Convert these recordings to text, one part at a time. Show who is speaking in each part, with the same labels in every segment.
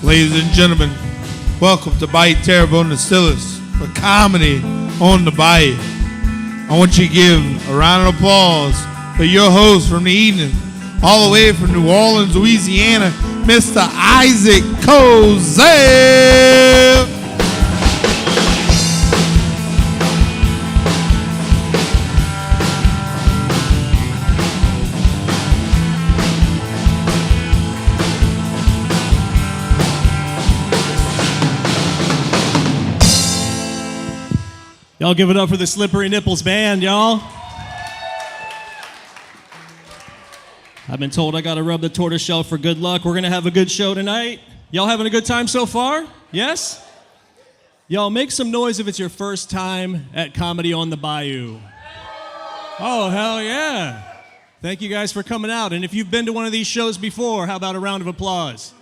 Speaker 1: Ladies and gentlemen, welcome to Bayou Terrebonne Distillers for comedy on the Bayou. I want you to give a round of applause for your host from the evening, all the way from New Orleans, Louisiana, Mr. Isaac Kozel.
Speaker 2: Y'all give it up for the Slippery Nipples Band, y'all. I've been told I gotta rub the tortoiseshell for good luck. We're gonna have a good show tonight. Y'all having a good time so far? Yes? Y'all make some noise if it's your first time at Comedy on the Bayou. Oh, hell yeah. Thank you guys for coming out. And if you've been to one of these shows before, how about a round of applause?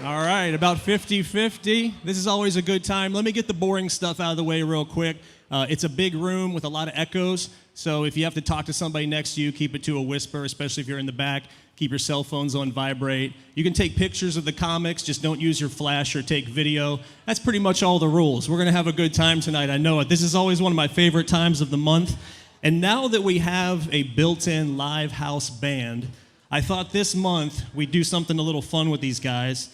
Speaker 2: All right, about 50-50. This is always a good time. Let me get the boring stuff out of the way real quick. It's a big room with a lot of echoes, so if you have to talk to somebody next to you, keep it to a whisper, especially if you're in the back. Keep your cell phones on vibrate. You can take pictures of the comics, just don't use your flash or take video. That's pretty much all the rules. We're going to have a good time tonight, I know it. This is always one of my favorite times of the month. And now that we have a built-in live house band, I thought this month we'd do something a little fun with these guys.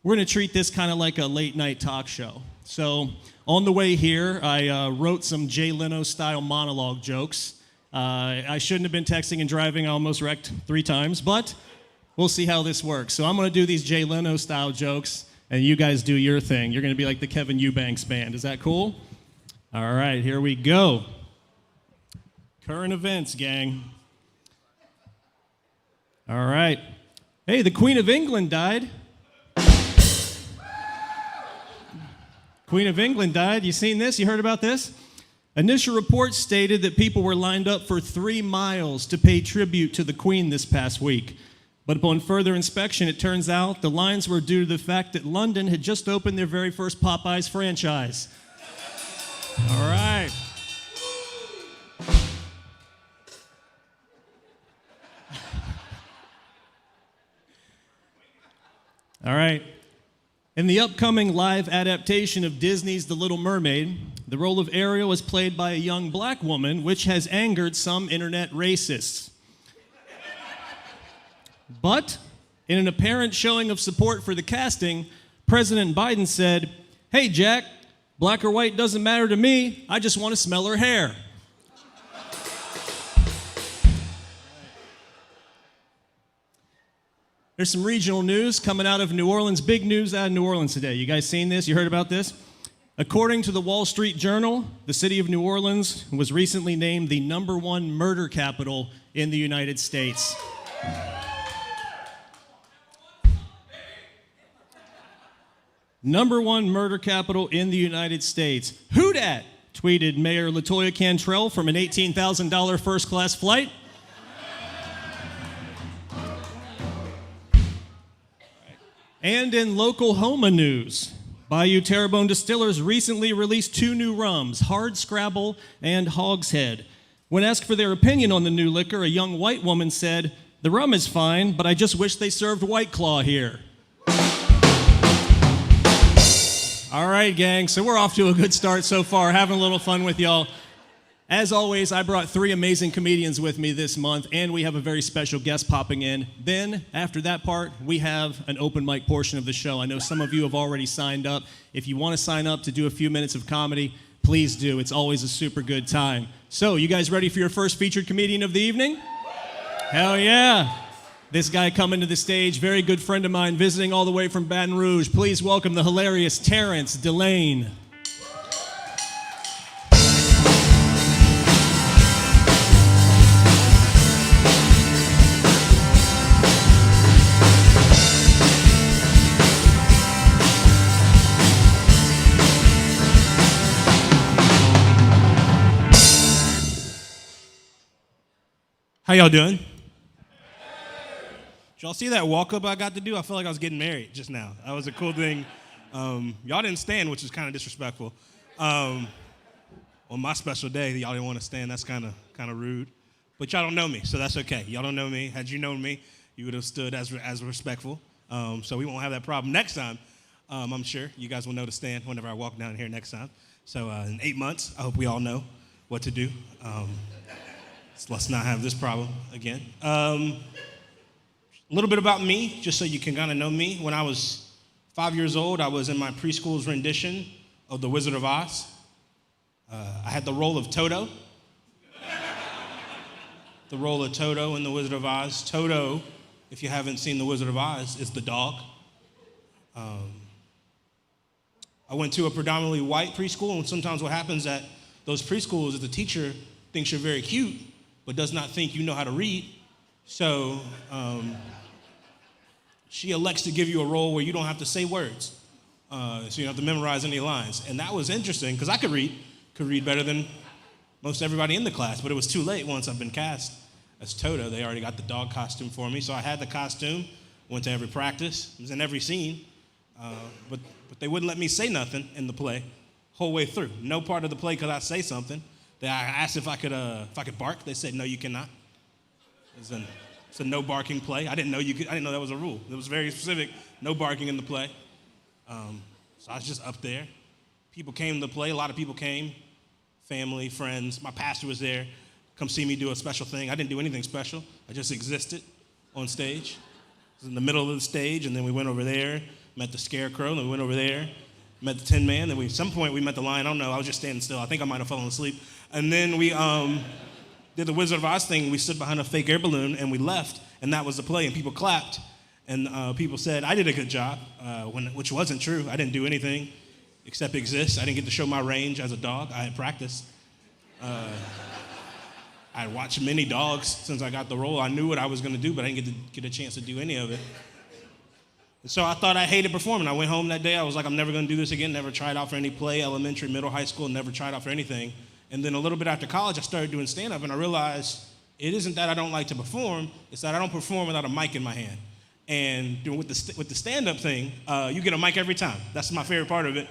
Speaker 2: We're going to treat this kind of like a late-night talk show. So on the way here, I wrote some Jay Leno-style monologue jokes. I shouldn't have been texting and driving. I almost wrecked 3 times, but we'll see how this works. So I'm going to do these Jay Leno-style jokes, and you guys do your thing. You're going to be like the Kevin Eubanks band. Is that cool? All right, here we go. Current events, gang. All right. Hey, the Queen of England died. Queen of England died. You seen this? You heard about this? Initial reports stated that people were lined up for 3 miles to pay tribute to the Queen this past week. But upon further inspection, it turns out the lines were due to the fact that London had just opened their very first Popeyes franchise. All right. All right. In the upcoming live adaptation of Disney's The Little Mermaid, the role of Ariel is played by a young black woman, which has angered some internet racists. But in an apparent showing of support for the casting, President Biden said, "Hey, Jack, black or white doesn't matter to me. I just want to smell her hair." There's some regional news coming out of New Orleans. Big news out of New Orleans today. You guys seen this? You heard about this? According to the Wall Street Journal, the city of New Orleans was recently named the #1 murder capital in the United States. #1 murder capital in the United States. Who dat? Tweeted Mayor LaToya Cantrell from an $18,000 first-class flight. And in local Homa news, Bayou Terrebonne Distillers recently released 2 new rums, Hard Scrabble and Hogshead. When asked for their opinion on the new liquor, a young white woman said, "The rum is fine, but I just wish they served White Claw here." All right, gang, so we're off to a good start so far, having a little fun with y'all. As always, I brought 3 amazing comedians with me this month, and we have a very special guest popping in. Then, after that part, we have an open mic portion of the show. I know some of you have already signed up. If you want to sign up to do a few minutes of comedy, please do. It's always a super good time. So, you guys ready for your first featured comedian of the evening? Hell yeah. This guy coming to the stage, very good friend of mine, visiting all the way from Baton Rouge. Please welcome the hilarious Terrence Delane.
Speaker 3: How y'all doing? Did y'all see that walk-up I got to do? I felt like I was getting married just now. That was a cool thing. Y'all didn't stand, which is kind of disrespectful. On my special day, y'all didn't want to stand. That's kind of rude. But y'all don't know me, so that's okay. Y'all don't know me. Had you known me, you would have stood as respectful. So we won't have that problem next time. I'm sure you guys will know to stand whenever I walk down here next time. So in 8 months, I hope we all know what to do. So let's not have this problem again. A little bit about me, just so you can kind of know me. When I was 5 years old, I was in my preschool's rendition of The Wizard of Oz. I had the role of Toto. The role of Toto in The Wizard of Oz. Toto, if you haven't seen The Wizard of Oz, is the dog. I went to a predominantly white preschool, and sometimes what happens at those preschools is the teacher thinks you're very cute, but does not think you know how to read. So she elects to give you a role where you don't have to say words. So you don't have to memorize any lines. And that was interesting, because I could read better than most everybody in the class, but it was too late once I've been cast as Toto. They already got the dog costume for me, so I had the costume, went to every practice, was in every scene, but they wouldn't let me say nothing in the play whole way through. No part of the play could I say something. I asked if I could bark. They said, no, you cannot. It's a no barking play. I didn't know that was a rule. It was very specific, no barking in the play. So I was just up there. People came to the play. A lot of people came, family, friends. My pastor was there, come see me do a special thing. I didn't do anything special. I just existed on stage. I was in the middle of the stage, and then we went over there, met the Scarecrow, and then we went over there, met the Tin Man. Then at some point we met the Lion. I don't know. I was just standing still. I think I might have fallen asleep. And then we did the Wizard of Oz thing. We stood behind a fake air balloon, and we left, and that was the play, and people clapped. And people said I did a good job, which wasn't true. I didn't do anything except exist. I didn't get to show my range as a dog. I had practiced. I had watched many dogs since I got the role. I knew what I was going to do, but I didn't get a chance to do any of it. And so I thought I hated performing. I went home that day. I was like, I'm never going to do this again. Never tried out for any play, elementary, middle, high school. Never tried out for anything. And then a little bit after college, I started doing stand-up, and I realized it isn't that I don't like to perform. It's that I don't perform without a mic in my hand. And with the stand-up thing, you get a mic every time. That's my favorite part of it.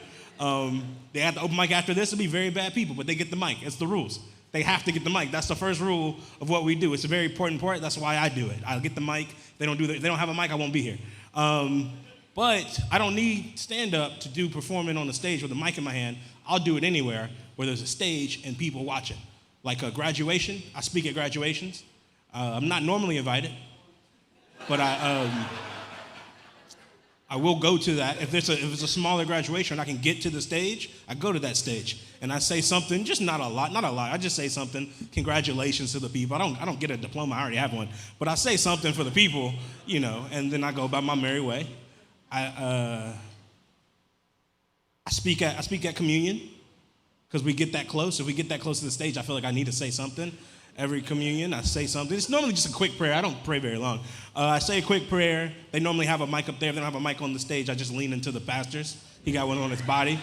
Speaker 3: They have the open mic after this. It'll be very bad people, but they get the mic. It's the rules. They have to get the mic. That's the first rule of what we do. It's a very important part. That's why I do it. I'll get the mic. They don't have a mic, I won't be here. But I don't need stand-up to do performing on the stage with a mic in my hand. I'll do it anywhere where there's a stage and people watching. Like a graduation, I speak at graduations. I'm not normally invited, but I will go to that. If it's a smaller graduation and I can get to the stage, I go to that stage and I say something, just not a lot. I just say something, congratulations to the people. I don't get a diploma, I already have one, but I say something for the people, and then I go about my merry way. I speak at communion because we get that close. If we get that close to the stage, I feel like I need to say something. Every communion, I say something. It's normally just a quick prayer. I don't pray very long. I say a quick prayer. They normally have a mic up there. If they don't have a mic on the stage, I just lean into the pastor's. He got one on his body.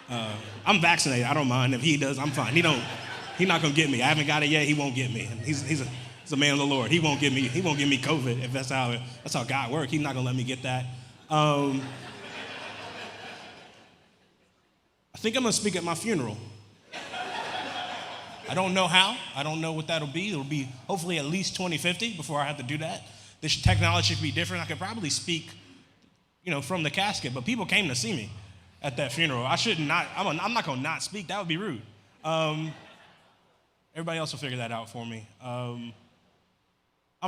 Speaker 3: I'm vaccinated. I don't mind. If he does, I'm fine. He's not gonna get me. I haven't got it yet. He won't get me. He's a man of the Lord. He won't get me COVID if that's how God works. He's not gonna let me get that. I think I'm gonna speak at my funeral. I don't know how. I don't know what that'll be. It'll be hopefully at least 2050 before I have to do that. This technology should be different. I could probably speak, from the casket, but people came to see me at that funeral. I'm not gonna not speak. That would be rude. Everybody else will figure that out for me. I'm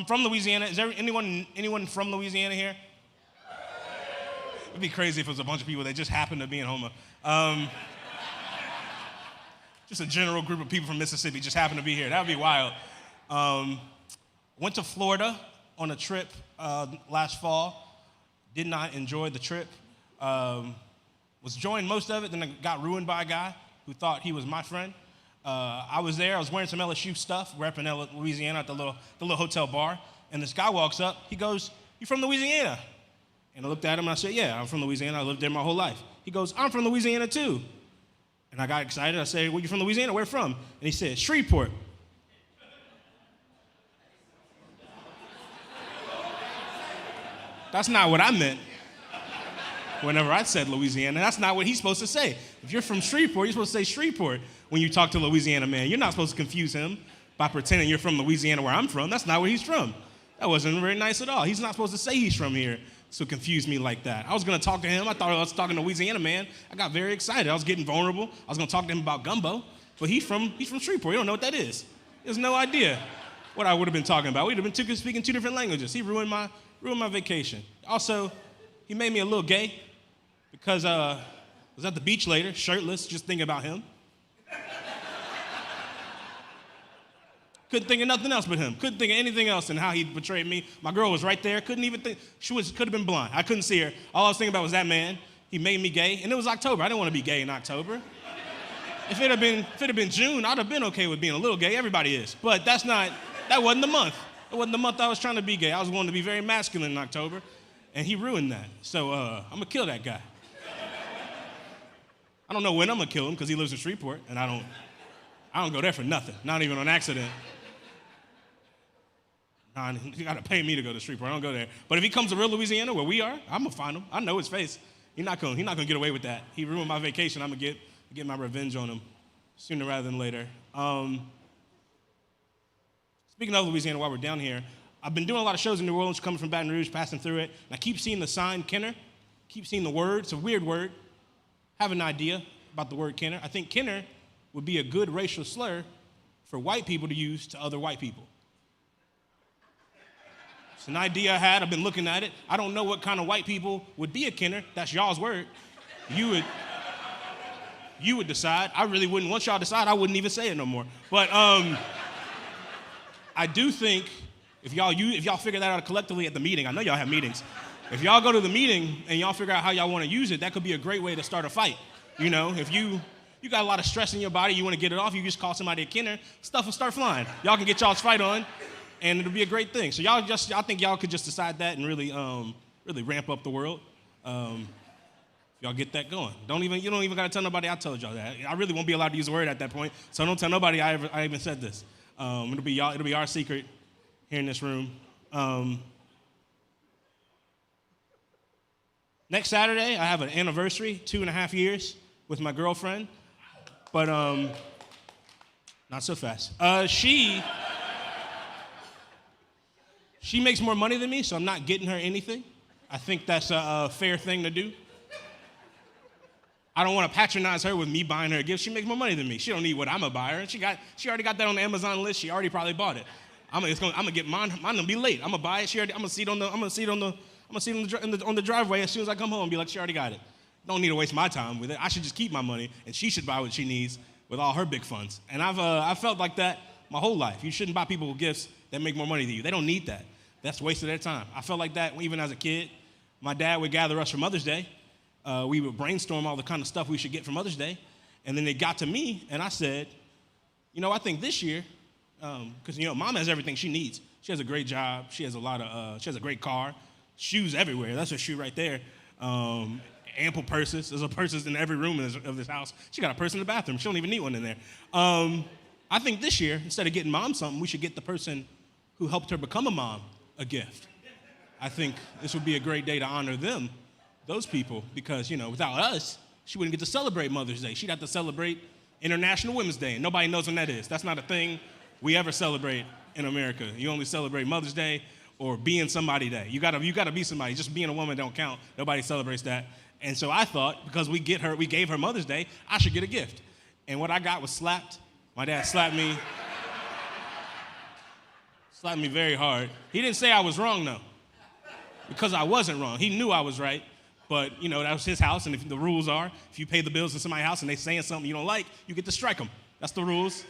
Speaker 3: from Louisiana. Is there anyone from Louisiana here? It'd be crazy if it was a bunch of people that just happened to be in Houma. Just a general group of people from Mississippi just happened to be here. That would be wild. Went to Florida on a trip last fall. Did not enjoy the trip. Was enjoying most of it, then I got ruined by a guy who thought he was my friend. I was there. I was wearing some LSU stuff, repping Louisiana at the little hotel bar. And this guy walks up. He goes, "You from Louisiana?" And I looked at him and I said, "Yeah, I'm from Louisiana. I lived there my whole life." He goes, "I'm from Louisiana too." And I got excited. I said, "Well, you from Louisiana? Where from?" And he said, "Shreveport." That's not what I meant whenever I said Louisiana. That's not what he's supposed to say. If you're from Shreveport, you're supposed to say Shreveport when you talk to a Louisiana man. You're not supposed to confuse him by pretending you're from Louisiana where I'm from. That's not where he's from. That wasn't very nice at all. He's not supposed to say he's from here to confuse me like that. I was going to talk to him. I thought I was talking to Louisiana man. I got very excited. I was getting vulnerable. I was going to talk to him about gumbo. But he's from Shreveport. He don't know what that is. He has no idea what I would have been talking about. We'd have been speaking two different languages. He ruined my vacation. Also, he made me a little gay because I was at the beach later, shirtless, just thinking about him. Couldn't think of nothing else but him. Couldn't think of anything else and how he betrayed me. My girl was right there. Couldn't even think. Could have been blind. I couldn't see her. All I was thinking about was that man. He made me gay. And it was October. I didn't want to be gay in October. If it had been June, I'd have been okay with being a little gay. Everybody is. But that wasn't the month. It wasn't the month I was trying to be gay. I was wanting to be very masculine in October. And he ruined that. So I'm going to kill that guy. I don't know when I'm going to kill him because he lives in Shreveport. And I don't go there for nothing. Not even on accident. You got to pay me to go to Shreveport. I don't go there. But if he comes to real Louisiana, where we are, I'm going to find him. I know his face. He's not going to get away with that. He ruined my vacation. I'm going to get my revenge on him sooner rather than later. Speaking of Louisiana, while we're down here, I've been doing a lot of shows in New Orleans, coming from Baton Rouge, passing through it. And I keep seeing the sign Kenner. Keep seeing the word. It's a weird word. I have an idea about the word Kenner. I think Kenner would be a good racial slur for white people to use to other white people. It's an idea I had. I've been looking at it. I don't know what kind of white people would be a Kenner. That's y'all's word. You would decide. I really wouldn't. Once y'all decide, I wouldn't even say it no more. But I do think if y'all figure that out collectively at the meeting, I know y'all have meetings. If y'all go to the meeting and y'all figure out how y'all want to use it, that could be a great way to start a fight. You know, if you got a lot of stress in your body, you want to get it off, you just call somebody a Kenner, stuff will start flying. Y'all can get y'all's fight on. And it'll be a great thing. So I think y'all could just decide that and really ramp up the world. Y'all get that going. You don't even gotta tell nobody I told y'all that. I really won't be allowed to use the word at that point. So don't tell nobody I even said this. It'll be our secret here in this room. Next Saturday, I have an anniversary, 2.5 years with my girlfriend. But not so fast. She makes more money than me, so I'm not getting her anything. I think that's a fair thing to do. I don't want to patronize her with me buying her a gift. She makes more money than me. She don't need what I'm gonna buy her. She already got that on the Amazon list. She already probably bought it. I'm gonna get mine. Mine gonna be late. I'm gonna buy it. I'm gonna see it on the driveway as soon as I come home and be like, she already got it. Don't need to waste my time with it. I should just keep my money, and she should buy what she needs with all her big funds. And I've felt like that my whole life. You shouldn't buy people gifts that make more money than you. They don't need that. That's a waste of their time. I felt like that even as a kid. My dad would gather us for Mother's Day. We would brainstorm all the kind of stuff we should get for Mother's Day. And then it got to me, and I said, I think this year, because, Mom has everything she needs. She has a great job. She has she has a great car. Shoes everywhere. That's her shoe right there. Ample purses. There's purses in every room of this house. She got a purse in the bathroom. She don't even need one in there. I think this year, instead of getting Mom something, we should get the person who helped her become a mom a gift. I think this would be a great day to honor them, those people, because, without us, she wouldn't get to celebrate Mother's Day. She'd have to celebrate International Women's Day, and nobody knows when that is. That's not a thing we ever celebrate in America. You only celebrate Mother's Day or being somebody day. You gotta be somebody. Just being a woman don't count. Nobody celebrates that. And so I thought, because we gave her Mother's Day, I should get a gift. And what I got was slapped. My dad slapped me very hard. He didn't say I was wrong, though, because I wasn't wrong. He knew I was right, but, that was his house, and if the rules are, if you pay the bills in somebody's house and they're saying something you don't like, you get to strike them. That's the rules,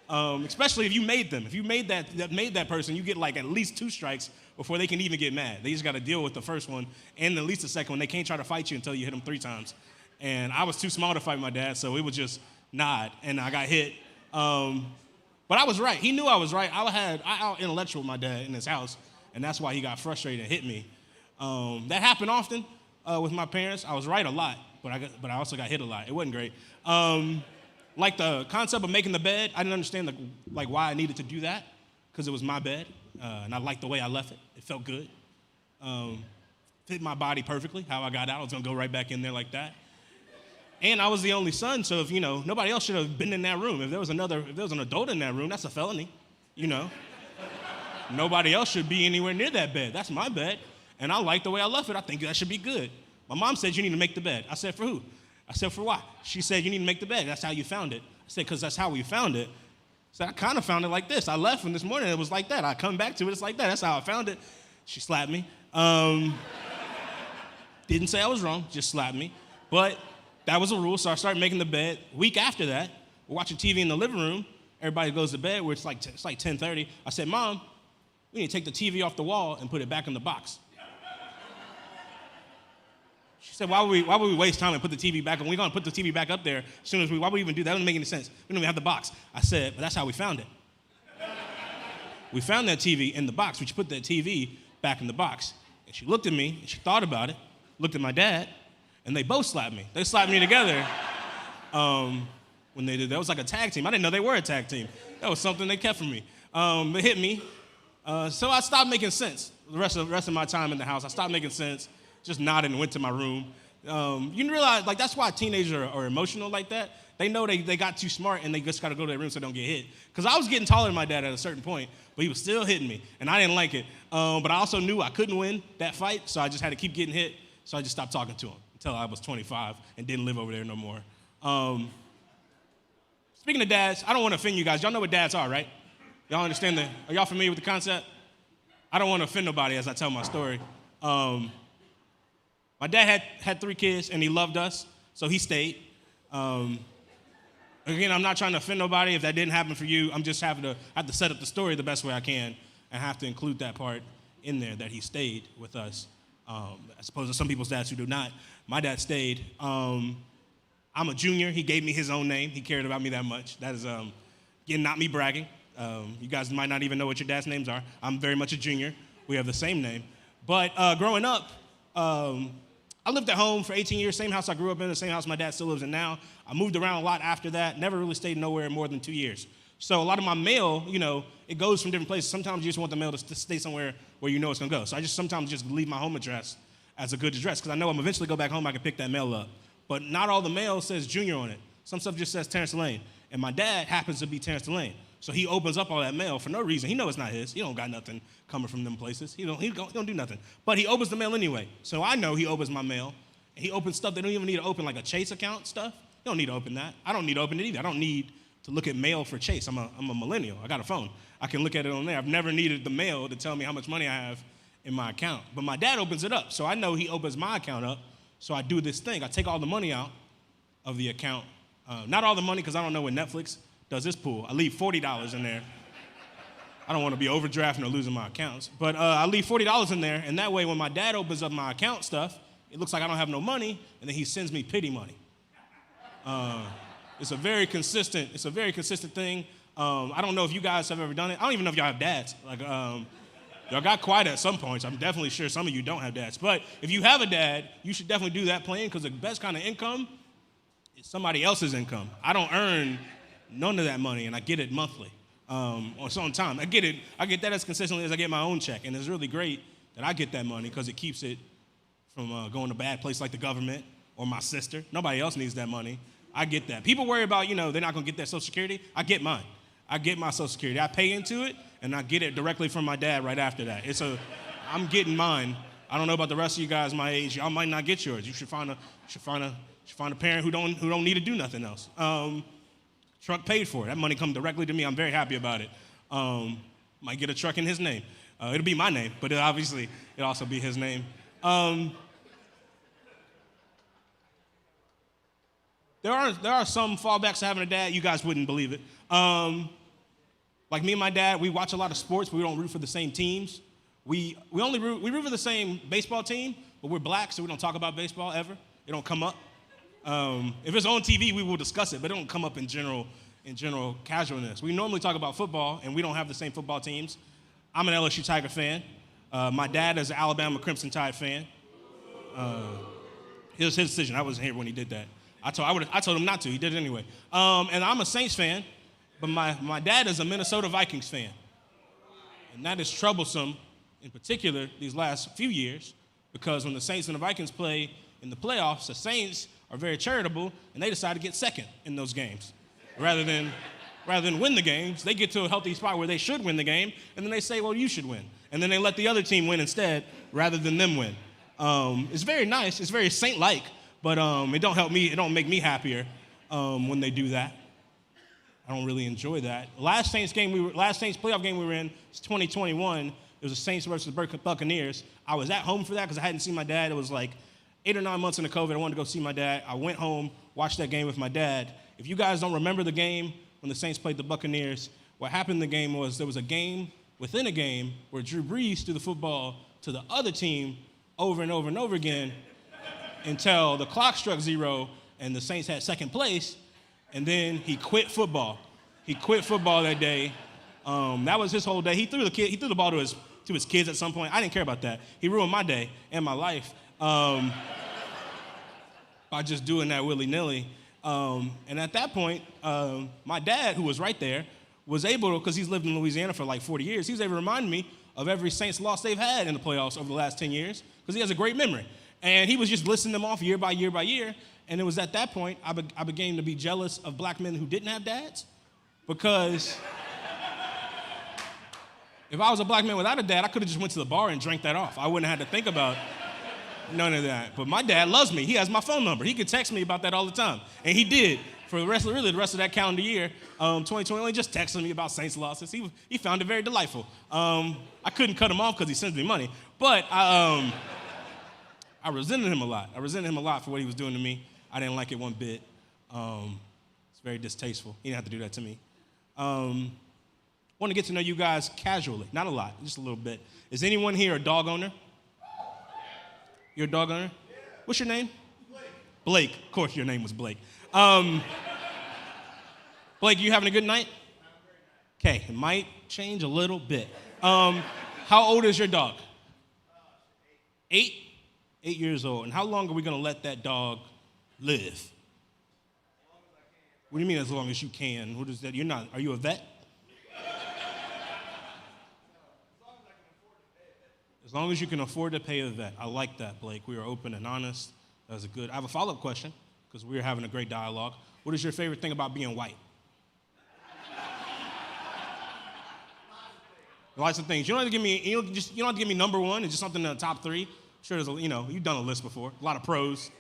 Speaker 3: especially if you made them. If you made that person, you get, at least 2 strikes before they can even get mad. They just got to deal with the first one and at least the second one. They can't try to fight you until you hit them 3 times. And I was too small to fight my dad, so it was just nod, and I got hit. But I was right. He knew I was right. I out-intellectual my dad in his house, and that's why he got frustrated and hit me. That happened often with my parents. I was right a lot, but I also got hit a lot. It wasn't great. Like the concept of making the bed, I didn't understand why I needed to do that, because it was my bed, and I liked the way I left it. It felt good. Fit my body perfectly, how I got out. I was going to go right back in there like that. And I was the only son, so if, nobody else should have been in that room. If there was an adult in that room, that's a felony, Nobody else should be anywhere near that bed. That's my bed. And I like the way I left it. I think that should be good. My mom said, you need to make the bed. I said, for who? I said, for what? She said, you need to make the bed. That's how you found it. I said, because that's how we found it. So I kind of found it like this. I left, and this morning it was like that. I come back to it, it's like that. That's how I found it. She slapped me. Didn't say I was wrong, just slapped me. But that was a rule, so I started making the bed. Week after that, we're watching TV in the living room. Everybody goes to bed where it's like 10:30. I said, Mom, we need to take the TV off the wall and put it back in the box. She said, why would we waste time and put the TV back on? We're going to put the TV back up there as soon as why would we even do that? That doesn't make any sense. We don't even have the box. I said, but that's how we found it. We found that TV in the box. We should put that TV back in the box. And she looked at me, and she thought about it, looked at my dad, and they both slapped me. They slapped me together when they did that. It was like a tag team. I didn't know they were a tag team. That was something they kept from me. They hit me. So I stopped making sense. The rest of my time in the house, I stopped making sense. Just nodded and went to my room. You realize, like, that's why teenagers are emotional like that. They know they got too smart and they just got to go to their room so they don't get hit. Because I was getting taller than my dad at a certain point, but he was still hitting me, and I didn't like it. But I also knew I couldn't win that fight, so I just had to keep getting hit. So I just stopped talking to him until I was 25 and didn't live over there no more. Speaking of dads, I don't want to offend you guys. Y'all know what dads are, right? Y'all understand are y'all familiar with the concept? I don't want to offend nobody as I tell my story. My dad had 3 kids, and he loved us, so he stayed. Again, I'm not trying to offend nobody. If that didn't happen for you, I'm just have to set up the story the best way I can and have to include that part in there that he stayed with us. As opposed to some people's dads who do not. My dad stayed. I'm a junior. He gave me his own name. He cared about me that much. That is, again, not me bragging. You guys might not even know what your dad's names are. I'm very much a junior. We have the same name. But growing up, I lived at home for 18 years, same house I grew up in, the same house my dad still lives in now. I moved around a lot after that, never really stayed nowhere more than 2 years. So a lot of my mail, it goes from different places. Sometimes you just want the mail to stay somewhere where you know it's gonna go. So I sometimes just leave my home address as a good address, because I know I'm eventually go back home, I can pick that mail up. But not all the mail says Junior on it. Some stuff just says Terrence Lane. And my dad happens to be Terrence Lane. So he opens up all that mail for no reason. He knows it's not his. He don't got nothing coming from them places. He don't do nothing. But he opens the mail anyway. So I know he opens my mail. And he opens stuff they don't even need to open, like a Chase account stuff. You don't need to open that. I don't need to open it either. I don't need to look at mail for Chase. I'm a millennial. I got a phone. I can look at it on there. I've never needed the mail to tell me how much money I have in my account. But my dad opens it up. So I know he opens my account up. So I do this thing. I take all the money out of the account. Not all the money, because I don't know when Netflix does this pool. I leave $40 in there. I don't want to be overdrafting or losing my accounts. But I leave $40 in there, and that way when my dad opens up my account stuff, it looks like I don't have no money, and then he sends me pity money. It's a very consistent thing. I don't know if you guys have ever done it. I don't even know if y'all have dads. Y'all got quiet at some points. I'm definitely sure some of you don't have dads. But if you have a dad, you should definitely do that plan, because the best kind of income is somebody else's income. I don't earn none of that money, and I get it monthly or on time. I get that as consistently as I get my own check, and it's really great that I get that money, because it keeps it from going to a bad place like the government or my sister. Nobody else needs that money. I get that. People worry about, they're not going to get their Social Security. I get mine. I get my Social Security. I pay into it, and I get it directly from my dad right after that. I'm getting mine. I don't know about the rest of you guys my age. Y'all might not get yours. You should find a parent who don't need to do nothing else. Truck paid for it. That money comes directly to me. I'm very happy about it. Might get a truck in his name. It'll be my name, but it'll also be his name. There are some fallbacks to having a dad. You guys wouldn't believe it. Like me and my dad, we watch a lot of sports, but we don't root for the same teams. We root for the same baseball team, but we're black, so we don't talk about baseball ever. It don't come up. If it's on TV, we will discuss it, but it don't come up in general casualness. We normally talk about football, and we don't have the same football teams. I'm an LSU Tiger fan. My dad is an Alabama Crimson Tide fan. It was his decision. I wasn't here when he did that. I told him not to. He did it anyway. And I'm a Saints fan, but my dad is a Minnesota Vikings fan. And that is troublesome, in particular, these last few years, because when the Saints and the Vikings play in the playoffs, the Saints are very charitable, and they decide to get second in those games rather than rather than win the games. They get to a healthy spot where they should win the game, and then they say, well, you should win. And then they let the other team win instead rather than them win. It's very nice. It's very Saint-like, but it don't help me. It don't make me happier when they do that. I don't really enjoy that. Last Saints playoff game we were in was 2021. It was the Saints versus Buccaneers. I was at home for that because I hadn't seen my dad. It was like 8 or 9 months into COVID. I wanted to go see my dad. I went home, watched that game with my dad. If you guys don't remember the game when the Saints played the Buccaneers, what happened in the game was there was a game within a game where Drew Brees threw the football to the other team over and over and over again until the clock struck 0 and the Saints had second place, and then he quit football. He quit football that day. That was his whole day. He threw the ball to his kids at some point. I didn't care about that. He ruined my day and my life by just doing that willy-nilly. And at that point, my dad, who was right there, was able to, because he's lived in Louisiana for like 40 years, he was able to remind me of every Saints loss they've had in the playoffs over the last 10 years, because he has a great memory. And he was just listing them off year by year by year. And it was at that point I began to be jealous of black men who didn't have dads, because if I was a black man without a dad, I could have just went to the bar and drank that off. I wouldn't have had to think about none of that. But my dad loves me. He has my phone number. He could text me about that all the time. And he did for the rest of that calendar year, 2021, just texting me about Saints losses. He found it very delightful. I couldn't cut him off because he sends me money. But I resented him a lot. I resented him a lot for what he was doing to me. I didn't like it one bit. It's very distasteful. He didn't have to do that to me. Want to get to know you guys casually. Not a lot, just a little bit. Is anyone here a dog owner? You're a dog owner? Yeah. What's your name? Blake. Of course your name was Blake. Blake, you having a good night? Okay, it might change a little bit. How old is your dog? 8? 8 years old. And how long are we going to let that dog live? What do you mean as long as you can? What is that? Are you a vet? As long as you can afford to pay a vet. I like that, Blake. We are open and honest. That was good. I have a follow-up question because we are having a great dialogue. What is your favorite thing about being white? Lots of things. You don't have to give me number one. It's just something in the top 3. Sure, you've done a list before. A lot of pros.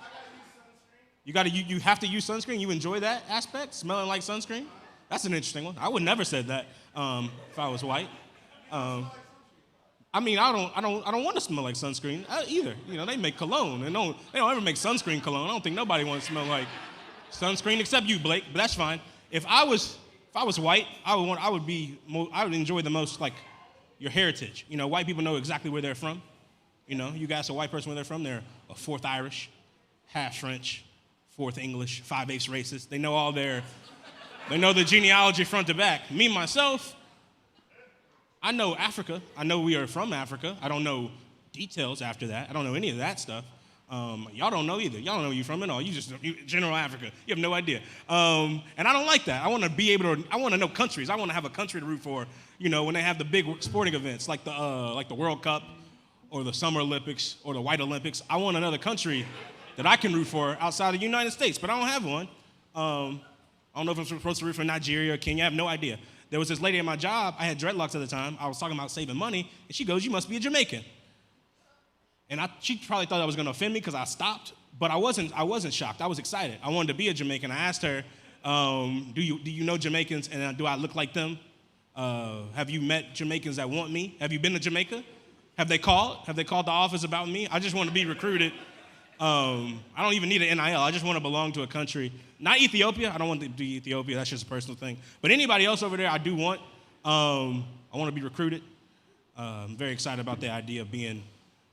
Speaker 3: You have to use sunscreen. You enjoy that aspect, smelling like sunscreen. That's an interesting one. I would never said that if I was white. I don't want to smell like sunscreen either. They make cologne, and they don't ever make sunscreen cologne. I don't think nobody wants to smell like sunscreen except you, Blake. But that's fine. If I was white, I would enjoy the most like your heritage. White people know exactly where they're from. You guys, a white person where they're from, they're a 4th Irish, half French, 4th English, 5/8 racist. They know they know the genealogy front to back. Me, myself, I know Africa. I know we are from Africa. I don't know details after that. I don't know any of that stuff. Y'all don't know either. Y'all don't know where you're from at all. You general Africa. You have no idea. And I don't like that. I want to know countries. I want to have a country to root for, when they have the big sporting events like the World Cup or the Summer Olympics or the White Olympics. I want another country that I can root for outside of the United States, but I don't have one. I don't know if I'm supposed to root for Nigeria or Kenya. I have no idea. There was this lady at my job. I had dreadlocks at the time. I was talking about saving money, and she goes, "You must be a Jamaican." And she probably thought I was going to offend me because I stopped, but I wasn't shocked. I was excited. I wanted to be a Jamaican. I asked her, do you know Jamaicans, and do I look like them? Have you met Jamaicans that want me? Have you been to Jamaica? Have they called? Have they called the office about me? I just want to be recruited. I don't even need an NIL. I just want to belong to a country. Not Ethiopia. I don't want to be Ethiopia. That's just a personal thing. But anybody else over there, I do want. I want to be recruited. I'm very excited about the idea of being,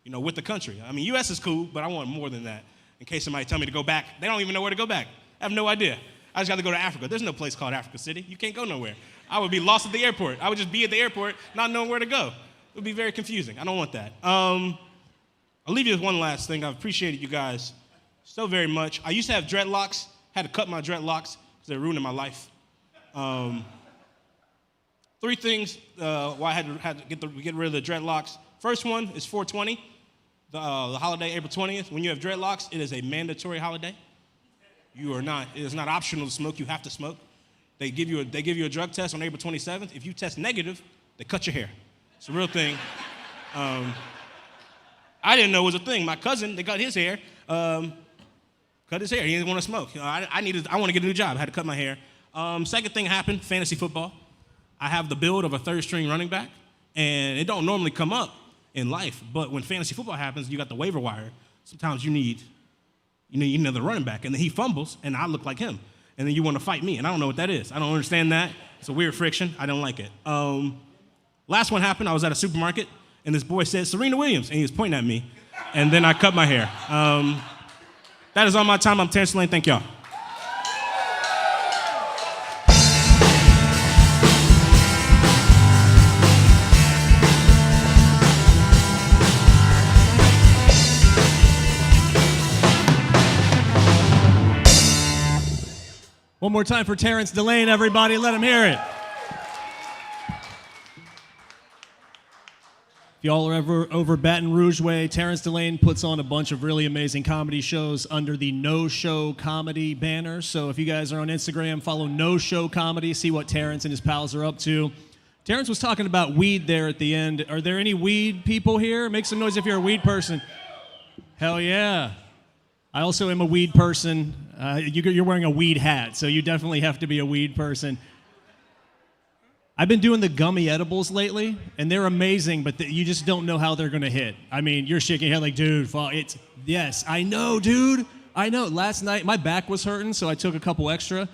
Speaker 3: with the country. I mean, U.S. is cool, but I want more than that. In case somebody tell me to go back, they don't even know where to go back. I have no idea. I just got to go to Africa. There's no place called Africa City. You can't go nowhere. I would be lost at the airport. I would just be at the airport, not knowing where to go. It would be very confusing. I don't want that. I'll leave you with one last thing. I've appreciated you guys so very much. I used to have dreadlocks. Had to cut my dreadlocks because they're ruining my life. 3 things why I had to get rid of the dreadlocks. First one is 420, the holiday, April 20th. When you have dreadlocks, it is a mandatory holiday. It is not optional to smoke. You have to smoke. They give you a drug test on April 27th. If you test negative, they cut your hair. It's a real thing. I didn't know it was a thing. My cousin, they cut his hair. Cut his hair. He didn't want to smoke. I want to get a new job. I had to cut my hair. Second thing happened, fantasy football. I have the build of a third-string running back, and it don't normally come up in life. But when fantasy football happens, you got the waiver wire. Sometimes you need another running back, and then he fumbles, and I look like him. And then you want to fight me, and I don't know what that is. I don't understand that. It's a weird friction. I don't like it. Last one happened. I was at a supermarket, and this boy said, Serena Williams, and he was pointing at me, and then I cut my hair. That is all my time. I'm Terrence Lane. Thank y'all.
Speaker 2: One more time for Terrence Delane, everybody. Let him hear it. If y'all are ever over Baton Rouge way, Terrence Delane puts on a bunch of really amazing comedy shows under the No Show Comedy banner. So if you guys are on Instagram, follow No Show Comedy, see what Terrence and his pals are up to. Terrence was talking about weed there at the end. Are there any weed people here? Make some noise if you're a weed person. Hell yeah. I also am a weed person. You're wearing a weed hat, so you definitely have to be a weed person. I've been doing the gummy edibles lately, and they're amazing, but you just don't know how they're going to hit. I mean, you're shaking your head like, dude, yes, I know, dude. I know. Last night, my back was hurting, so I took a couple extra.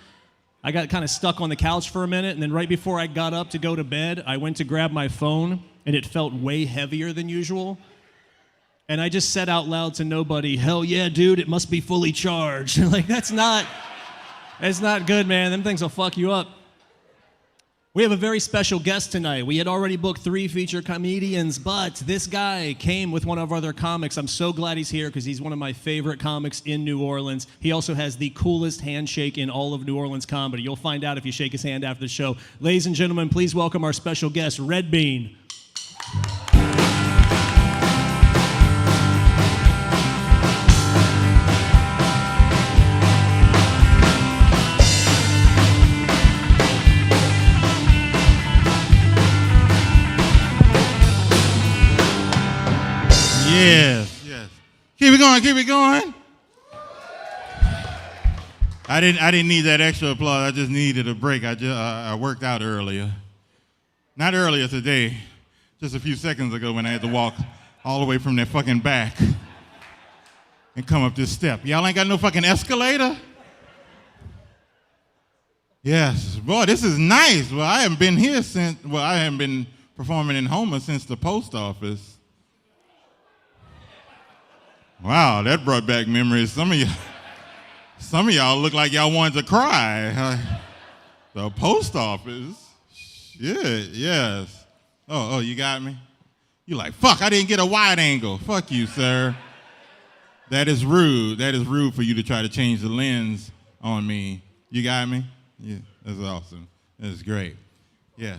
Speaker 2: I got kind of stuck on the couch for a minute, and then right before I got up to go to bed, I went to grab my phone, and it felt way heavier than usual. And I just said out loud to nobody, hell yeah, dude, it must be fully charged. Like, that's not good, man. Them things will fuck you up. We have a very special guest tonight. We had already booked 3 feature comedians, but this guy came with one of our other comics. I'm so glad he's here because he's one of my favorite comics in New Orleans. He also has the coolest handshake in all of New Orleans comedy. You'll find out if you shake his hand after the show. Ladies and gentlemen, please welcome our special guest, Red Bean.
Speaker 4: Yes. Keep it going. I didn't need that extra applause. I just needed a break. I worked out earlier. Not earlier today, just a few seconds ago when I had to walk all the way from that fucking back and come up this step. Y'all ain't got no fucking escalator? Yes. Boy, this is nice. Well, I haven't been performing in Homer since the post office. Wow, that brought back memories. Some of y'all look like y'all wanted to cry. The post office? Shit, yes. Oh, you got me? You like, fuck, I didn't get a wide angle. Fuck you, sir. That is rude. That is rude for you to try to change the lens on me. You got me? Yeah, that's awesome. That's great. Yeah.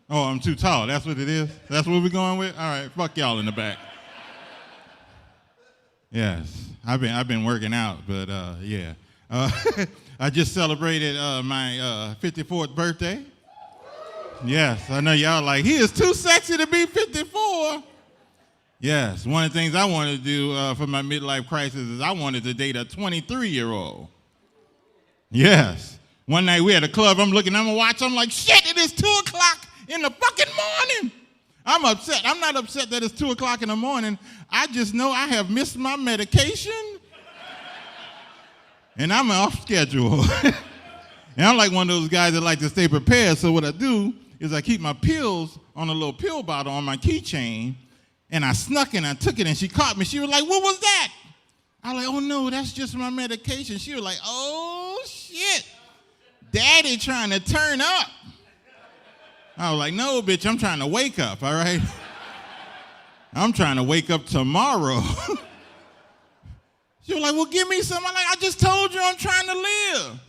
Speaker 4: Oh, I'm too tall. That's what it is? That's what we're going with? All right, fuck y'all in the back. Yes, I've been working out, but yeah. I just celebrated my 54th birthday. Yes, I know y'all like, he is too sexy to be 54. Yes, one of the things I wanted to do for my midlife crisis is I wanted to date a 23-year-old. Yes. One night we had a club, I'm gonna watch, I'm like, shit, it is 2 o'clock in the fucking morning. I'm upset. I'm not upset that it's 2 o'clock in the morning. I just know I have missed my medication and I'm off schedule. And I'm like one of those guys that like to stay prepared. So what I do is I keep my pills on a little pill bottle on my keychain, and I snuck and I took it and she caught me. She was like, what was that? I was like, oh no, that's just my medication. She was like, oh shit, daddy trying to turn up. I was like, no, bitch, I'm trying to wake up, all right? I'm trying to wake up tomorrow. She was like, well, give me some. I'm like, I just told you I'm trying to live.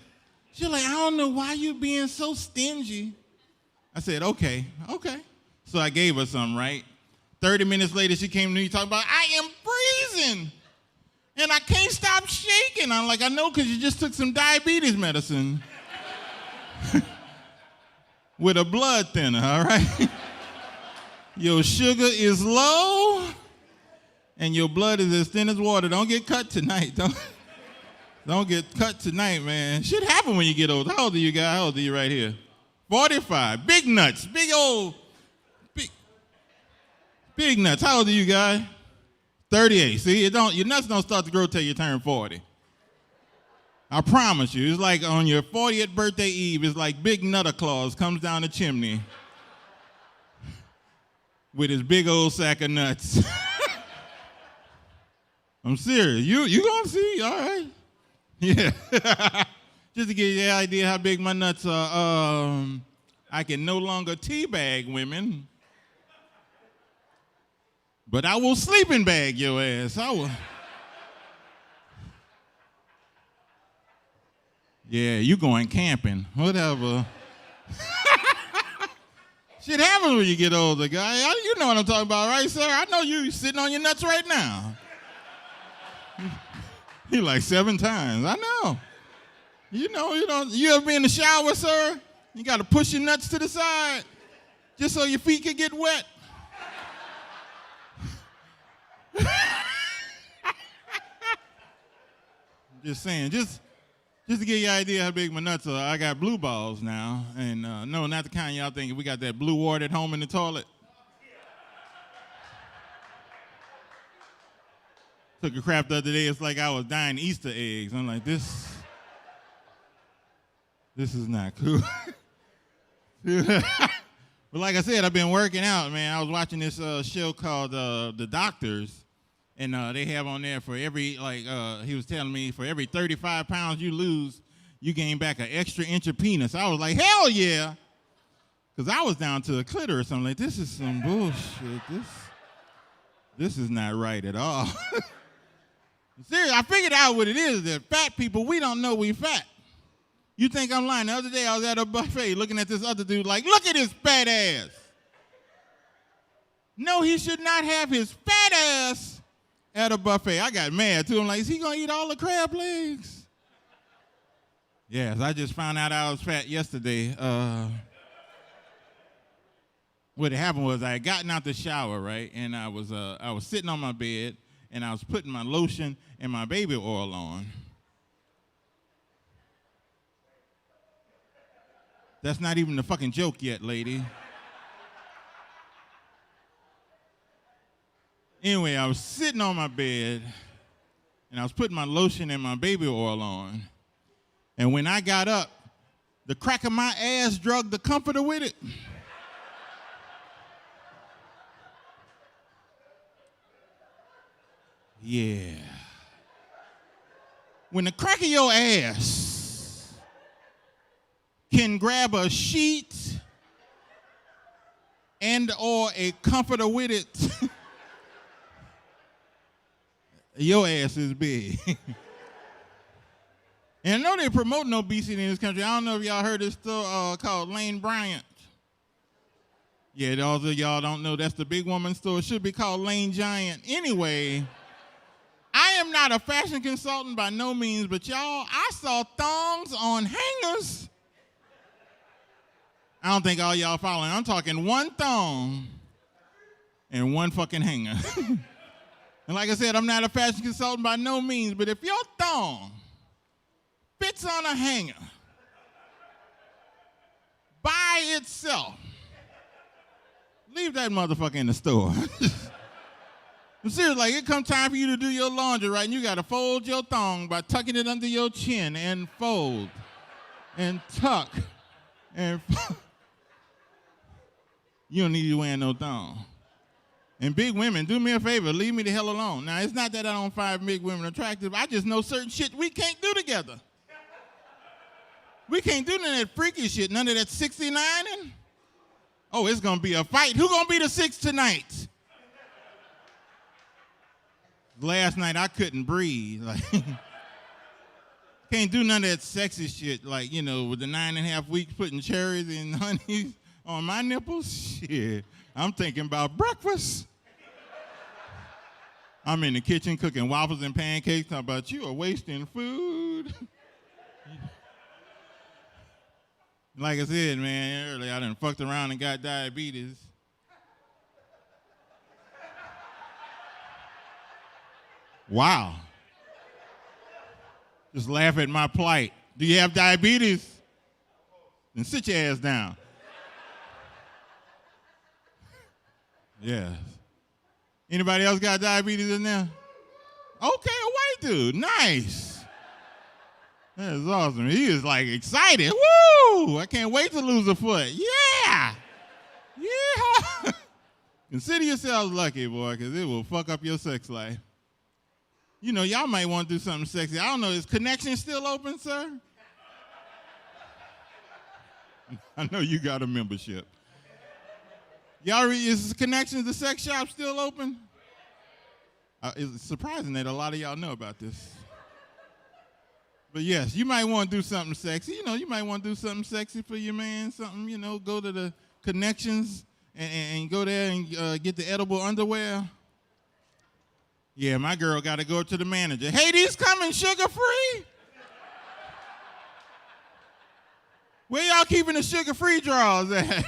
Speaker 4: She was like, I don't know why you being so stingy. I said, okay. So I gave her some, right? 30 minutes later, she came to me talking about, I am freezing, and I can't stop shaking. I'm like, I know, because you just took some diabetes medicine. with a blood thinner, all right? Your sugar is low, and your blood is as thin as water. Don't get cut tonight. Don't get cut tonight, man. Shit happen when you get old. How old are you guys? How old are you right here? 45. Big nuts. Big nuts. How old are you guys? 38. See, your nuts don't start to grow till you turn 40. I promise you. It's like on your 40th birthday eve, it's like Big Nutter Claus comes down the chimney with his big old sack of nuts. I'm serious. You gonna see? All right. Yeah. Just to give you an idea how big my nuts are, I can no longer teabag women, but I will sleeping bag your ass. I will. Yeah, you going camping, whatever. Shit happens when you get older, guy. You know what I'm talking about, right, sir? I know you sitting on your nuts right now. You like 7 times. I know. You ever been in the shower, sir? You got to push your nuts to the side just so your feet can get wet. Just saying, just to give you an idea how big my nuts are, I got blue balls now. And no, not the kind y'all think. We got that blue wart at home in the toilet. Took a crap the other day. It's like I was dying Easter eggs. I'm like, this is not cool. But like I said, I've been working out, man. I was watching this show called The Doctors. And they have on there for every, he was telling me, for every 35 pounds you lose, you gain back an extra inch of penis. I was like, hell yeah. Because I was down to a clitoris. I'm like, this is some bullshit. This is not right at all. Seriously, I figured out what it is, that fat people, we don't know we fat. You think I'm lying? The other day I was at a buffet looking at this other dude like, look at his fat ass. No, he should not have his fat ass at a buffet. I got mad too. I'm like, is he gonna eat all the crab legs? Yes, I just found out I was fat yesterday. What had happened was I had gotten out the shower, right? And I was sitting on my bed and I was putting my lotion and my baby oil on. That's not even the fucking joke yet, lady. Anyway, I was sitting on my bed, and I was putting my lotion and my baby oil on. And when I got up, the crack of my ass drugged the comforter with it. Yeah. When the crack of your ass can grab a sheet and or a comforter with it, your ass is big. And I know they're promoting obesity in this country. I don't know if y'all heard this store called Lane Bryant. Yeah, those of y'all don't know, that's the big woman store. It should be called Lane Giant. Anyway, I am not a fashion consultant by no means, but y'all, I saw thongs on hangers. I don't think all y'all following. I'm talking one thong and one fucking hanger. And like I said, I'm not a fashion consultant by no means, but if your thong fits on a hanger by itself, leave that motherfucker in the store. I'm serious, like it comes time for you to do your laundry, right? And you gotta fold your thong by tucking it under your chin and fold and tuck and you don't need to wear no thong. And big women, do me a favor, leave me the hell alone. Now, it's not that I don't find big women attractive. I just know certain shit we can't do together. We can't do none of that freaky shit, none of that 69ing. Oh, it's going to be a fight. Who going to be the 6 tonight? Last night, I couldn't breathe. Like, can't do none of that sexy shit, like, you know, with the 9.5 weeks putting cherries and honey on my nipples. Shit, I'm thinking about breakfast. I'm in the kitchen cooking waffles and pancakes, talking about you are wasting food. Like I said, man, earlier I done fucked around and got diabetes. Wow. Just laugh at my plight. Do you have diabetes? Then sit your ass down. Yeah. Anybody else got diabetes in there? Okay, a white dude. Nice. That is awesome. He is like excited. Woo! I can't wait to lose a foot. Yeah! Yeah! Consider yourselves lucky, boy, because it will fuck up your sex life. You know, y'all might want to do something sexy. I don't know, is Connection still open, sir? I know you got a membership. Y'all, is Connections, the sex shop, still open? It's surprising that a lot of y'all know about this. But yes, you might want to do something sexy. You know, you might want to do something sexy for your man, something, you know, go to the Connections and go there and get the edible underwear. Yeah, my girl got to go to the manager. Hey, these coming sugar-free? Where y'all keeping the sugar-free drawers at?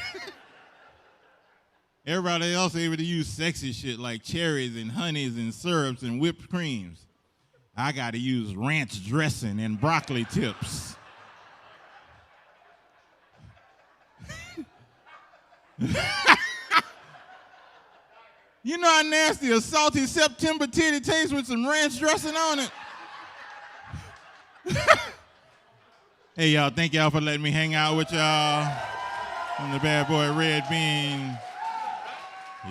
Speaker 4: Everybody else able to use sexy shit like cherries and honeys and syrups and whipped creams. I got to use ranch dressing and broccoli tips. You know how nasty a salty September titty tastes with some ranch dressing on it? Hey, y'all, thank y'all for letting me hang out with y'all. I'm the bad boy Red Bean.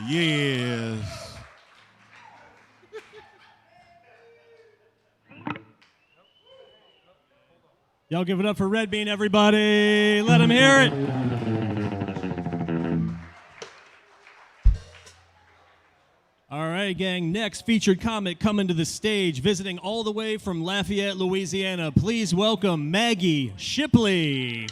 Speaker 4: Yes.
Speaker 2: Y'all give it up for Red Bean, everybody. Let him hear it. All right, gang. Next featured comic coming to the stage, visiting all the way from Lafayette, Louisiana. Please welcome Maggie Shipley.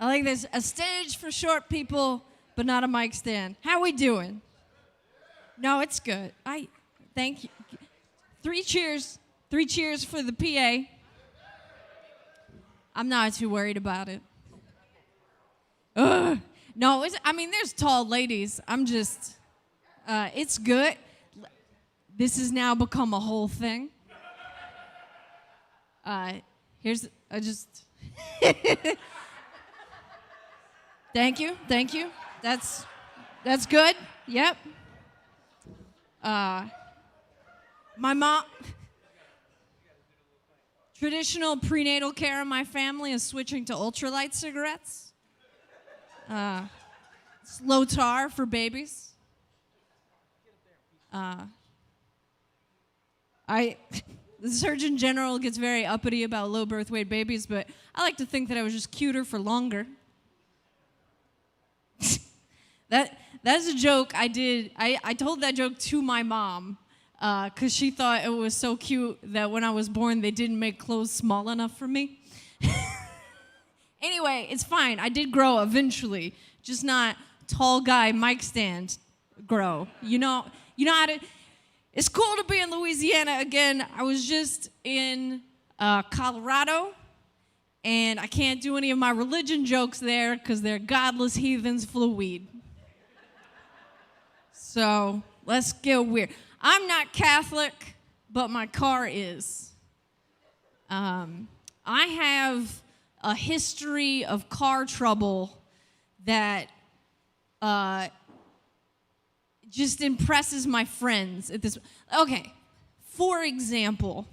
Speaker 5: I like this. A stage for short people, but not a mic stand. How we doing? No, it's good. Thank you. 3 cheers. 3 cheers for the PA. I'm not too worried about it. Ugh. No, there's tall ladies. It's good. This has now become a whole thing. Thank you. That's good. Yep. My mom, traditional prenatal care in my family is switching to ultralight cigarettes. It's low tar for babies. The Surgeon General gets very uppity about low birth weight babies, but I like to think that I was just cuter for longer. That's a joke I did. I told that joke to my mom because she thought it was so cute that when I was born, they didn't make clothes small enough for me. Anyway, it's fine. I did grow eventually, just not tall guy mic stand grow. You know how to. It's cool to be in Louisiana again. I was just in Colorado. And I can't do any of my religion jokes there because they're godless heathens full of weed. So let's get weird. I'm not Catholic, but my car is. I have a history of car trouble that just impresses my friends at this. Okay, for example,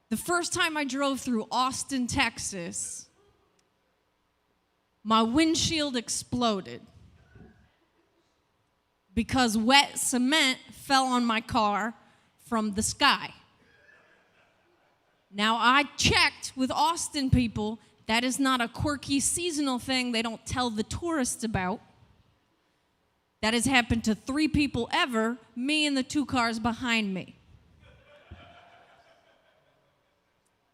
Speaker 5: the first time I drove through Austin, Texas, my windshield exploded because wet cement fell on my car from the sky. Now, I checked with Austin people that is not a quirky seasonal thing they don't tell the tourists about. That has happened to 3 people ever, me and the 2 cars behind me.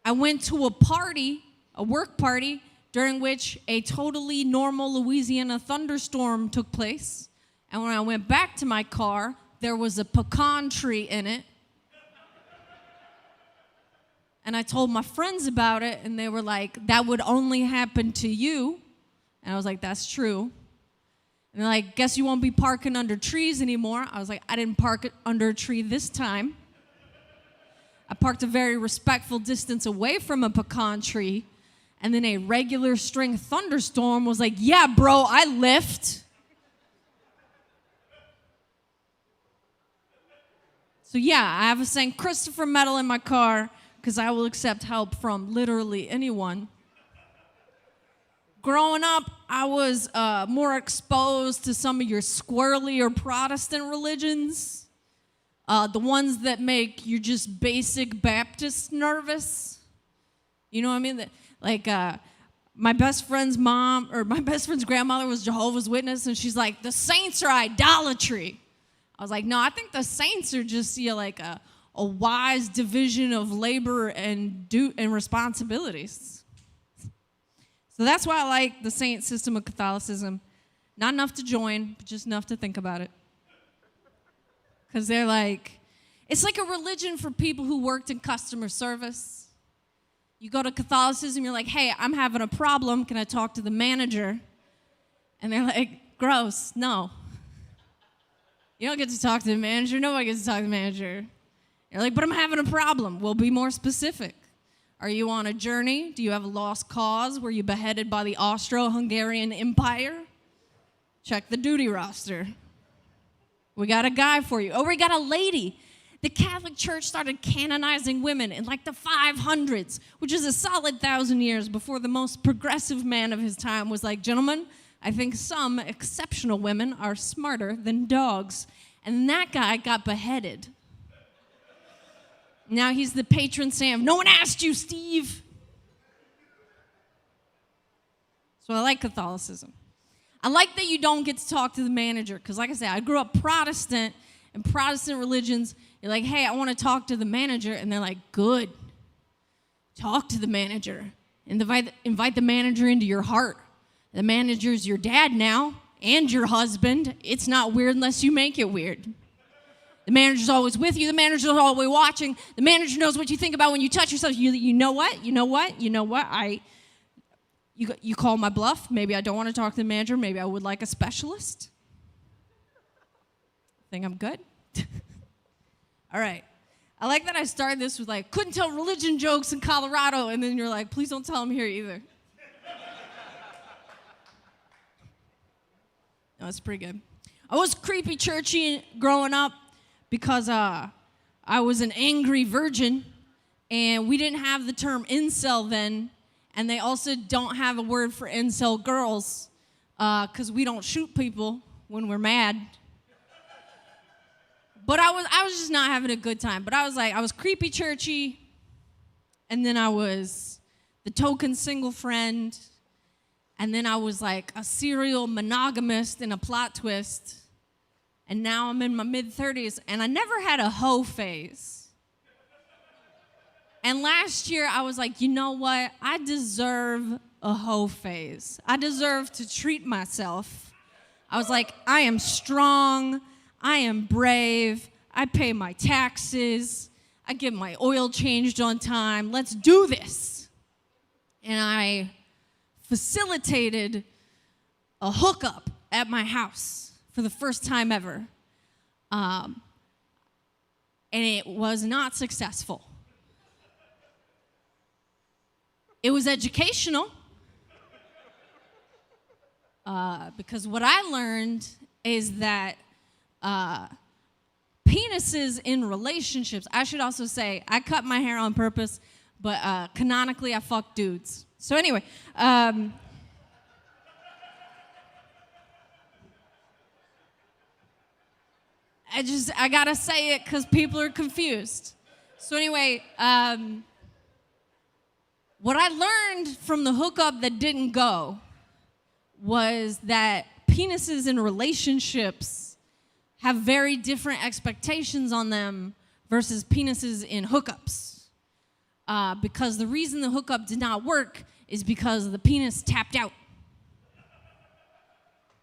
Speaker 5: I went to a party, a work party, during which a totally normal Louisiana thunderstorm took place. And when I went back to my car, there was a pecan tree in it. And I told my friends about it, and they were like, that would only happen to you. And I was like, that's true. And they're like, guess you won't be parking under trees anymore. I was like, I didn't park it under a tree this time. I parked a very respectful distance away from a pecan tree. And then a regular string thunderstorm was like, yeah, bro, I lift. So yeah, I have a St. Christopher medal in my car because I will accept help from literally anyone. Growing up, I was more exposed to some of your squirrelier Protestant religions, the ones that make your just basic Baptist nervous. You know what I mean? Like my best friend's mom, or my best friend's grandmother was Jehovah's Witness, and she's like, the saints are idolatry. I was like, no, I think the saints are just like a wise division of labor and responsibilities. So that's why I like the saint system of Catholicism. Not enough to join, but just enough to think about it. Because they're like, it's like a religion for people who worked in customer service. You go to Catholicism, you're like, hey, I'm having a problem. Can I talk to the manager? And they're like, gross, no. You don't get to talk to the manager. Nobody gets to talk to the manager. You're like, but I'm having a problem. Well, be more specific. Are you on a journey? Do you have a lost cause? Were you beheaded by the Austro-Hungarian Empire? Check the duty roster. We got a guy for you. Oh, we got a lady. The Catholic Church started canonizing women in like the 500s, which is a solid 1,000 years before the most progressive man of his time was like, gentlemen, I think some exceptional women are smarter than dogs. And that guy got beheaded. Now he's the patron saint of, no one asked you, Steve. So I like Catholicism. I like that you don't get to talk to the manager, because like I said, I grew up Protestant, and Protestant religions, you're like, hey, I want to talk to the manager, and they're like, good. Talk to the manager. And invite the manager into your heart. The manager's your dad now, and your husband. It's not weird unless you make it weird. The manager's always with you. The manager's always watching. The manager knows what you think about when you touch yourself. You know what? You know what? You know what? You call my bluff. Maybe I don't want to talk to the manager. Maybe I would like a specialist. Think I'm good? All right. I like that I started this with like, couldn't tell religion jokes in Colorado, and then you're like, please don't tell them here either. No, it's pretty good. I was creepy churchy growing up because I was an angry virgin, and we didn't have the term incel then, and they also don't have a word for incel girls because we don't shoot people when we're mad. But I was just not having a good time. But I was creepy churchy, and then I was the token single friend, and then I was like a serial monogamist in a plot twist. And now I'm in my mid-30s, and I never had a hoe phase. And last year, I was like, you know what? I deserve a hoe phase. I deserve to treat myself. I was like, I am strong. I am brave. I pay my taxes. I get my oil changed on time. Let's do this. And I facilitated a hookup at my house for the first time ever. And it was not successful. It was educational. Because what I learned is that penises in relationships, I should also say, I cut my hair on purpose, but canonically I fuck dudes. So anyway, I gotta say it because people are confused. So anyway, what What I learned from the hookup that didn't go was that penises in relationships have very different expectations on them versus penises in hookups. Because the reason the hookup did not work is because the penis tapped out.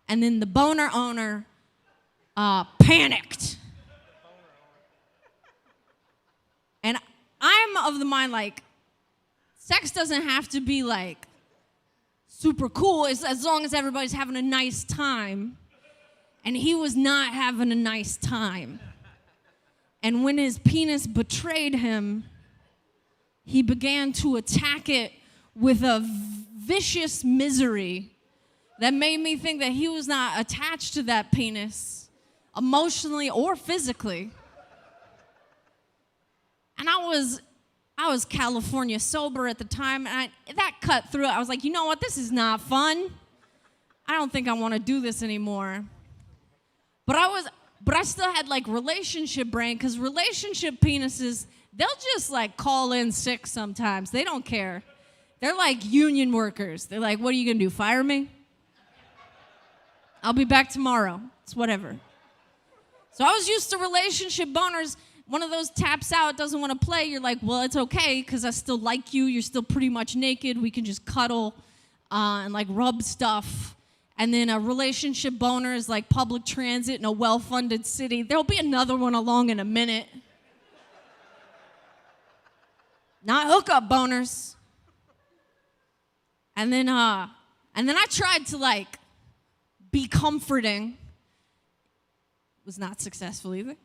Speaker 5: And then the boner owner panicked. And I'm of the mind, like, sex doesn't have to be, like, super cool as long as everybody's having a nice time. And he was not having a nice time. And when his penis betrayed him, he began to attack it with a vicious misery that made me think that he was not attached to that penis emotionally or physically. And I was California sober at the time, and that cut through. I was like, you know what? This is not fun. I don't think I want to do this anymore. But I still had like relationship brain, because relationship penises, they'll just like call in sick sometimes. They don't care. They're like union workers. They're like, what are you gonna do? Fire me? I'll be back tomorrow. It's whatever. So I was used to relationship boners. One of those taps out, doesn't want to play. You're like, well, it's okay because I still like you. You're still pretty much naked. We can just cuddle and like rub stuff. And then a relationship boner is like public transit in a well-funded city. There'll be another one along in a minute. Not hookup boners. And then I tried to like be comforting. Was not successful either.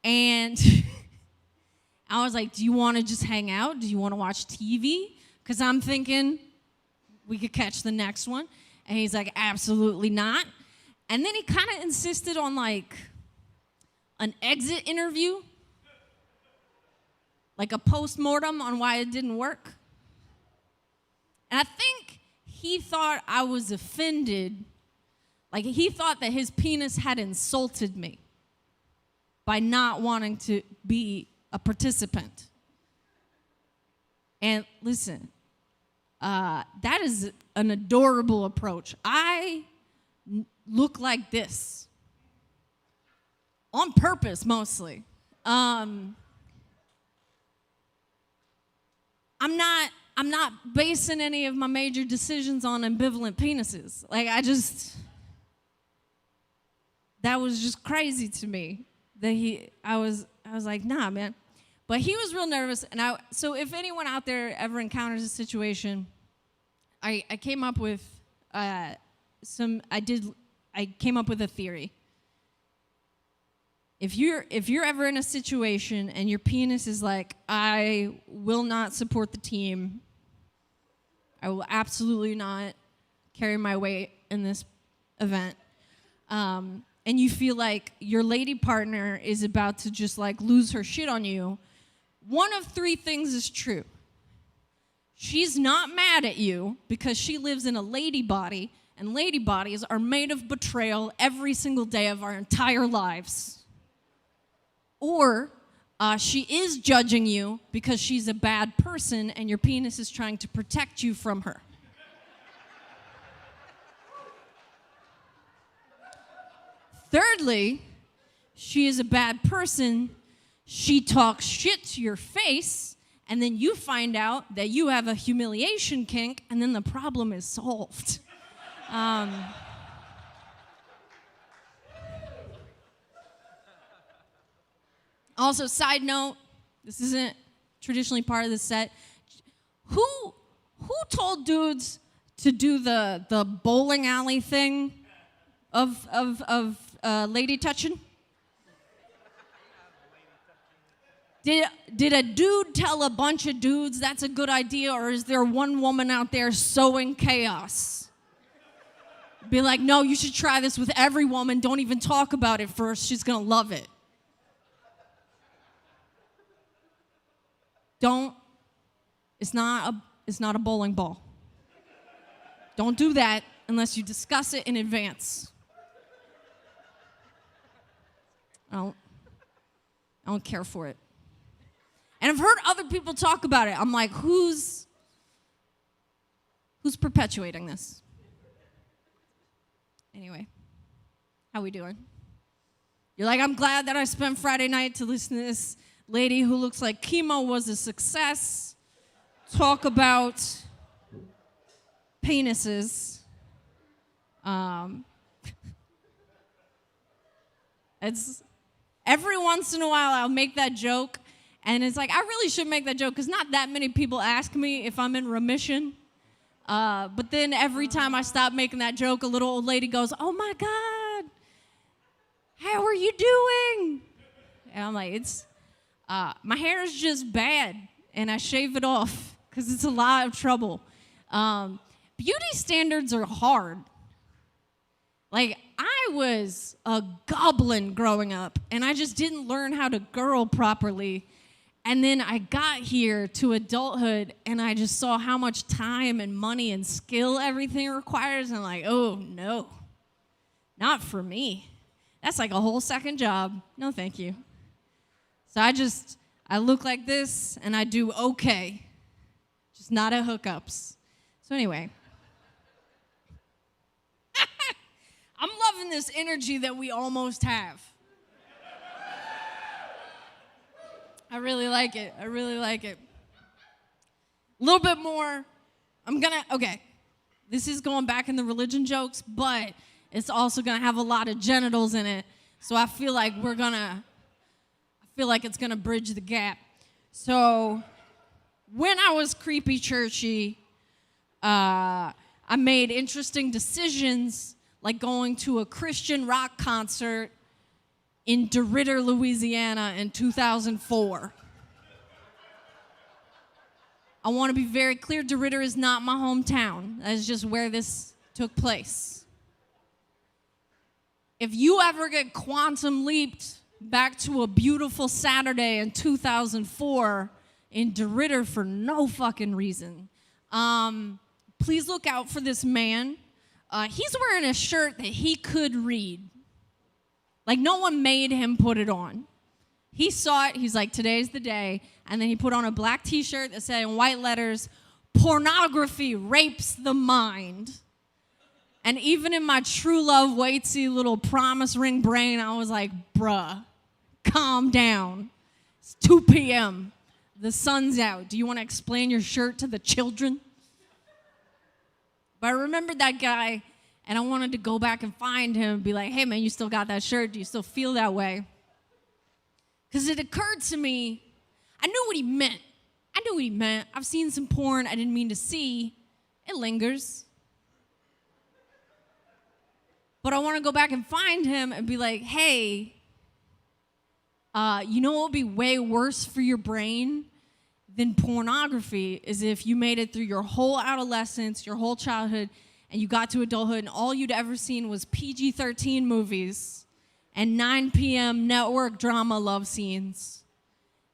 Speaker 5: And I was like, do you want to just hang out? Do you want to watch TV? Because I'm thinking we could catch the next one. And he's like, absolutely not. And then he kind of insisted on like an exit interview, like a post-mortem on why it didn't work. And I think he thought I was offended. Like he thought that his penis had insulted me by not wanting to be a participant. And listen, that is an adorable approach. I look like this on purpose, mostly. I'm not basing any of my major decisions on ambivalent penises. Like that was just crazy to me. I was like, nah, man. But he was real nervous, and so if anyone out there ever encounters a situation, I came up with I came up with a theory. If you're ever in a situation and your penis is like, I will not support the team, I will absolutely not carry my weight in this event, and you feel like your lady partner is about to just like lose her shit on you, one of three things is true. She's not mad at you because she lives in a lady body, and lady bodies are made of betrayal every single day of our entire lives. Or she is judging you because she's a bad person and your penis is trying to protect you from her. Thirdly, she is a bad person. She talks shit to your face, and then you find out that you have a humiliation kink, and then the problem is solved. Also, side note, this isn't traditionally part of the set. Who told dudes to do the bowling alley thing of lady touching? Did a dude tell a bunch of dudes that's a good idea, or is there one woman out there sowing chaos? Be like, no, you should try this with every woman. Don't even talk about it first. She's gonna love it. It's not a bowling ball. Don't do that unless you discuss it in advance. I don't care for it. And I've heard other people talk about it. I'm like, who's Who's perpetuating this? Anyway, how we doing? You're like, I'm glad that I spent Friday night to listen to this lady who looks like chemo was a success talk about penises. It's every once in a while I'll make that joke, and it's like I really should make that joke because not that many people ask me if I'm in remission. But then every time I stop making that joke, a little old lady goes, "Oh my God, how are you doing?" And I'm like, "It's my hair is just bad, and I shave it off because it's a lot of trouble." Beauty standards are hard. Like, I was a goblin growing up, and I just didn't learn how to girl properly. And then I got here to adulthood, and I just saw how much time and money and skill everything requires. And I'm like, oh, no, not for me. That's like a whole second job. No, thank you. So I look like this, and I do okay, just not at hookups. So anyway. I'm loving this energy that we almost have. I really like it. I really like it. A little bit more. Okay. This is going back in the religion jokes, but it's also going to have a lot of genitals in it. So I feel like it's going to bridge the gap. So when I was creepy churchy, I made interesting decisions, like going to a Christian rock concert in DeRidder, Louisiana in 2004. I want to be very clear, DeRidder is not my hometown. That is just where this took place. If you ever get quantum leaped back to a beautiful Saturday in 2004 in DeRidder for no fucking reason, please look out for this man. He's wearing a shirt that he could read. Like, no one made him put it on. He saw it. He's like, today's the day. And then he put on a black T-shirt that said in white letters, "Pornography rapes the mind." And even in my true love, waitsy little promise ring brain, I was like, bruh, calm down. It's 2 p.m. The sun's out. Do you want to explain your shirt to the children? But I remembered that guy, and I wanted to go back and find him and be like, hey, man, you still got that shirt? Do you still feel that way? Because it occurred to me, I knew what he meant. I've seen some porn I didn't mean to see. It lingers. But I want to go back and find him and be like, hey, you know what would be way worse for your brain than pornography is if you made it through your whole adolescence, your whole childhood, and you got to adulthood, and all you'd ever seen was PG-13 movies and 9 p.m. network drama love scenes.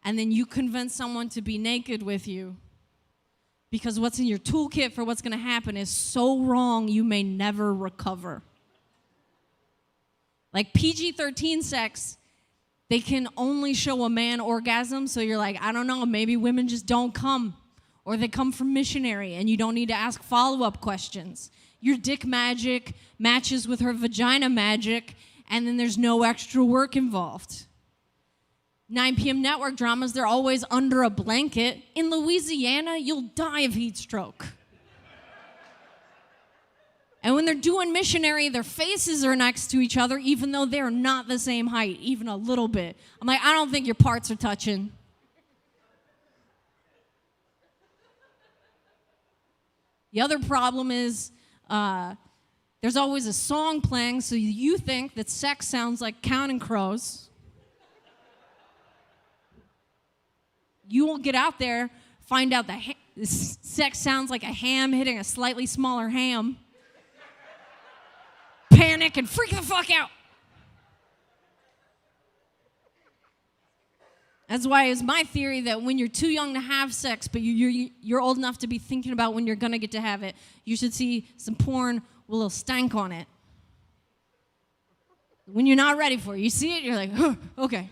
Speaker 5: And then you convince someone to be naked with you because what's in your toolkit for what's going to happen is so wrong you may never recover. Like PG-13 sex, they can only show a man orgasm, so you're like, I don't know, maybe women just don't come. Or they come from missionary, and you don't need to ask follow-up questions. Your dick magic matches with her vagina magic, and then there's no extra work involved. 9 p.m. network dramas, they're always under a blanket. In Louisiana, you'll die of heat stroke. And when they're doing missionary, their faces are next to each other, even though they're not the same height, even a little bit. I'm like, I don't think your parts are touching. The other problem is there's always a song playing, so you think that sex sounds like Counting Crows. You will get out there, find out that sex sounds like a ham hitting a slightly smaller ham. Panic and freak the fuck out. That's why it's my theory that when you're too young to have sex, but you're old enough to be thinking about when you're going to get to have it, you should see some porn with a little stank on it. When you're not ready for it, you see it, you're like, huh, okay.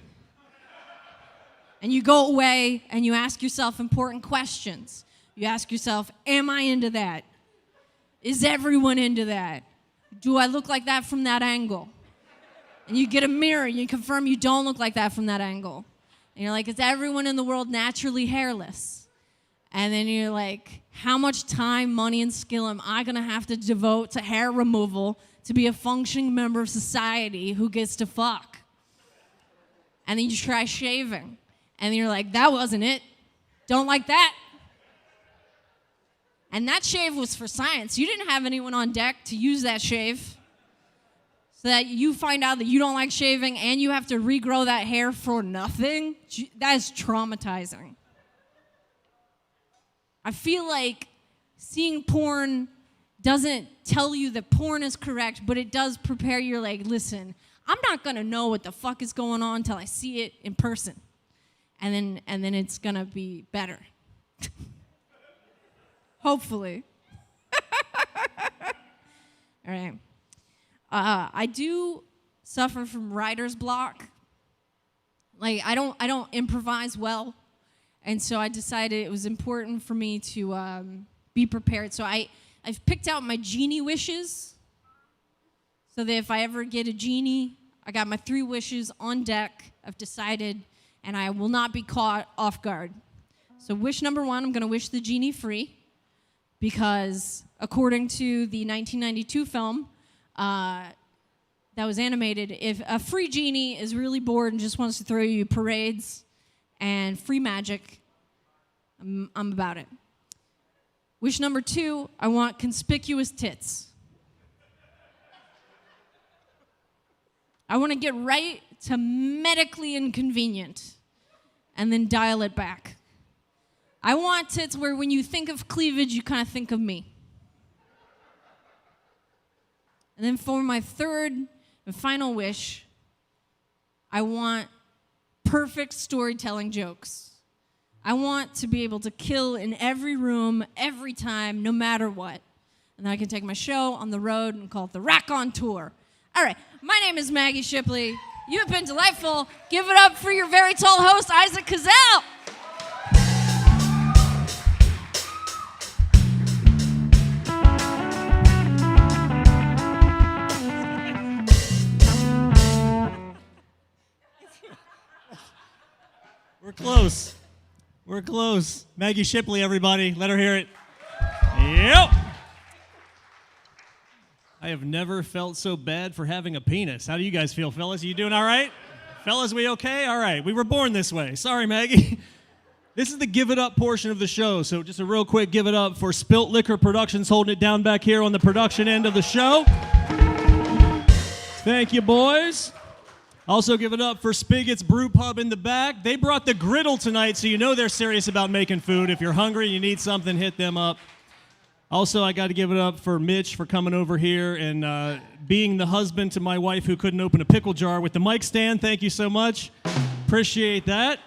Speaker 5: And you go away and you ask yourself important questions. You ask yourself, am I into that? Is everyone into that? Do I look like that from that angle? And you get a mirror, and you confirm you don't look like that from that angle. And you're like, is everyone in the world naturally hairless? And then you're like, how much time, money, and skill am I gonna have to devote to hair removal to be a functioning member of society who gets to fuck? And then you try shaving. And you're like, that wasn't it. Don't like that. And that shave was for science. You didn't have anyone on deck to use that shave. So that you find out that you don't like shaving and you have to regrow that hair for nothing. That is traumatizing. I feel like seeing porn doesn't tell you that porn is correct, but it does prepare you like, listen, I'm not gonna know what the fuck is going on until I see it in person. And then it's gonna be better. Hopefully. All right. I do suffer from writer's block. Like I don't improvise well, and so I decided it was important for me to be prepared. So I've picked out my genie wishes, so that if I ever get a genie, I got my 3 wishes on deck. I've decided, and I will not be caught off guard. So wish number 1, I'm gonna wish the genie free, because according to the 1992 film. That was animated. If a free genie is really bored and just wants to throw you parades and free magic, I'm about it. Wish number 2, I want conspicuous tits. I want to get right to medically inconvenient and then dial it back. I want tits where when you think of cleavage, you kind of think of me. And then for my 3rd and final wish, I want perfect storytelling jokes. I want to be able to kill in every room, every time, no matter what. And then I can take my show on the road and call it the Rack on Tour. All right, my name is Maggie Shipley. You have been delightful. Give it up for your very tall host, Isaac Cazell.
Speaker 2: We're close. We're close. Maggie Shipley, everybody. Let her hear it. Yep. I have never felt so bad for having a penis. How do you guys feel, fellas? Are you doing all right? Fellas, we okay? All right. We were born this way. Sorry, Maggie. This is the give it up portion of the show. So just a real quick give it up for Spilt Liquor Productions holding it down back here on the production end of the show. Thank you, boys. Also give it up for Spigot's Brew Pub in the back. They brought the griddle tonight, so you know they're serious about making food. If you're hungry and you need something, hit them up. Also, I got to give it up for Mitch for coming over here and being the husband to my wife who couldn't open a pickle jar with the mic stand. Thank you so much. Appreciate that.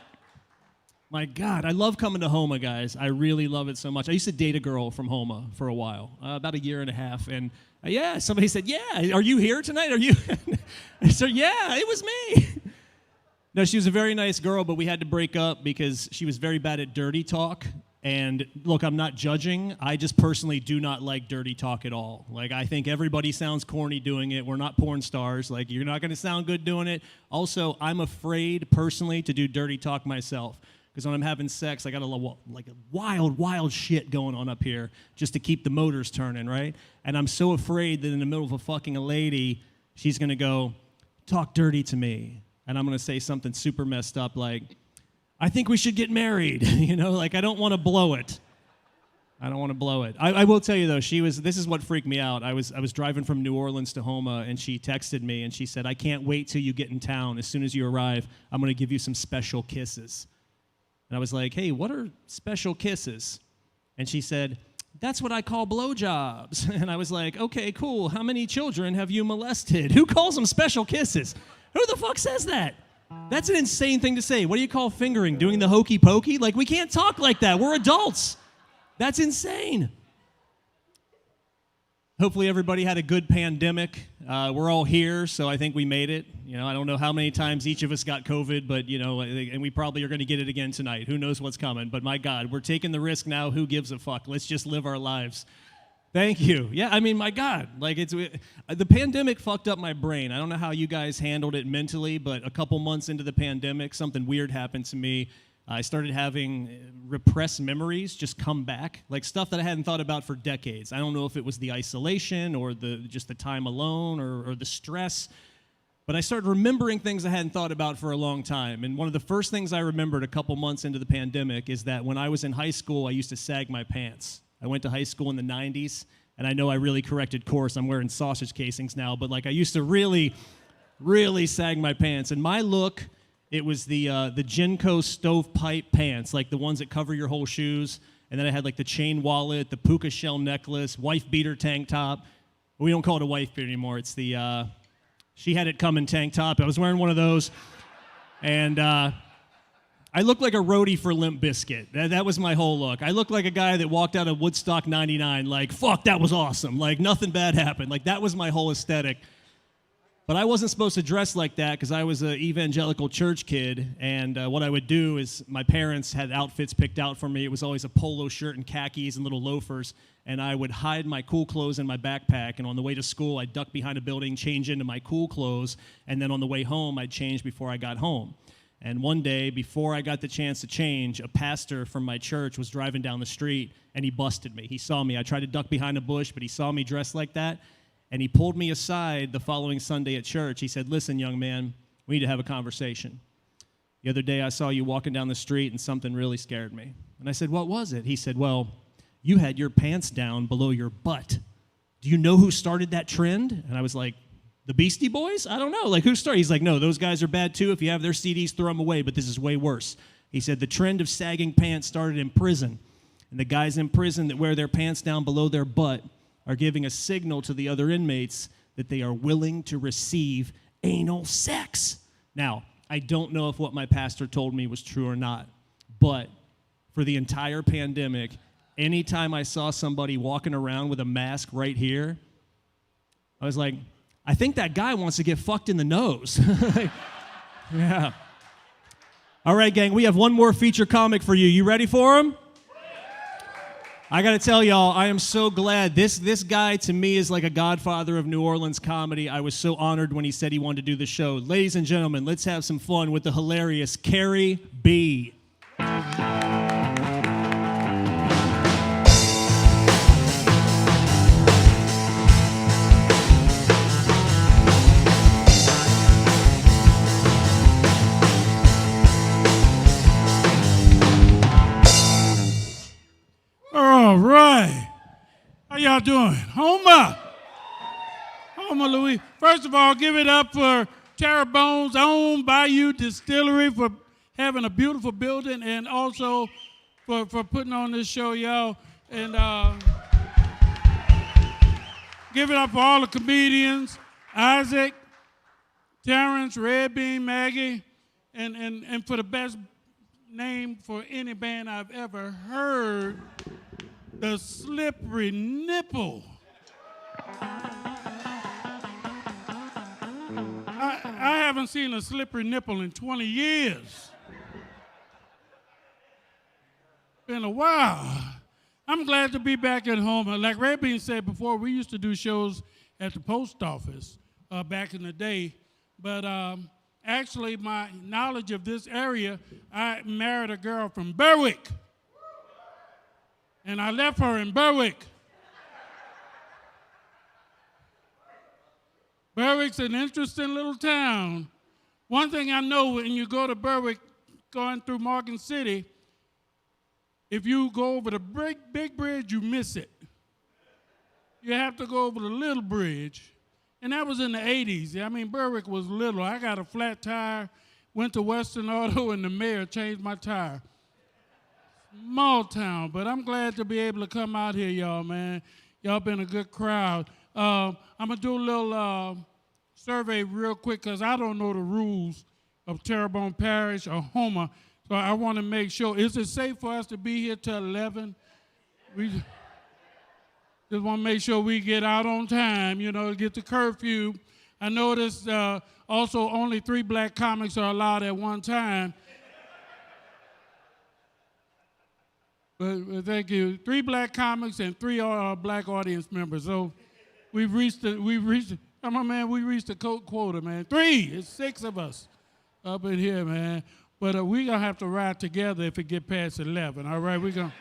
Speaker 2: My God, I love coming to Homa, guys. I really love it so much. I used to date a girl from Homa for a while, about 1.5 years. And yeah, somebody said, yeah, are you here tonight? Are you? I said, yeah, it was me. No, she was a very nice girl, but we had to break up because she was very bad at dirty talk. And look, I'm not judging. I just personally do not like dirty talk at all. Like, I think everybody sounds corny doing it. We're not porn stars. Like, you're not going to sound good doing it. Also, I'm afraid personally to do dirty talk myself. Because when I'm having sex, I got a wild shit going on up here just to keep the motors turning, right? And I'm so afraid that in the middle of a fucking lady, she's going to go, talk dirty to me. And I'm going to say something super messed up like, I think we should get married. You know, like I don't want to blow it. I don't want to blow it. I will tell you, though, this is what freaked me out. I was driving from New Orleans to Homa, and she texted me, and she said, I can't wait till you get in town. As soon as you arrive, I'm going to give you some special kisses. And I was like, hey, what are special kisses? And she said, that's what I call blowjobs. And I was like, okay, cool. How many children have you molested? Who calls them special kisses? Who the fuck says that? That's an insane thing to say. What do you call fingering? Doing the hokey pokey? Like, we can't talk like that. We're adults. That's insane. Hopefully everybody had a good pandemic. We're all here, so I think we made it. You know, I don't know how many times each of us got COVID, but, you know, and we probably are going to get it again tonight. Who knows what's coming? But my God, we're taking the risk now. Who gives a fuck? Let's just live our lives. Thank you. Yeah, I mean, my God, like the pandemic fucked up my brain. I don't know how you guys handled it mentally, but a couple months into the pandemic, something weird happened to me. I started having repressed memories just come back, like stuff that I hadn't thought about for decades. I don't know if it was the isolation or just the time alone or the stress, but I started remembering things I hadn't thought about for a long time. And one of the first things I remembered a couple months into the pandemic is that when I was in high school, I used to sag my pants. I went to high school in the 90s, and I know I really corrected course. I'm wearing sausage casings now, but like I used to really, really sag my pants. And my look, it was the Genco stovepipe pants, like the ones that cover your whole shoes. And then I had like the chain wallet, the puka shell necklace, wife beater tank top. We don't call it a wife beater anymore. It's the, she had it coming tank top. I was wearing one of those. And I looked like a roadie for Limp Bizkit. That was my whole look. I looked like a guy that walked out of Woodstock 99 like, fuck, that was awesome. Like, nothing bad happened. Like, that was my whole aesthetic. But I wasn't supposed to dress like that because I was an evangelical church kid, and what I would do is my parents had outfits picked out for me. It was always a polo shirt and khakis and little loafers, and I would hide my cool clothes in my backpack, and on the way to school, I'd duck behind a building, change into my cool clothes, and then on the way home, I'd change before I got home. And one day, before I got the chance to change, a pastor from my church was driving down the street, and he busted me. He saw me. I tried to duck behind a bush, but he saw me dressed like that, and he pulled me aside the following Sunday at church. He said, listen, young man, we need to have a conversation. The other day, I saw you walking down the street, and something really scared me. And I said, what was it? He said, well, you had your pants down below your butt. Do you know who started that trend? And I was like, the Beastie Boys? I don't know. Like, who started? He's like, no, those guys are bad too. If you have their CDs, throw them away, but this is way worse. He said the trend of sagging pants started in prison, and the guys in prison that wear their pants down below their butt are giving a signal to the other inmates that they are willing to receive anal sex. Now, I don't know if what my pastor told me was true or not, but for the entire pandemic, anytime I saw somebody walking around with a mask right here, I was like, I think that guy wants to get fucked in the nose. Yeah. All right, gang, we have one more feature comic for you. You ready for him? I got to tell y'all, I am so glad. This guy, to me, is like a godfather of New Orleans comedy. I was so honored when he said he wanted to do the show. Ladies and gentlemen, let's have some fun with the hilarious Carrie B.
Speaker 6: All right. How y'all doing? Homer, Louis. First of all, give it up for Terrebone's own Bayou Distillery for having a beautiful building and also for putting on this show, y'all. And give it up for all the comedians, Isaac, Terrence, Red Bean, Maggie, and for the best name for any band I've ever heard, the Slippery Nipple. I haven't seen a slippery nipple in 20 years. Been a while. I'm glad to be back at home. Like Red Bean said before, we used to do shows at the post office back in the day. But actually, my knowledge of this area, I married a girl from Berwick. And I left her in Berwick. Berwick's an interesting little town. One thing I know when you go to Berwick, going through Morgan City, if you go over the big bridge, you miss it. You have to go over the little bridge. And that was in the 80s. I mean, Berwick was little. I got a flat tire, went to Western Auto, and the mayor changed my tire. Small town, but I'm glad to be able to come out here, y'all, man. Y'all been a good crowd. I'm going to do a little survey real quick because I don't know the rules of Terrebonne Parish or Homer, so I want to make sure. Is it safe for us to be here till 11? We just want to make sure we get out on time, you know, get the curfew. I noticed also only 3 black comics are allowed at one time. But thank you. 3 black comics and 3 black audience members. So we reached the quota, man. 3, it's 6 of us up in here, man. But we gonna have to ride together if it get past 11, all right? We gonna.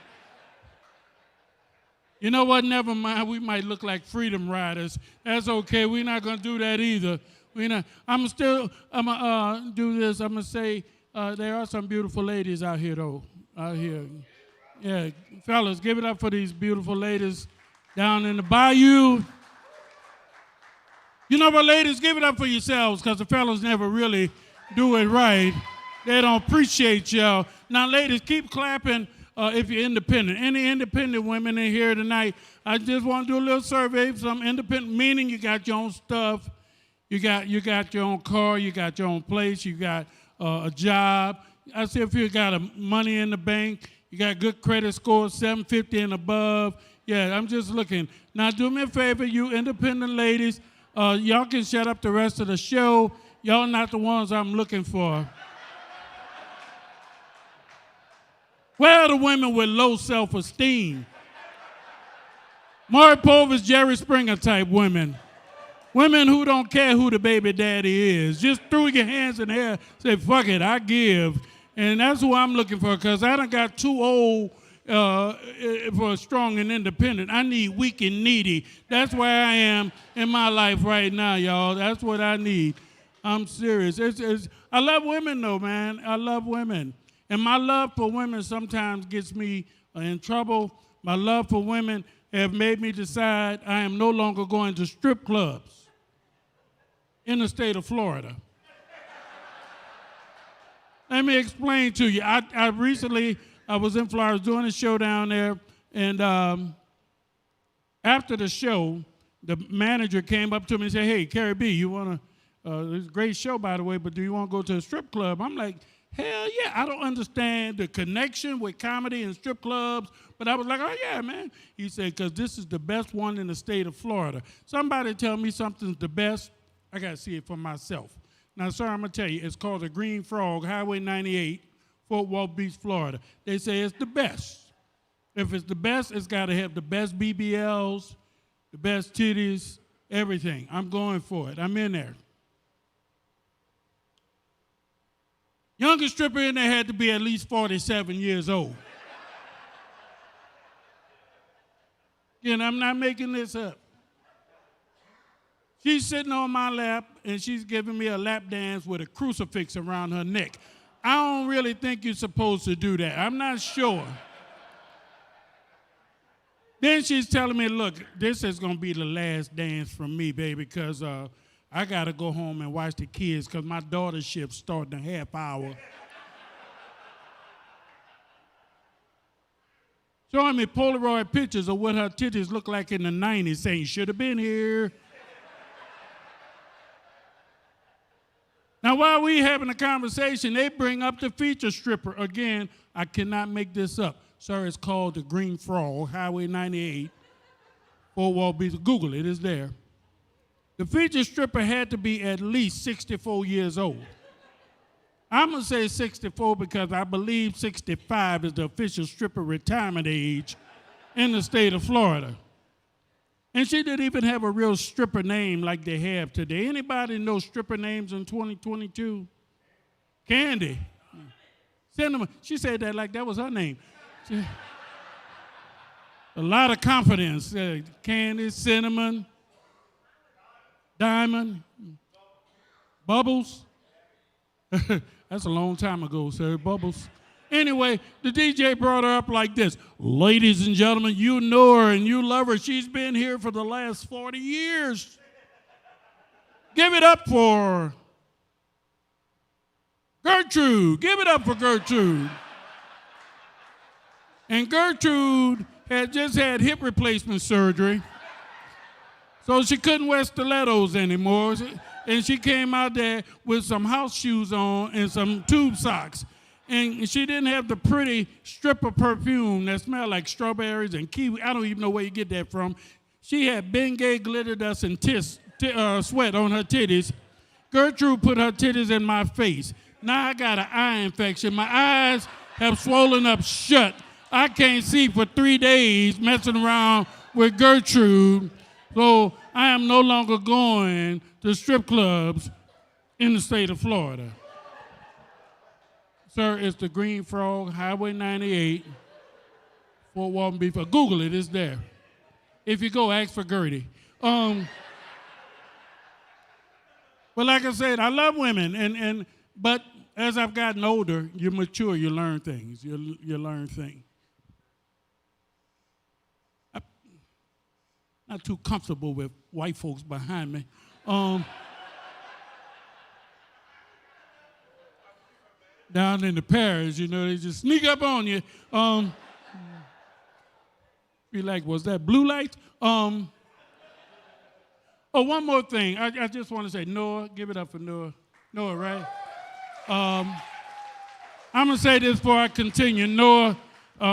Speaker 6: You know what, never mind, we might look like freedom riders. That's okay, we're not gonna do that either. I'm gonna do this, I'm gonna say, there are some beautiful ladies out here though, out here. Yeah, fellas, give it up for these beautiful ladies down in the bayou. You know what, ladies, give it up for yourselves, because the fellas never really do it right. They don't appreciate y'all. Now, ladies, keep clapping if you're independent. Any independent women in here tonight, I just want to do a little survey. Some independent, meaning you got your own stuff, you got your own car, you got your own place, you got a job. I see if you got money in the bank, you got good credit score, 750 and above. Yeah, I'm just looking. Now, do me a favor, you independent ladies, y'all can shut up the rest of the show. Y'all not the ones I'm looking for. Where are the women with low self-esteem? Maury Povich, Jerry Springer type women. Women who don't care who the baby daddy is. Just throw your hands in the air, say, fuck it, I give. And that's who I'm looking for, because I done got too old for strong and independent. I need weak and needy. That's where I am in my life right now, y'all. That's what I need. I'm serious. I love women, though, man. I love women. And my love for women sometimes gets me in trouble. My love for women have made me decide I am no longer going to strip clubs in the state of Florida. Let me explain to you. I recently was in Florida, doing a show down there, and after the show, the manager came up to me and said, hey, Carrie B, you want to, it's a great show, by the way, but do you want to go to a strip club? I'm like, hell yeah, I don't understand the connection with comedy and strip clubs, but I was like, oh yeah, man. He said, because this is the best one in the state of Florida. Somebody tell me something's the best, I got to see it for myself. Now, sir, I'm going to tell you, it's called the Green Frog, Highway 98, Fort Walton Beach, Florida. They say it's the best. If it's the best, it's got to have the best BBLs, the best titties, everything. I'm going for it. I'm in there. Youngest stripper in there had to be at least 47 years old. And I'm not making this up. She's sitting on my lap, and she's giving me a lap dance with a crucifix around her neck. I don't really think you're supposed to do that. I'm not sure. Then she's telling me, look, this is going to be the last dance from me, baby, because I got to go home and watch the kids because my daughter's shift starts in a half hour. Showing me Polaroid pictures of what her titties look like in the 90s, saying, should have been here. Now, while we having a conversation, they bring up the feature stripper. Again, I cannot make this up. Sir, it's called the Green Frog, Highway 98, Fort Walton Beach. Google it, it's there. The feature stripper had to be at least 64 years old. I'm going to say 64 because I believe 65 is the official stripper retirement age in the state of Florida. And she didn't even have a real stripper name like they have today. Anybody know stripper names in 2022? Candy. Cinnamon. She said that like that was her name. A lot of confidence. Candy, Cinnamon, Diamond, Bubbles. That's a long time ago, sir. Bubbles. Anyway, the DJ brought her up like this. Ladies and gentlemen, you know her and you love her. She's been here for the last 40 years. Give it up for Gertrude. Give it up for Gertrude. And Gertrude had just had hip replacement surgery, so she couldn't wear stilettos anymore. And she came out there with some house shoes on and some tube socks. And she didn't have the pretty stripper perfume that smelled like strawberries and kiwi. I don't even know where you get that from. She had Bengay glitter dust and sweat on her titties. Gertrude put her titties in my face. Now I got an eye infection. My eyes have swollen up shut. I can't see for 3 days messing around with Gertrude. So I am no longer going to strip clubs in the state of Florida. Sir, it's the Green Frog, Highway 98, Fort Walton Beach. Google it, it's there. If you go, ask for Gertie. But like I said, I love women, but as I've gotten older, you mature, you learn things. You learn things. I'm not too comfortable with white folks behind me. Down in the parish, they just sneak up on you. Be like, was that blue light? Oh, one more thing. I just want to say, Noah, give it up for Noah. Noah, right? I'm going to say this before I continue. Noah,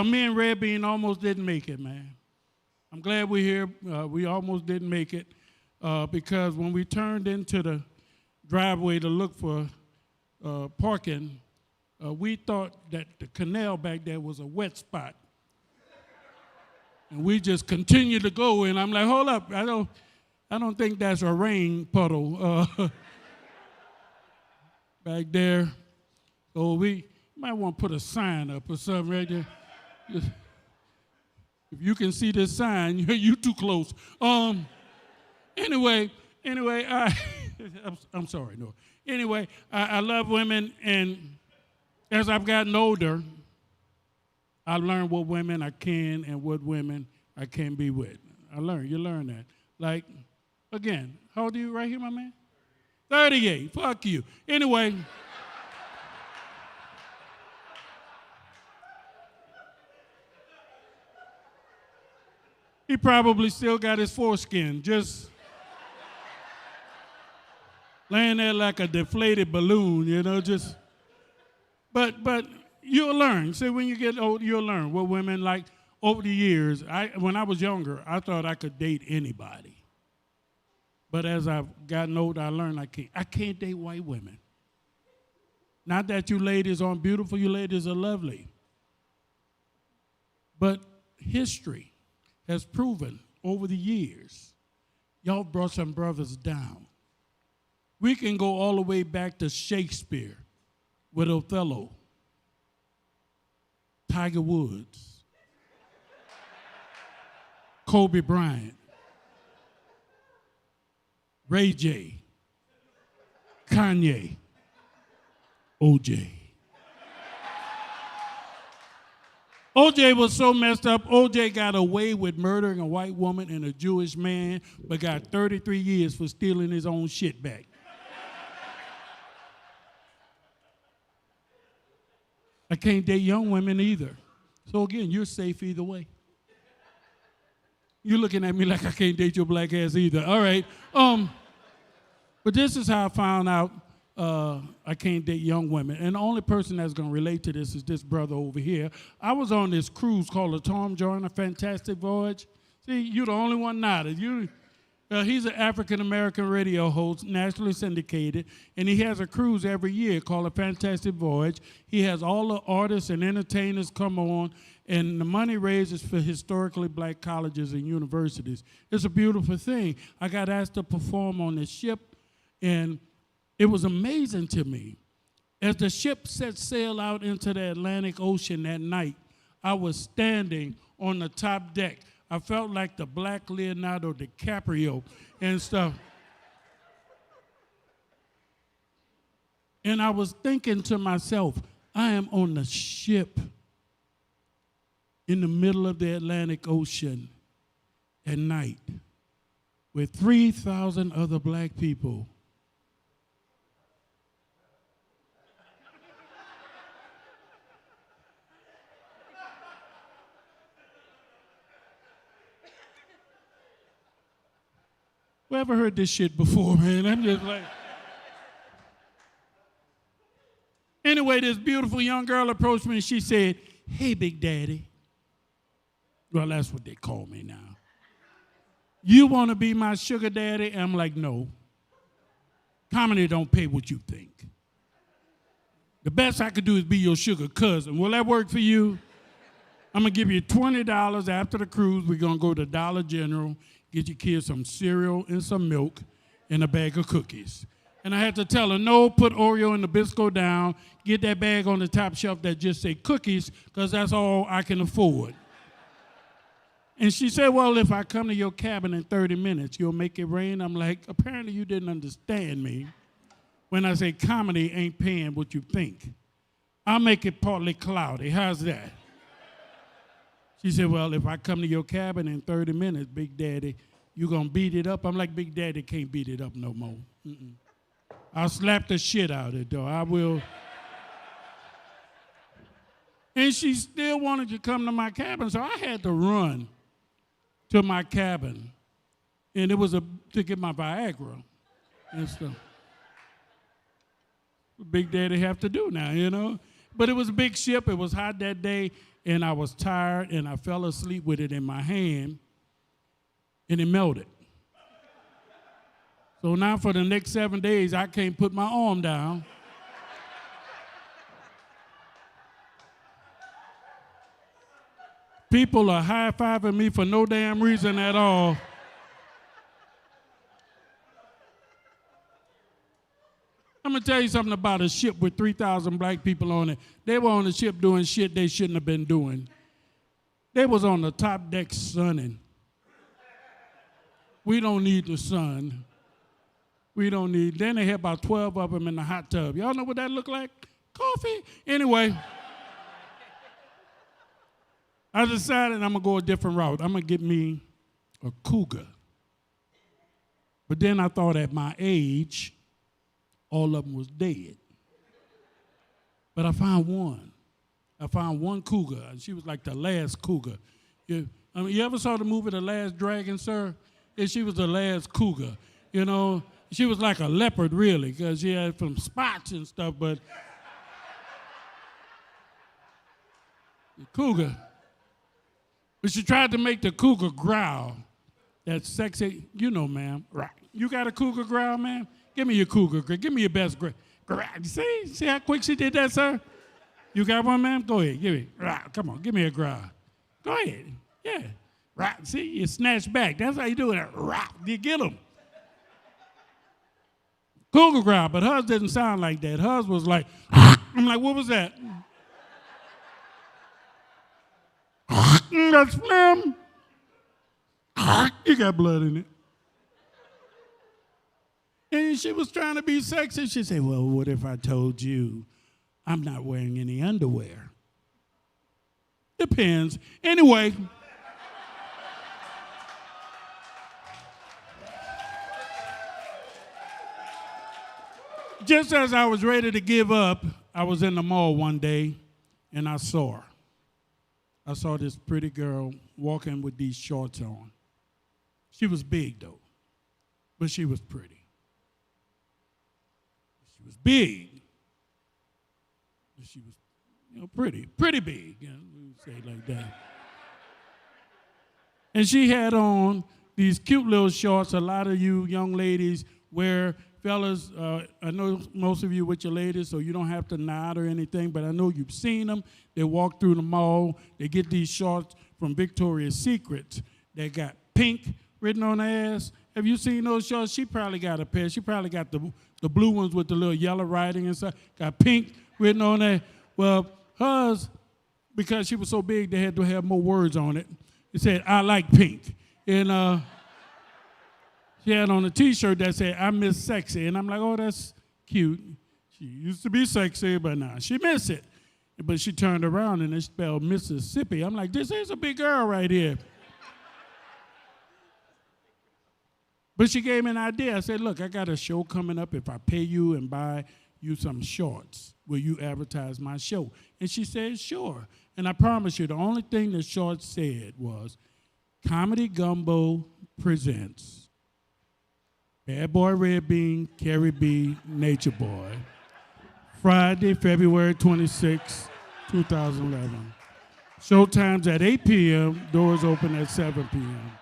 Speaker 6: me and Red Bean almost didn't make it, man. I'm glad we're here. We almost didn't make it because when we turned into the driveway to look for parking, we thought that the canal back there was a wet spot. And we just continued to go, and I'm like, hold up, I don't think that's a rain puddle back there. So we might want to put a sign up or something right there. If you can see this sign, you too close. Anyway, I'm sorry, no. Anyway, I love women, and as I've gotten older, I learned what women I can and what women I can't be with. You learn that. Like, again, how old are you right here, my man? 38, fuck you. Anyway. He probably still got his foreskin, just laying there like a deflated balloon, just. But you'll learn. See, when you get old, you'll learn what women like. Over the years, when I was younger, I thought I could date anybody. But as I've gotten older, I learned I can't date white women. Not that you ladies aren't beautiful, you ladies are lovely. But history has proven over the years, y'all brought some brothers down. We can go all the way back to Shakespeare with Othello, Tiger Woods, Kobe Bryant, Ray J, Kanye, OJ. OJ was so messed up, OJ got away with murdering a white woman and a Jewish man, but got 33 years for stealing his own shit back. I can't date young women either. So again, you're safe either way. You're looking at me like I can't date your black ass either. All right. But this is how I found out I can't date young women. And the only person that's going to relate to this is this brother over here. I was on this cruise called the Tom Joyner Fantastic Voyage. See, you're the only one nodded. He's an African-American radio host, nationally syndicated, and he has a cruise every year called A Fantastic Voyage. He has all the artists and entertainers come on, and the money raised is for historically black colleges and universities. It's a beautiful thing. I got asked to perform on the ship, and it was amazing to me. As the ship set sail out into the Atlantic Ocean that night, I was standing on the top deck. I felt like the black Leonardo DiCaprio and stuff. And I was thinking to myself, I am on the ship in the middle of the Atlantic Ocean at night with 3,000 other black people. Who ever heard this shit before, man? I'm just like. Anyway, this beautiful young girl approached me and she said, "Hey, Big Daddy." Well, that's what they call me now. "You want to be my sugar daddy?" I'm like, "No. Comedy don't pay what you think. The best I could do is be your sugar cousin. Will that work for you?" I'm going to give you $20 after the cruise. We're going to go to Dollar General, get your kids some cereal and some milk and a bag of cookies. And I had to tell her, no, put Oreo and Nabisco down, get that bag on the top shelf that just say cookies, because that's all I can afford. And she said, well, if I come to your cabin in 30 minutes, you'll make it rain? I'm like, apparently you didn't understand me when I say comedy ain't paying what you think. I'll make it partly cloudy. How's that? She said, well, if I come to your cabin in 30 minutes, Big Daddy, you going to beat it up? I'm like, Big Daddy can't beat it up no more. Mm-mm. I'll slap the shit out of it, though. I will. And she still wanted to come to my cabin, so I had to run to my cabin. And it was to get my Viagra and stuff. Big Daddy have to do now, you know? But it was a big ship. It was hot that day, and I was tired, and I fell asleep with it in my hand, and it melted. So now for the next 7 days, I can't put my arm down. People are high-fiving me for no damn reason at all. I'm going to tell you something about a ship with 3,000 black people on it. They were on the ship doing shit they shouldn't have been doing. They was on the top deck sunning. We don't need the sun. We don't need. Then they had about 12 of them in the hot tub. Y'all know what that looked like? Coffee. Anyway, I decided I'm going to go a different route. I'm going to get me a cougar. But then I thought at my age, all of them was dead. But I found one. I found one cougar. She was like the last cougar. You ever saw the movie The Last Dragon, sir? Yeah, she was the last cougar. You know, she was like a leopard, really, because she had some spots and stuff, but the cougar. But she tried to make the cougar growl. That sexy, you know, ma'am. Right. You got a cougar growl, ma'am? Give me your cougar. Give me your best growl. See how quick she did that, sir? You got one, ma'am? Go ahead. Give me. Come on, give me a growl. Go ahead. Yeah. Right. See, you snatch back. That's how you do it. You get them. Cougar growl, but hers didn't sound like that. Hers was like, I'm like, what was that? That's phlegm. You got blood in it. And she was trying to be sexy. She said, well, what if I told you I'm not wearing any underwear? Depends. Anyway. Just as I was ready to give up, I was in the mall one day, and I saw her. I saw this pretty girl walking with these shorts on. She was big, though, but she was pretty. She was big, but she was, pretty big, we would say it like that. And she had on these cute little shorts. A lot of you young ladies wear. Fellas, I know most of you with your ladies, so you don't have to nod or anything, but I know you've seen them. They walk through the mall. They get these shorts from Victoria's Secret. They got pink written on their ass. Have you seen those shorts? She probably got a pair. She probably got the blue ones with the little yellow writing and stuff. Got pink written on there. Well, hers, because she was so big, they had to have more words on it. It said, I like pink. And she had on a T-shirt that said, I miss sexy. And I'm like, oh, that's cute. She used to be sexy, but now she miss it. But she turned around and it spelled Mississippi. I'm like, this is a big girl right here. But she gave me an idea. I said, look, I got a show coming up. If I pay you and buy you some shorts, will you advertise my show? And she said, sure. And I promise you, the only thing the shorts said was, Comedy Gumbo presents Bad Boy Red Bean, Carrie B, Nature Boy. Friday, February 26, 2011. Showtimes at 8 p.m., doors open at 7 p.m.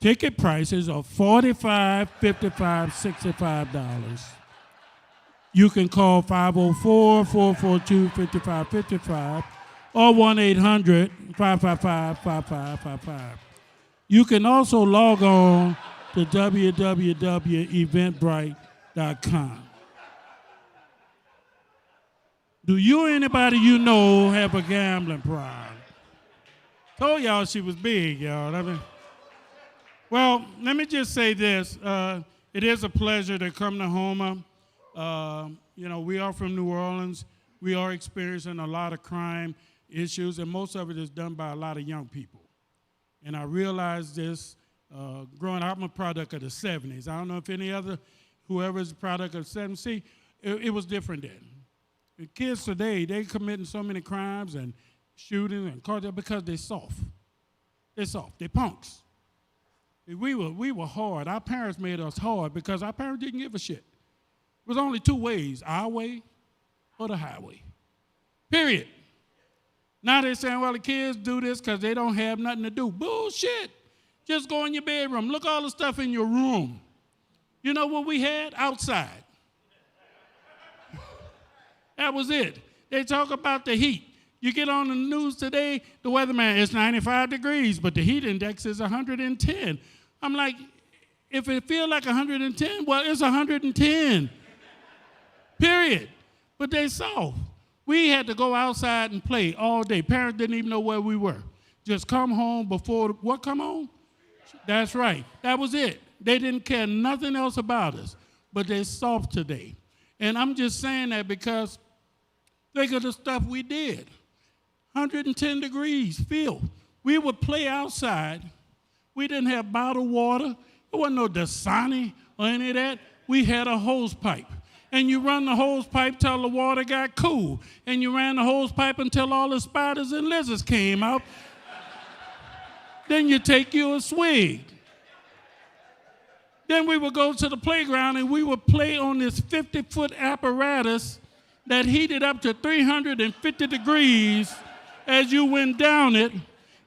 Speaker 6: Ticket prices are $45, $55, $65. You can call 504-442-5555, or 1-800-555-5555. You can also log on to www.eventbrite.com. Do you or anybody you know have a gambling problem? Told y'all she was big, y'all. Well, let me just say this. It is a pleasure to come to Houma. We are from New Orleans. We are experiencing a lot of crime issues, and most of it is done by a lot of young people. And I realized this growing up. I'm a product of the 70s. I don't know if whoever's a product of the 70s. See, it was different then. The kids today, they committing so many crimes and shooting and carjacking because they're soft. They're soft. They're punks. We were hard. Our parents made us hard because our parents didn't give a shit. It was only two ways, our way or the highway. Period. Now they're saying, well, the kids do this because they don't have nothing to do. Bullshit. Just go in your bedroom. Look all the stuff in your room. You know what we had? Outside. That was it. They talk about the heat. You get on the news today, the weatherman, it's 95 degrees, but the heat index is 110. I'm like, if it feels like 110, well, it's 110. Period. But they soft. We had to go outside and play all day. Parents didn't even know where we were. Just come home before, what come on? That's right. That was it. They didn't care nothing else about us. But they're soft today. And I'm just saying that because think of the stuff we did. 110 degrees, filth. We would play outside. We didn't have bottled water. There wasn't no Dasani or any of that. We had a hose pipe. And you run the hose pipe till the water got cool. And you ran the hose pipe until all the spiders and lizards came out. Then you take you a swig. Then we would go to the playground and we would play on this 50-foot apparatus that heated up to 350 degrees as you went down it,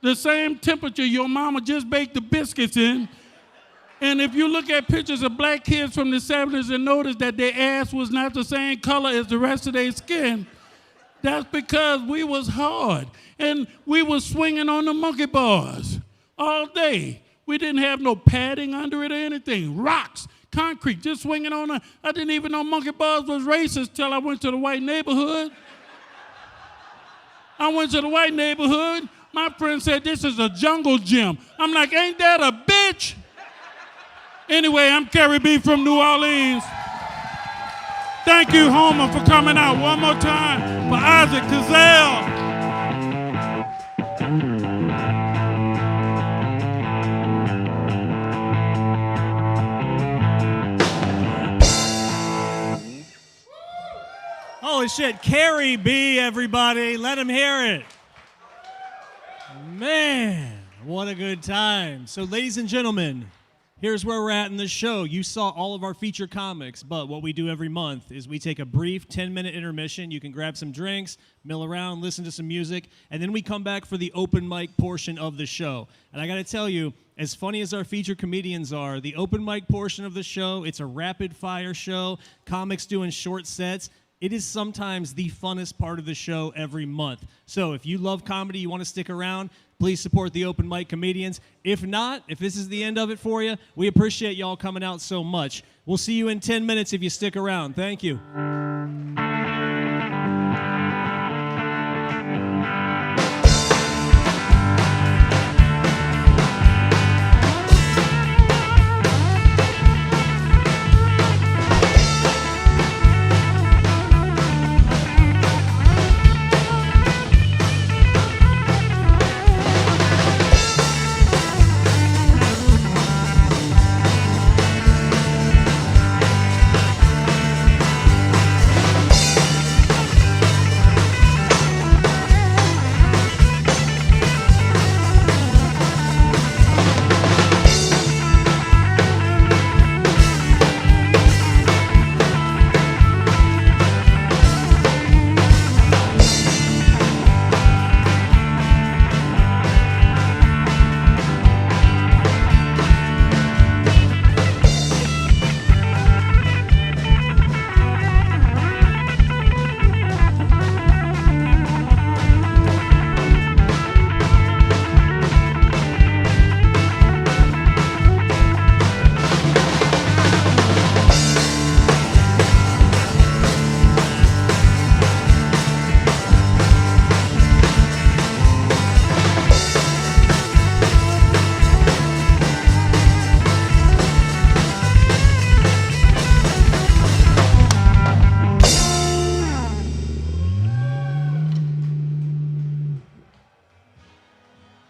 Speaker 6: the same temperature your mama just baked the biscuits in. And if you look at pictures of black kids from the 70s and notice that their ass was not the same color as the rest of their skin, that's because we was hard. And we was swinging on the monkey bars all day. We didn't have no padding under it or anything. Rocks, concrete, just swinging on it. I didn't even know monkey bars was racist till I went to the white neighborhood. I went to the white neighborhood. My friend said, this is a jungle gym. I'm like, ain't that a bitch? Anyway, I'm Kerry B from New Orleans. Thank you, Houma, for coming out one more time for Isaac Cazell.
Speaker 2: Holy shit, Carrie B, everybody. Let him hear it. Man, what a good time. So, ladies and gentlemen, here's where we're at in the show. You saw all of our feature comics, but what we do every month is we take a brief 10-minute intermission. You can grab some drinks, mill around, listen to some music, and then we come back for the open mic portion of the show. And I got to tell you, as funny as our feature comedians are, the open mic portion of the show, it's a rapid-fire show, comics doing short sets. It is sometimes the funnest part of the show every month. So if you love comedy, you want to stick around, please support the open mic comedians. If not, if this is the end of it for you, we appreciate y'all coming out so much. We'll see you in 10 minutes if you stick around. Thank you.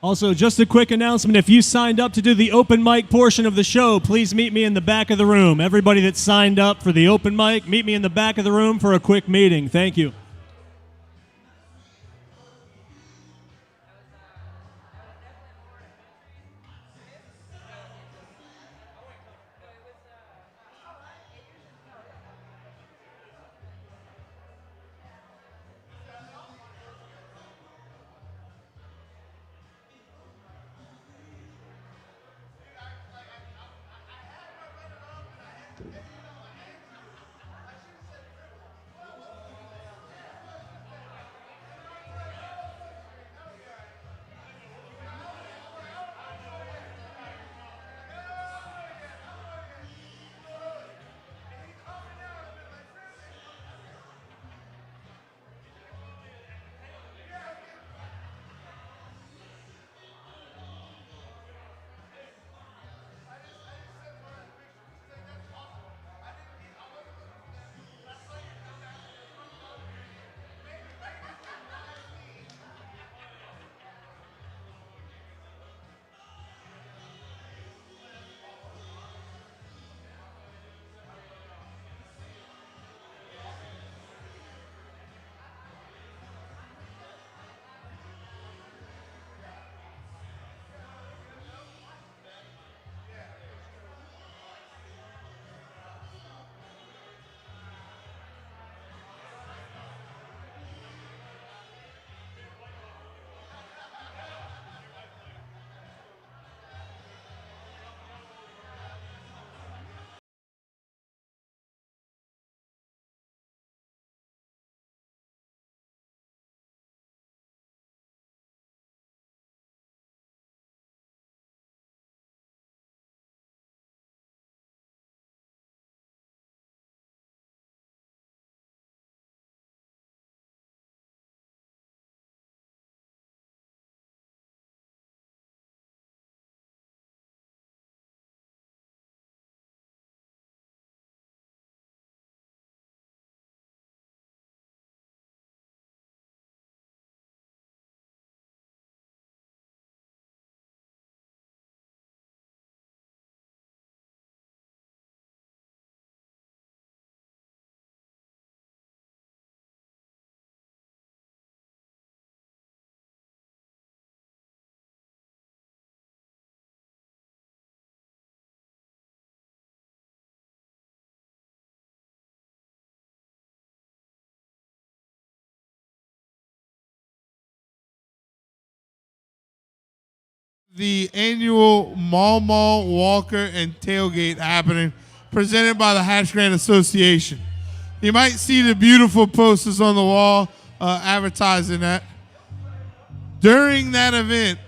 Speaker 2: Also, just a quick announcement. If you signed up to do the open mic portion of the show, please meet me in the back of the room. Everybody that signed up for the open mic, meet me in the back of the room for a quick meeting. Thank you.
Speaker 1: The annual Mall Mall Walker and Tailgate happening, presented by the Hatch Grant Association. You might see the beautiful posters on the wall advertising that. During that event,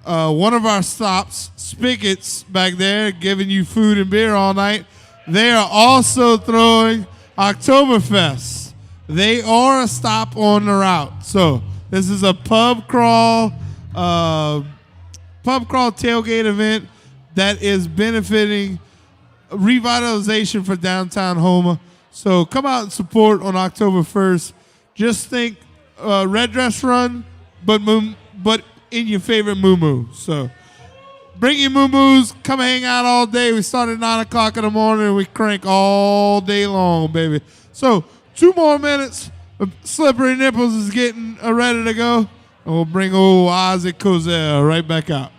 Speaker 1: one of our stops, Spigots back there, giving you food and beer all night, they are also throwing Oktoberfest. They are a stop on the route. So this is a pub crawl tailgate event that is benefiting revitalization for downtown Houma. So come out and support on October 1st. Just think red dress run, but in your favorite moo-moo. So bring your moo-moos, come hang out all day. We start at 9 o'clock in the morning and we crank all day long, baby. So 2 more minutes. Slippery Nipples is getting ready to go. And we'll bring old Isaac Cozell right back out.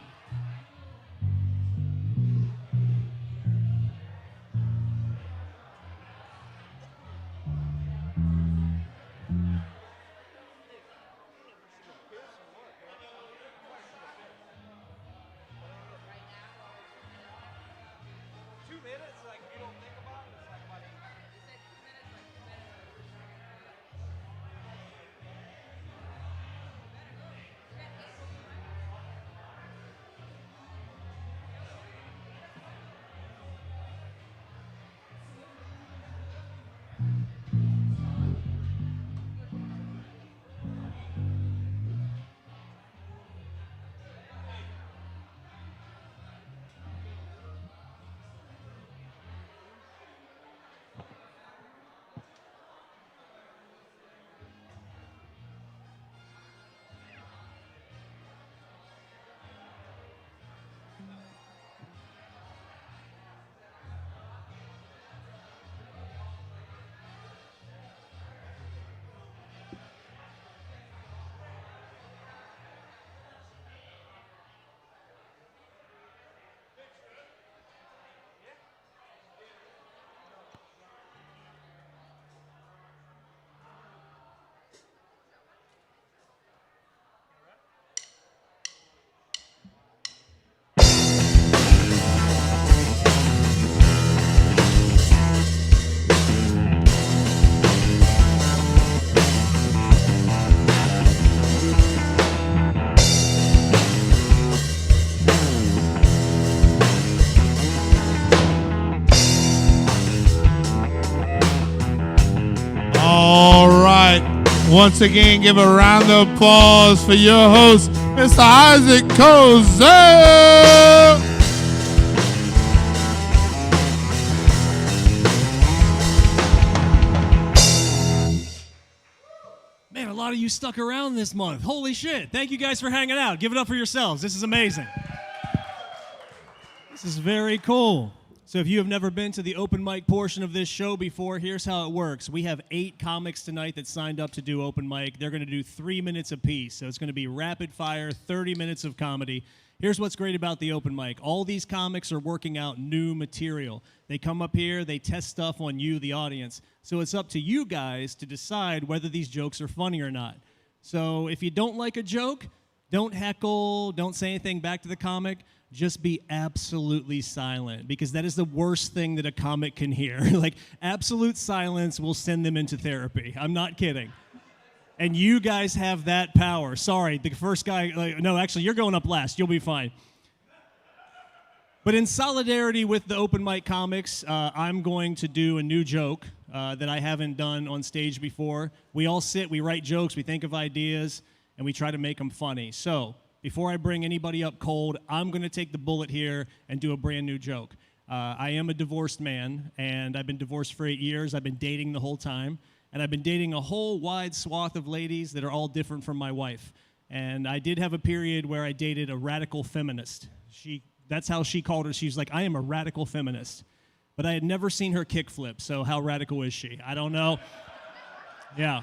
Speaker 1: Once again, give a round of applause for your host, Mr. Isaac Kozel.
Speaker 2: Man, a lot of you stuck around this month. Holy shit. Thank you guys for hanging out. Give it up for yourselves. This is amazing. This is very cool. So if you have never been to the open mic portion of this show before, here's how it works. We have 8 comics tonight that signed up to do open mic. They're going to do 3 minutes apiece. So it's going to be rapid fire, 30 minutes of comedy. Here's what's great about the open mic. All these comics are working out new material. They come up here, they test stuff on you, the audience. So it's up to you guys to decide whether these jokes are funny or not. So if you don't like a joke, don't heckle, don't say anything back to the comic. Just be absolutely silent, because that is the worst thing that a comic can hear. Like, absolute silence will send them into therapy. I'm not kidding. And you guys have that power. Sorry, the first guy, no, actually, you're going up last. You'll be fine. But in solidarity with the open mic comics, I'm going to do a new joke that I haven't done on stage before. We all sit, we write jokes, we think of ideas, and we try to make them funny. So, before I bring anybody up cold, I'm going to take the bullet here and do a brand new joke. I am a divorced man, and I've been divorced for 8 years. I've been dating the whole time, and I've been dating a whole wide swath of ladies that are all different from my wife. And I did have a period where I dated a radical feminist. That's how she called her. She was like, I am a radical feminist. But I had never seen her kickflip, so how radical is she? I don't know. Yeah.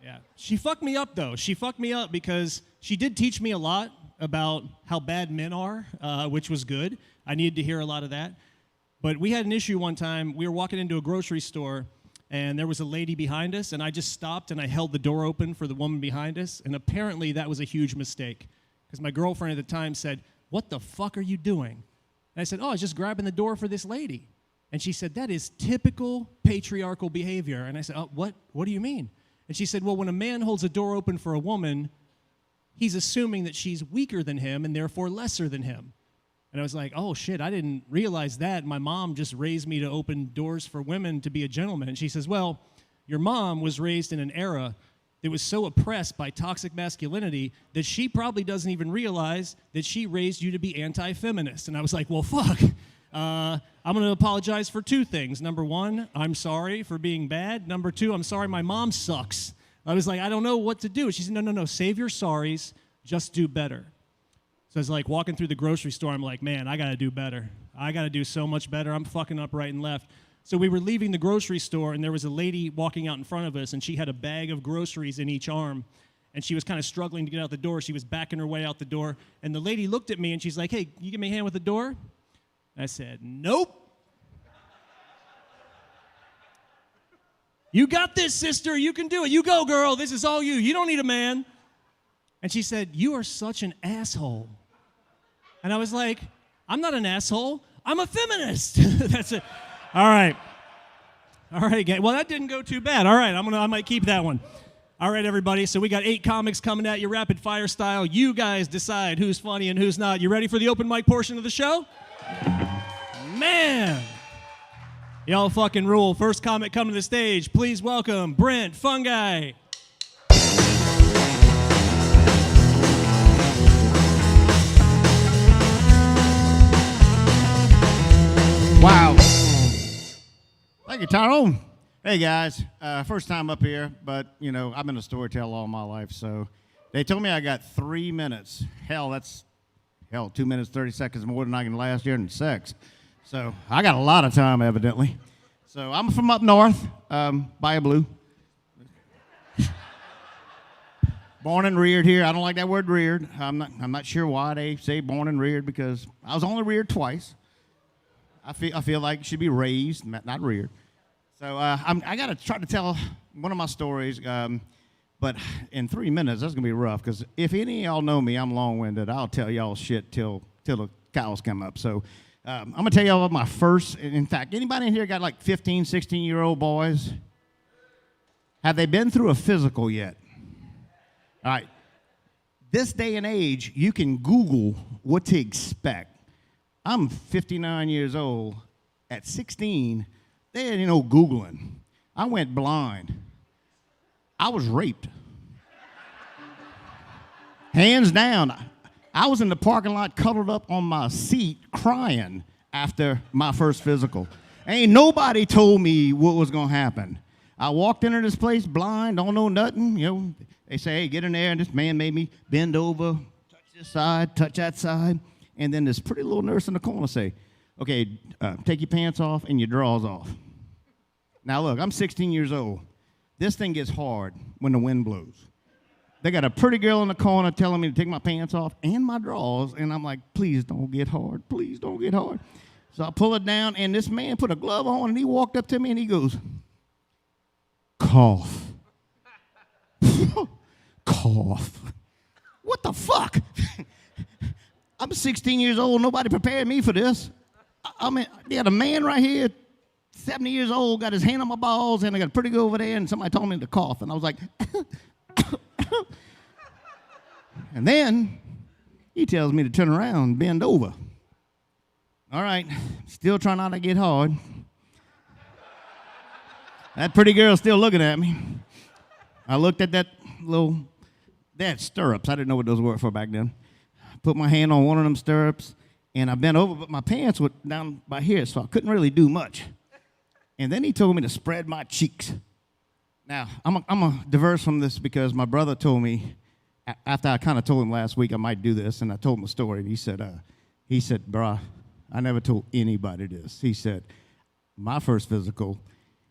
Speaker 2: Yeah, she fucked me up, though. She fucked me up because she did teach me a lot about how bad men are, which was good. I needed to hear a lot of that. But we had an issue one time. We were walking into a grocery store, and there was a lady behind us, and I just stopped, and I held the door open for the woman behind us, and apparently that was a huge mistake, because my girlfriend at the time said, "What the fuck are you doing?" And I said, "Oh, I was just grabbing the door for this lady." And she said, "That is typical patriarchal behavior." And I said, "Oh, what do you mean?" And she said, well, when a man holds a door open for a woman, he's assuming that she's weaker than him and therefore lesser than him. And I was like, oh, shit, I didn't realize that. My mom just raised me to open doors for women to be a gentleman. And she says, well, your mom was raised in an era that was so oppressed by toxic masculinity that she probably doesn't even realize that she raised you to be anti-feminist. And I was like, well, fuck. I'm going to apologize for 2 things. Number 1, I'm sorry for being bad. Number 2, I'm sorry my mom sucks. I was like, I don't know what to do. She said, no, save your sorries. Just do better. So I was like walking through the grocery store. I'm like, man, I got to do better. I got to do so much better. I'm fucking up right and left. So we were leaving the grocery store, and there was a lady walking out in front of us, and she had a bag of groceries in each arm. And she was kind of struggling to get out the door. She was backing her way out the door. And the lady looked at me, and she's like, hey, you give me a hand with the door? I said, nope. You got this, sister. You can do it. You go, girl. This is all you. You don't need a man. And she said, you are such an asshole. And I was like, I'm not an asshole. I'm a feminist. That's it. All right. All right, gang. Well, that didn't go too bad. All right, I might keep that one. All right, everybody. So we got 8 comics coming at you rapid fire style. You guys decide who's funny and who's not. You ready for the open mic portion of the show? Man, y'all fucking rule. First comic coming to the stage. Please welcome Brent Fungi.
Speaker 7: Wow. Thank you, Tyrone. Hey, guys. First time up here, but, you know, I've been a storyteller all my life, so they told me I got 3 minutes. That's 2 minutes, 30 seconds more than I can last year in sex. So I got a lot of time, evidently. So I'm from up north, Bayou Blue. Born and reared here. I don't like that word reared. I'm not sure why they say born and reared, because I was only reared twice. I feel like it should be raised, not reared. So I got to try to tell one of my stories, but in 3 minutes, that's going to be rough, because if any of y'all know me, I'm long-winded. I'll tell y'all shit till the cows come up. So I'm going to tell y'all about my first. In fact, anybody in here got like 15, 16-year-old boys? Have they been through a physical yet? All right. This day and age, you can Google what to expect. I'm 59 years old. At 16, they had no Googling. I went blind. I was raped. Hands down. I was in the parking lot cuddled up on my seat crying after my first physical. Ain't nobody told me what was going to happen. I walked into this place blind, don't know nothing. You know, they say, hey, get in there. And this man made me bend over, touch this side, touch that side. And then this pretty little nurse in the corner say, okay, take your pants off and your drawers off. Now, look, I'm 16 years old. This thing gets hard when the wind blows. They got a pretty girl in the corner telling me to take my pants off and my drawers, and I'm like, please don't get hard. Please don't get hard. So I pull it down, and this man put a glove on, and he walked up to me, and he goes, cough. Cough. What the fuck? I'm 16 years old. Nobody prepared me for this. I mean, they had a man right here, 70 years old, got his hand on my balls, and I got a pretty girl over there, and somebody told me to cough, and I was like, and then he tells me to turn around and bend over. All right, still trying not to get hard. That pretty girl's still looking at me. I looked at that little, they had stirrups. I didn't know what those were for back then. Put my hand on one of them stirrups, and I bent over, but my pants were down by here, so I couldn't really do much. And then he told me to spread my cheeks. Now, I'm a diverse from this because my brother told me, after I kind of told him last week I might do this, and I told him a story, and he said, bruh, I never told anybody this. He said, my first physical,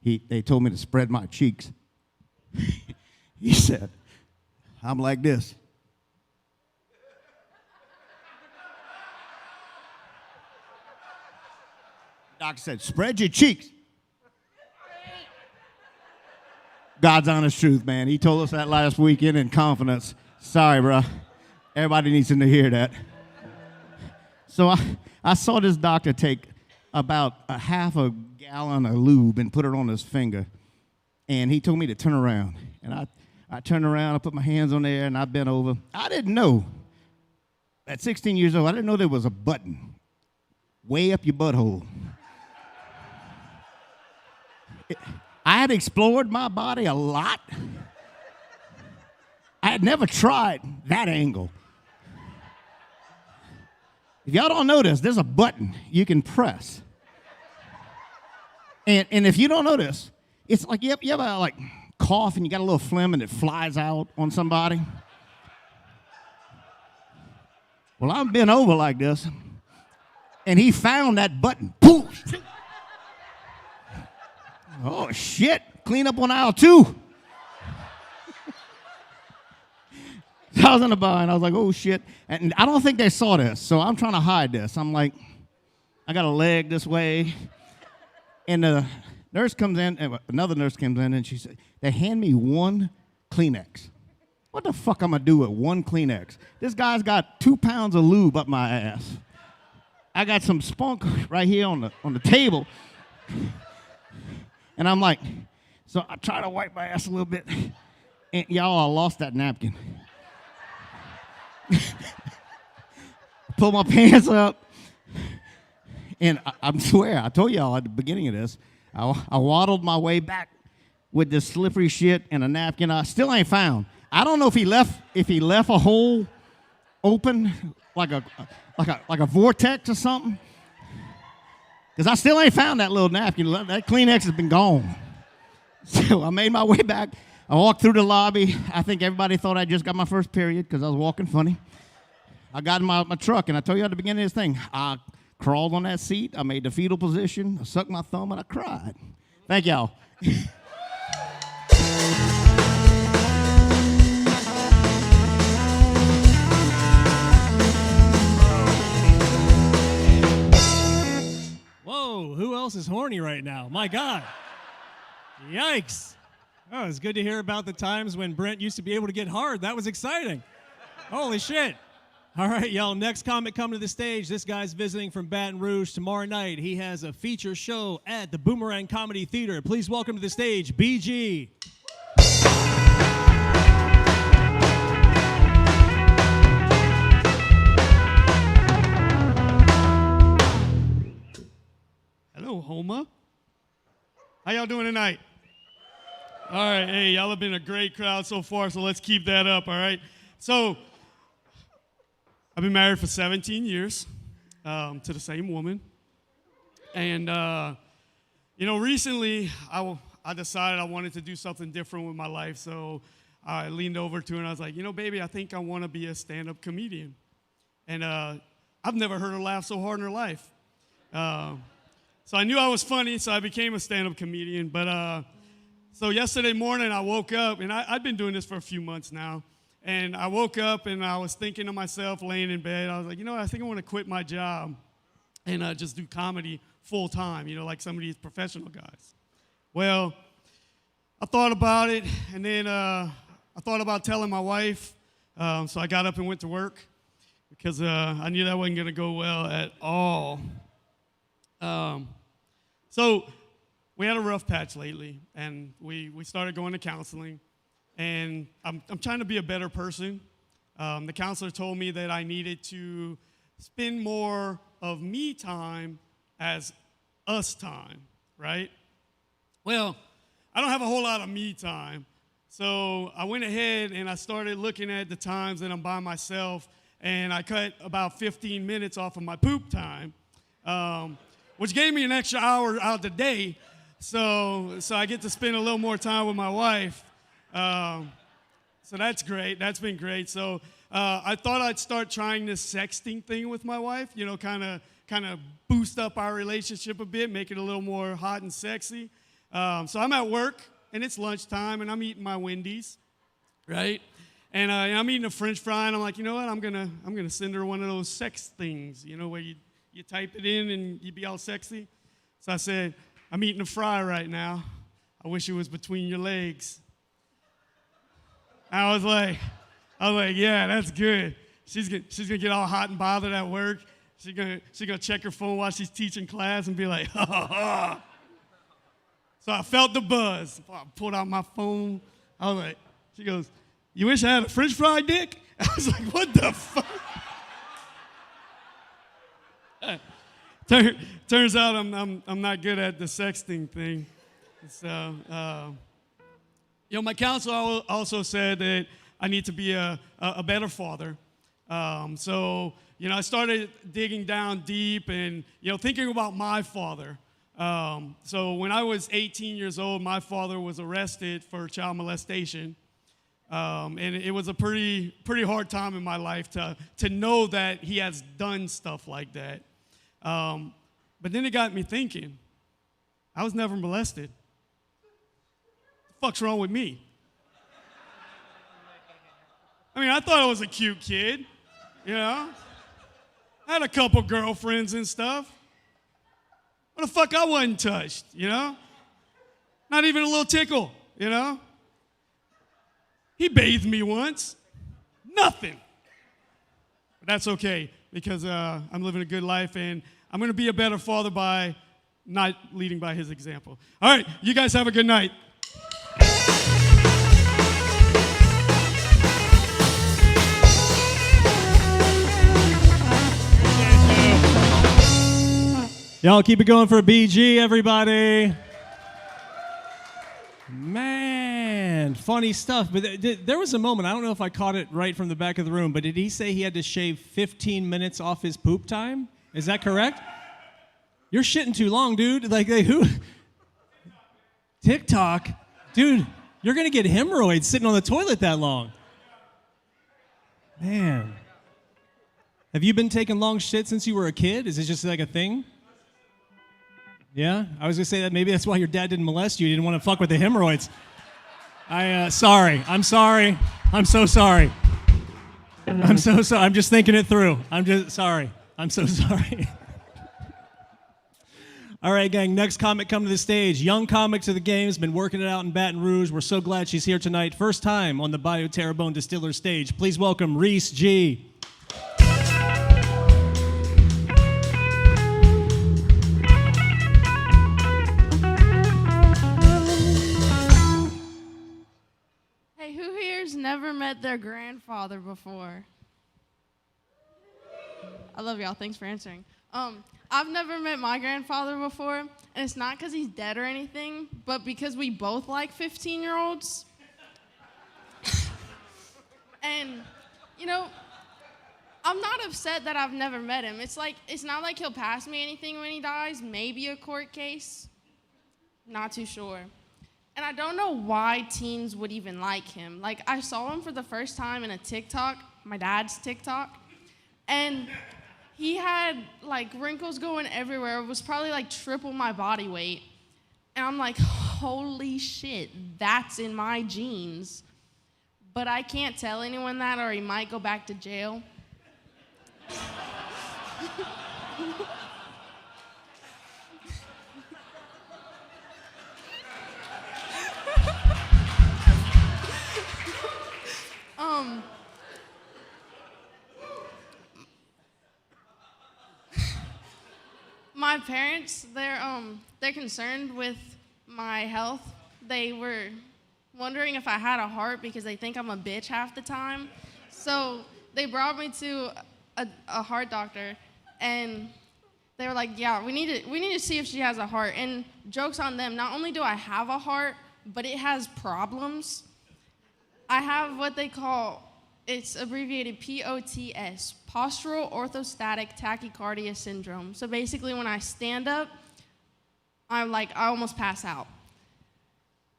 Speaker 7: they told me to spread my cheeks. He said, I'm like this. The doctor said, spread your cheeks. God's honest truth, man. He told us that last weekend in confidence. Sorry, bro. Everybody needs to hear that. So I saw this doctor take about a half a gallon of lube and put it on his finger. And he told me to turn around. And I turned around, I put my hands on there, and I bent over. I didn't know, at 16 years old, I didn't know there was a button way up your butthole. I had explored my body a lot. I had never tried that angle. If y'all don't know this, there's a button you can press. And if you don't know this, it's like you ever like cough and you got a little phlegm and it flies out on somebody? Well, I'm bent over like this, and he found that button. Poof! Oh, shit. Clean up on aisle 2. I was in the bar, and I was like, oh, shit. And I don't think they saw this, so I'm trying to hide this. I'm like, I got a leg this way. And the nurse comes in, another nurse comes in, and she said, they hand me one Kleenex. What the fuck I'm going to do with one Kleenex? This guy's got 2 pounds of lube up my ass. I got some spunk right here on the table. And I'm like, so I try to wipe my ass a little bit. And y'all, I lost that napkin. Pull my pants up. And I swear, I told y'all at the beginning of this, I waddled my way back with this slippery shit and a napkin I still ain't found. I don't know if he left a hole open like a vortex or something. Because I still ain't found that little napkin. That Kleenex has been gone. So I made my way back. I walked through the lobby. I think everybody thought I just got my first period because I was walking funny. I got in my truck, and I told you at the beginning of this thing, I crawled on that seat. I made the fetal position. I sucked my thumb, and I cried. Thank y'all.
Speaker 2: Whoa, who else is horny right now? My God. Yikes. Oh, it's good to hear about the times when Brent used to be able to get hard. That was exciting. Holy shit. All right, y'all, next comic coming to the stage. This guy's visiting from Baton Rouge tomorrow night. He has a feature show at the Boomerang Comedy Theater. Please welcome to the stage, BG.
Speaker 8: Hello, Homer. How y'all doing tonight?
Speaker 6: All right, hey, y'all have been a great crowd so far, so let's keep that up, all right? So, I've been married for 17 years to the same woman. And, recently I decided I wanted to do something different with my life, so I leaned over to her and I was like, baby, I think I want to be a stand-up comedian. And I've never heard her laugh so hard in her life. So I knew I was funny, so I became a stand-up comedian. But so yesterday morning I woke up, and I'd been doing this for a few months now. And I woke up and I was thinking to myself, laying in bed, I was like, I think I want to quit my job and just do comedy full time, like some of these professional guys. Well, I thought about it, and then I thought about telling my wife. So I got up and went to work because I knew that wasn't going to go well at all. So we had a rough patch lately, and we started going to counseling. And I'm trying to be a better person. The counselor told me that I needed to spend more of me time as us time, right? Well, I don't have a whole lot of me time. So I went ahead and I started looking at the times that I'm by myself, and I cut about 15 minutes off of my poop time, which gave me an extra hour out the day. So I get to spend a little more time with my wife. So that's great. That's been great. So I thought I'd start trying this sexting thing with my wife, kind of boost up our relationship a bit, make it a little more hot and sexy. So I'm at work, and it's lunchtime, and I'm eating my Wendy's, right? And I'm eating a French fry, and I'm like, you know what? I'm gonna send her one of those sex things, where you type it in and you be all sexy. So I said, I'm eating a fry right now. I wish it was between your legs. I was like, yeah, that's good. She's gonna get all hot and bothered at work. She's gonna check her phone while she's teaching class and be like, ha ha ha. So I felt the buzz. I pulled out my phone. I was like, she goes, you wish I had a French fry dick? I was like, what the fuck? Turns out I'm not good at the sexting thing. So, my counselor also said that I need to be a better father. So, I started digging down deep and, thinking about my father. So when I was 18 years old, my father was arrested for child molestation. And it was a pretty hard time in my life to know that he has done stuff like that. But then it got me thinking, I was never molested. What the fuck's wrong with me? I mean, I thought I was a cute kid, I had a couple girlfriends and stuff. What the fuck I wasn't touched, Not even a little tickle, He bathed me once. Nothing. But that's okay because I'm living a good life and I'm going to be a better father by not leading by his example. All right, you guys have a good night.
Speaker 2: Y'all keep it going for BG, everybody. Man, funny stuff. But there was a moment, I don't know if I caught it right from the back of the room, but did he say he had to shave 15 minutes off his poop time? Is that correct? You're shitting too long, dude. Like who? TikTok? Dude, you're going to get hemorrhoids sitting on the toilet that long. Man. Have you been taking long shit since you were a kid? Is it just like a thing? Yeah? I was going to say that maybe that's why your dad didn't molest you. You didn't want to fuck with the hemorrhoids. Sorry. I'm sorry. I'm so sorry. I'm so sorry. I'm just thinking it through. I'm just sorry. I'm so sorry. All right, gang, next comic come to the stage. Young comic to the game, has been working it out in Baton Rouge. We're so glad she's here tonight. First time on the Bayou Terrebonne Distillers stage. Please welcome Reese G.
Speaker 8: Hey, who here's never met their grandfather before? I love y'all. Thanks for answering. I've never met my grandfather before, and it's not because he's dead or anything, but because we both like 15-year-olds. And, you know, I'm not upset that I've never met him. It's not like he'll pass me anything when he dies. Maybe a court case. Not too sure. And I don't know why teens would even like him. Like, I saw him for the first time in a TikTok, my dad's TikTok, and he had, like, wrinkles going everywhere. It was probably, like, triple my body weight. And I'm like, holy shit, that's in my genes. But I can't tell anyone that or he might go back to jail. My parents, they're concerned with my health. They were wondering if I had a heart because they think I'm a bitch half the time. So they brought me to a heart doctor, and they were like, yeah, we need to see if she has a heart. And joke's on them, not only do I have a heart, but it has problems. I have what they call, it's abbreviated POTS, postural orthostatic tachycardia syndrome. So basically when I stand up, I almost pass out.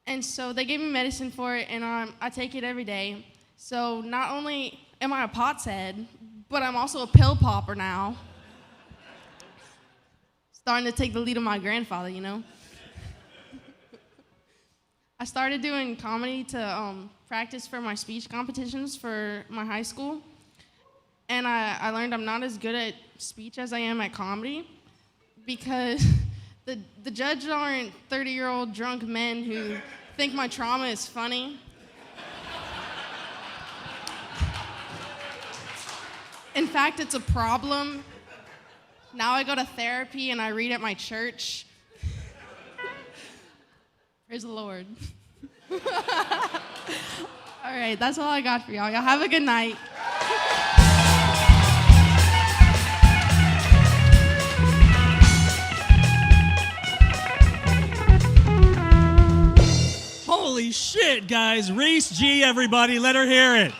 Speaker 8: And so they gave me medicine for it, and I take it every day. So not only am I a pot's head, but I'm also a pill popper now. Starting to take the lead of my grandfather, you know? I started doing comedy to practice for my speech competitions for my high school. And I learned I'm not as good at speech as I am at comedy because the judges aren't 30-year-old drunk men who think my trauma is funny. In fact, it's a problem. Now I go to therapy and I read at my church. Praise the Lord. All right, that's all I got for y'all. Y'all have a good night.
Speaker 2: Holy shit, guys. Reese G, everybody. Let her hear it.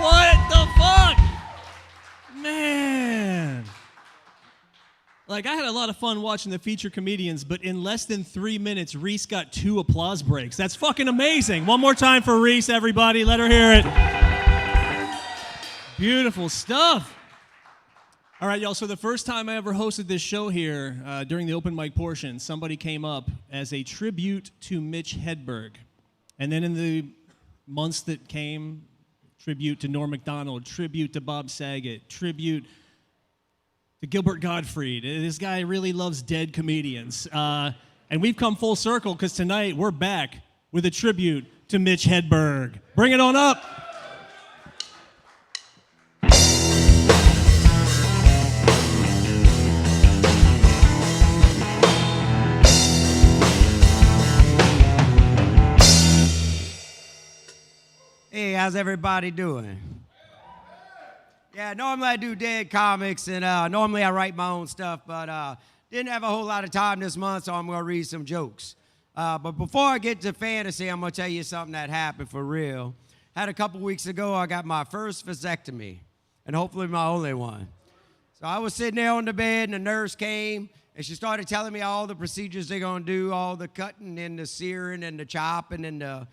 Speaker 2: What the fuck? Man. Like, I had a lot of fun watching the feature comedians, but in less than 3 minutes, Reese got 2 applause breaks. That's fucking amazing. One more time for Reese, everybody. Let her hear it. Beautiful stuff. All right, y'all, so the first time I ever hosted this show here, during the open mic portion, somebody came up as a tribute to Mitch Hedberg. And then in the months that came, tribute to Norm Macdonald, tribute to Bob Saget, tribute to Gilbert Gottfried. This guy really loves dead comedians. And we've come full circle because tonight we're back with a tribute to Mitch Hedberg. Bring it on up.
Speaker 9: Hey, how's everybody doing? Yeah, normally I do dead comics, and normally I write my own stuff, but didn't have a whole lot of time this month, so I'm going to read some jokes. But before I get to fantasy, I'm going to tell you something that happened for real. Had a couple weeks ago, I got my first vasectomy, and hopefully my only one. So I was sitting there on the bed, and the nurse came, and she started telling me all the procedures they're going to do, all the cutting and the searing and the chopping and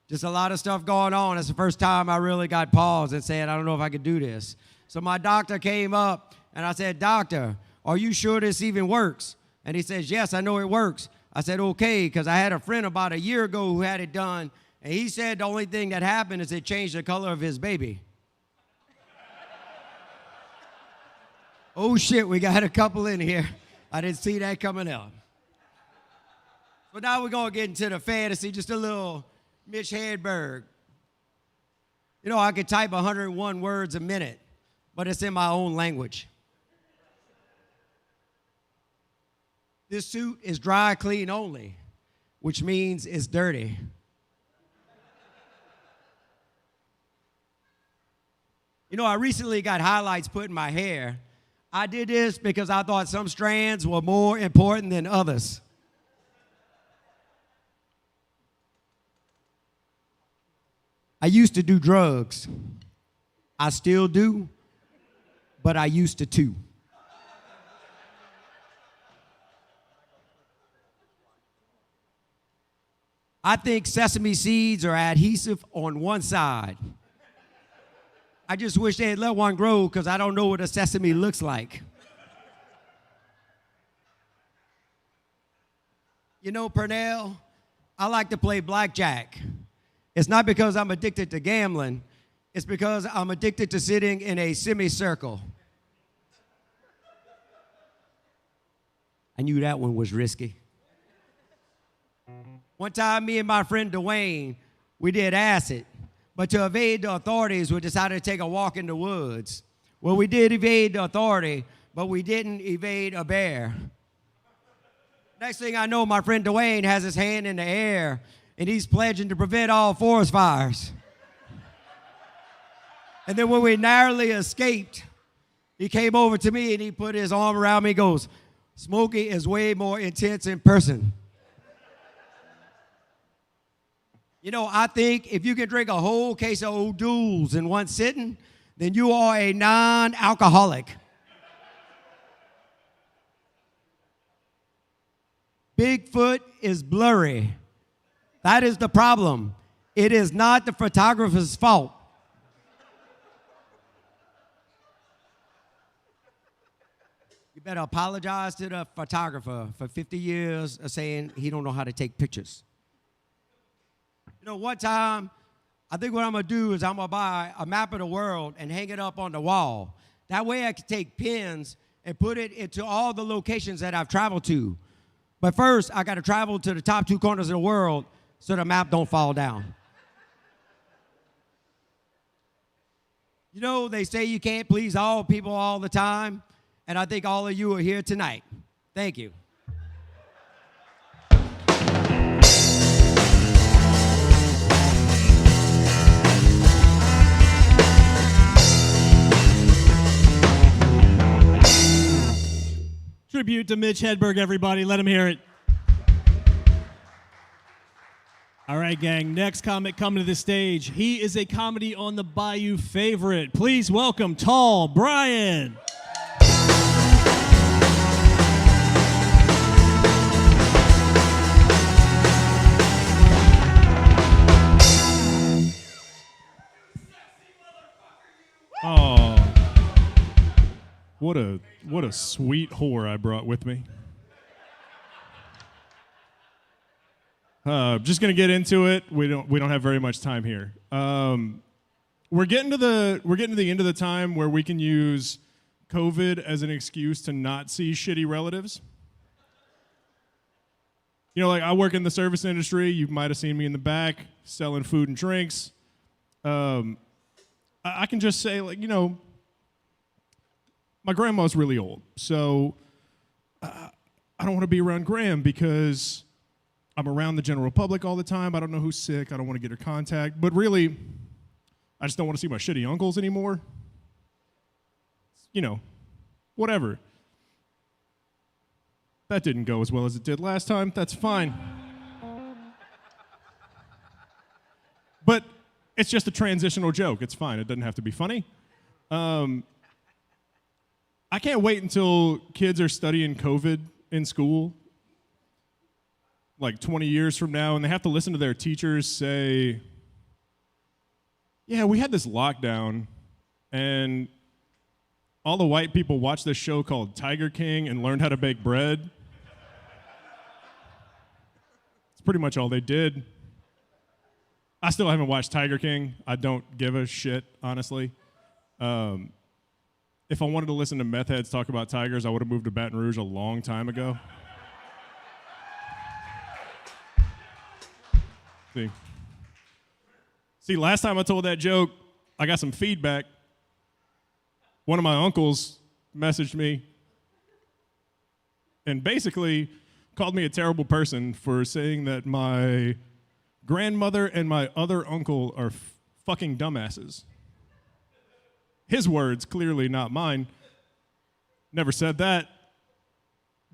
Speaker 9: just a lot of stuff going on. It's the first time I really got paused and said, I don't know if I could do this. So my doctor came up, and I said, Doctor, are you sure this even works? And he says, yes, I know it works. I said, okay, because I had a friend about a year ago who had it done, and he said the only thing that happened is it changed the color of his baby. Oh, shit, we got a couple in here. I didn't see that coming out. But now we're going to get into the fantasy, just a little Mitch Hedberg. You know, I could type 101 words a minute, but it's in my own language. This suit is dry clean only, which means it's dirty. You know, I recently got highlights put in my hair. I did this because I thought some strands were more important than others. I used to do drugs. I still do, but I used to too. I think sesame seeds are adhesive on one side. I just wish they had let one grow because I don't know what a sesame looks like. You know, Purnell, I like to play blackjack. It's not because I'm addicted to gambling. It's because I'm addicted to sitting in a semicircle. I knew that one was risky. One time, me and my friend Dwayne, we did acid. But to evade the authorities, we decided to take a walk in the woods. Well, we did evade the authority, but we didn't evade a bear. Next thing I know, my friend Dwayne has his hand in the air, and he's pledging to prevent all forest fires. And then when we narrowly escaped, he came over to me and he put his arm around me and goes, "Smokey is way more intense in person." You know, I think if you can drink a whole case of O'Doul's in one sitting, then you are a non-alcoholic. Bigfoot is blurry. That is the problem. It is not the photographer's fault. You better apologize to the photographer for 50 years of saying he don't know how to take pictures. You know, one time, I think what I'm going to do is I'm going to buy a map of the world and hang it up on the wall. That way I can take pins and put it into all the locations that I've traveled to. But first, I got to travel to the top two corners of the world so the map don't fall down. You know, they say you can't please all people all the time, and I think all of you are here tonight. Thank you.
Speaker 2: Tribute to Mitch Hedberg, everybody. Let him hear it. All right, gang. Next comic coming to the stage. He is a Comedy on the Bayou favorite. Please welcome Tall Brian.
Speaker 10: Oh, what a sweet whore I brought with me. Just gonna get into it. We don't have very much time here. We're getting to the end of the time where we can use COVID as an excuse to not see shitty relatives. You know, like I work in the service industry. You might have seen me in the back selling food and drinks. I can just say, like, you know, my grandma's really old, so I don't want to be around Graham because I'm around the general public all the time. I don't know who's sick. I don't want to get her contact. But really, I just don't want to see my shitty uncles anymore. You know, whatever. That didn't go as well as it did last time. That's fine. But it's just a transitional joke. It's fine. It doesn't have to be funny. I can't wait until kids are studying COVID in school, like 20 years from now, and they have to listen to their teachers say, yeah, we had this lockdown, and all the white people watched this show called Tiger King and learned how to bake bread. It's pretty much all they did. I still haven't watched Tiger King. I don't give a shit, honestly. If I wanted to listen to meth heads talk about tigers, I would have moved to Baton Rouge a long time ago. See, last time I told that joke, I got some feedback. One of my uncles messaged me and basically called me a terrible person for saying that my grandmother and my other uncle are fucking dumbasses. His words, clearly not mine. Never said that.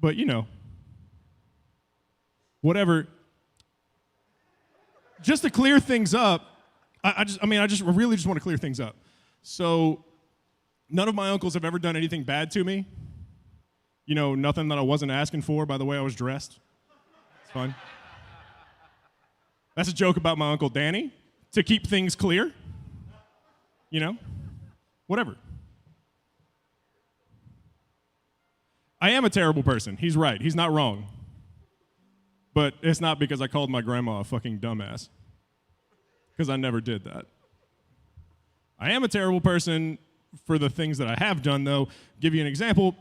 Speaker 10: But, whatever. Just to clear things up, I really just want to clear things up. So, none of my uncles have ever done anything bad to me. Nothing that I wasn't asking for by the way I was dressed. It's fine. That's a joke about my Uncle Danny, to keep things clear. Whatever. I am a terrible person. He's right. He's not wrong. But it's not because I called my grandma a fucking dumbass. Because I never did that. I am a terrible person for the things that I have done, though. Give you an example.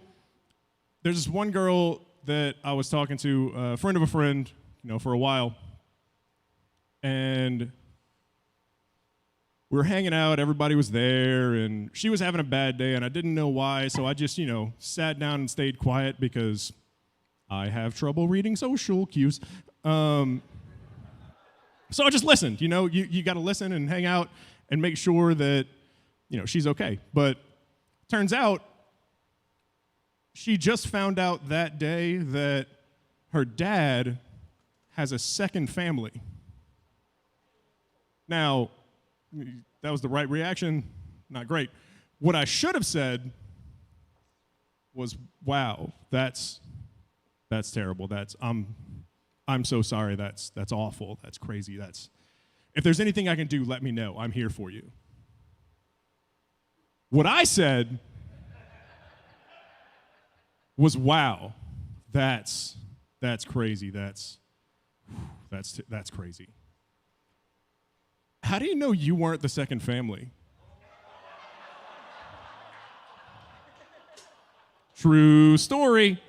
Speaker 10: There's this one girl that I was talking to, a friend of a friend, for a while. And we were hanging out, everybody was there, and she was having a bad day, and I didn't know why, so I just, sat down and stayed quiet because I have trouble reading social cues. So I just listened, you got to listen and hang out and make sure that, she's okay. But turns out she just found out that day that her dad has a second family. Now, that was the right reaction, not great. What I should have said was, wow, that's terrible. I'm so sorry. That's awful. That's crazy. If there's anything I can do, let me know. I'm here for you. What I said was, wow, that's crazy. That's crazy. How do you know you weren't the second family? True story.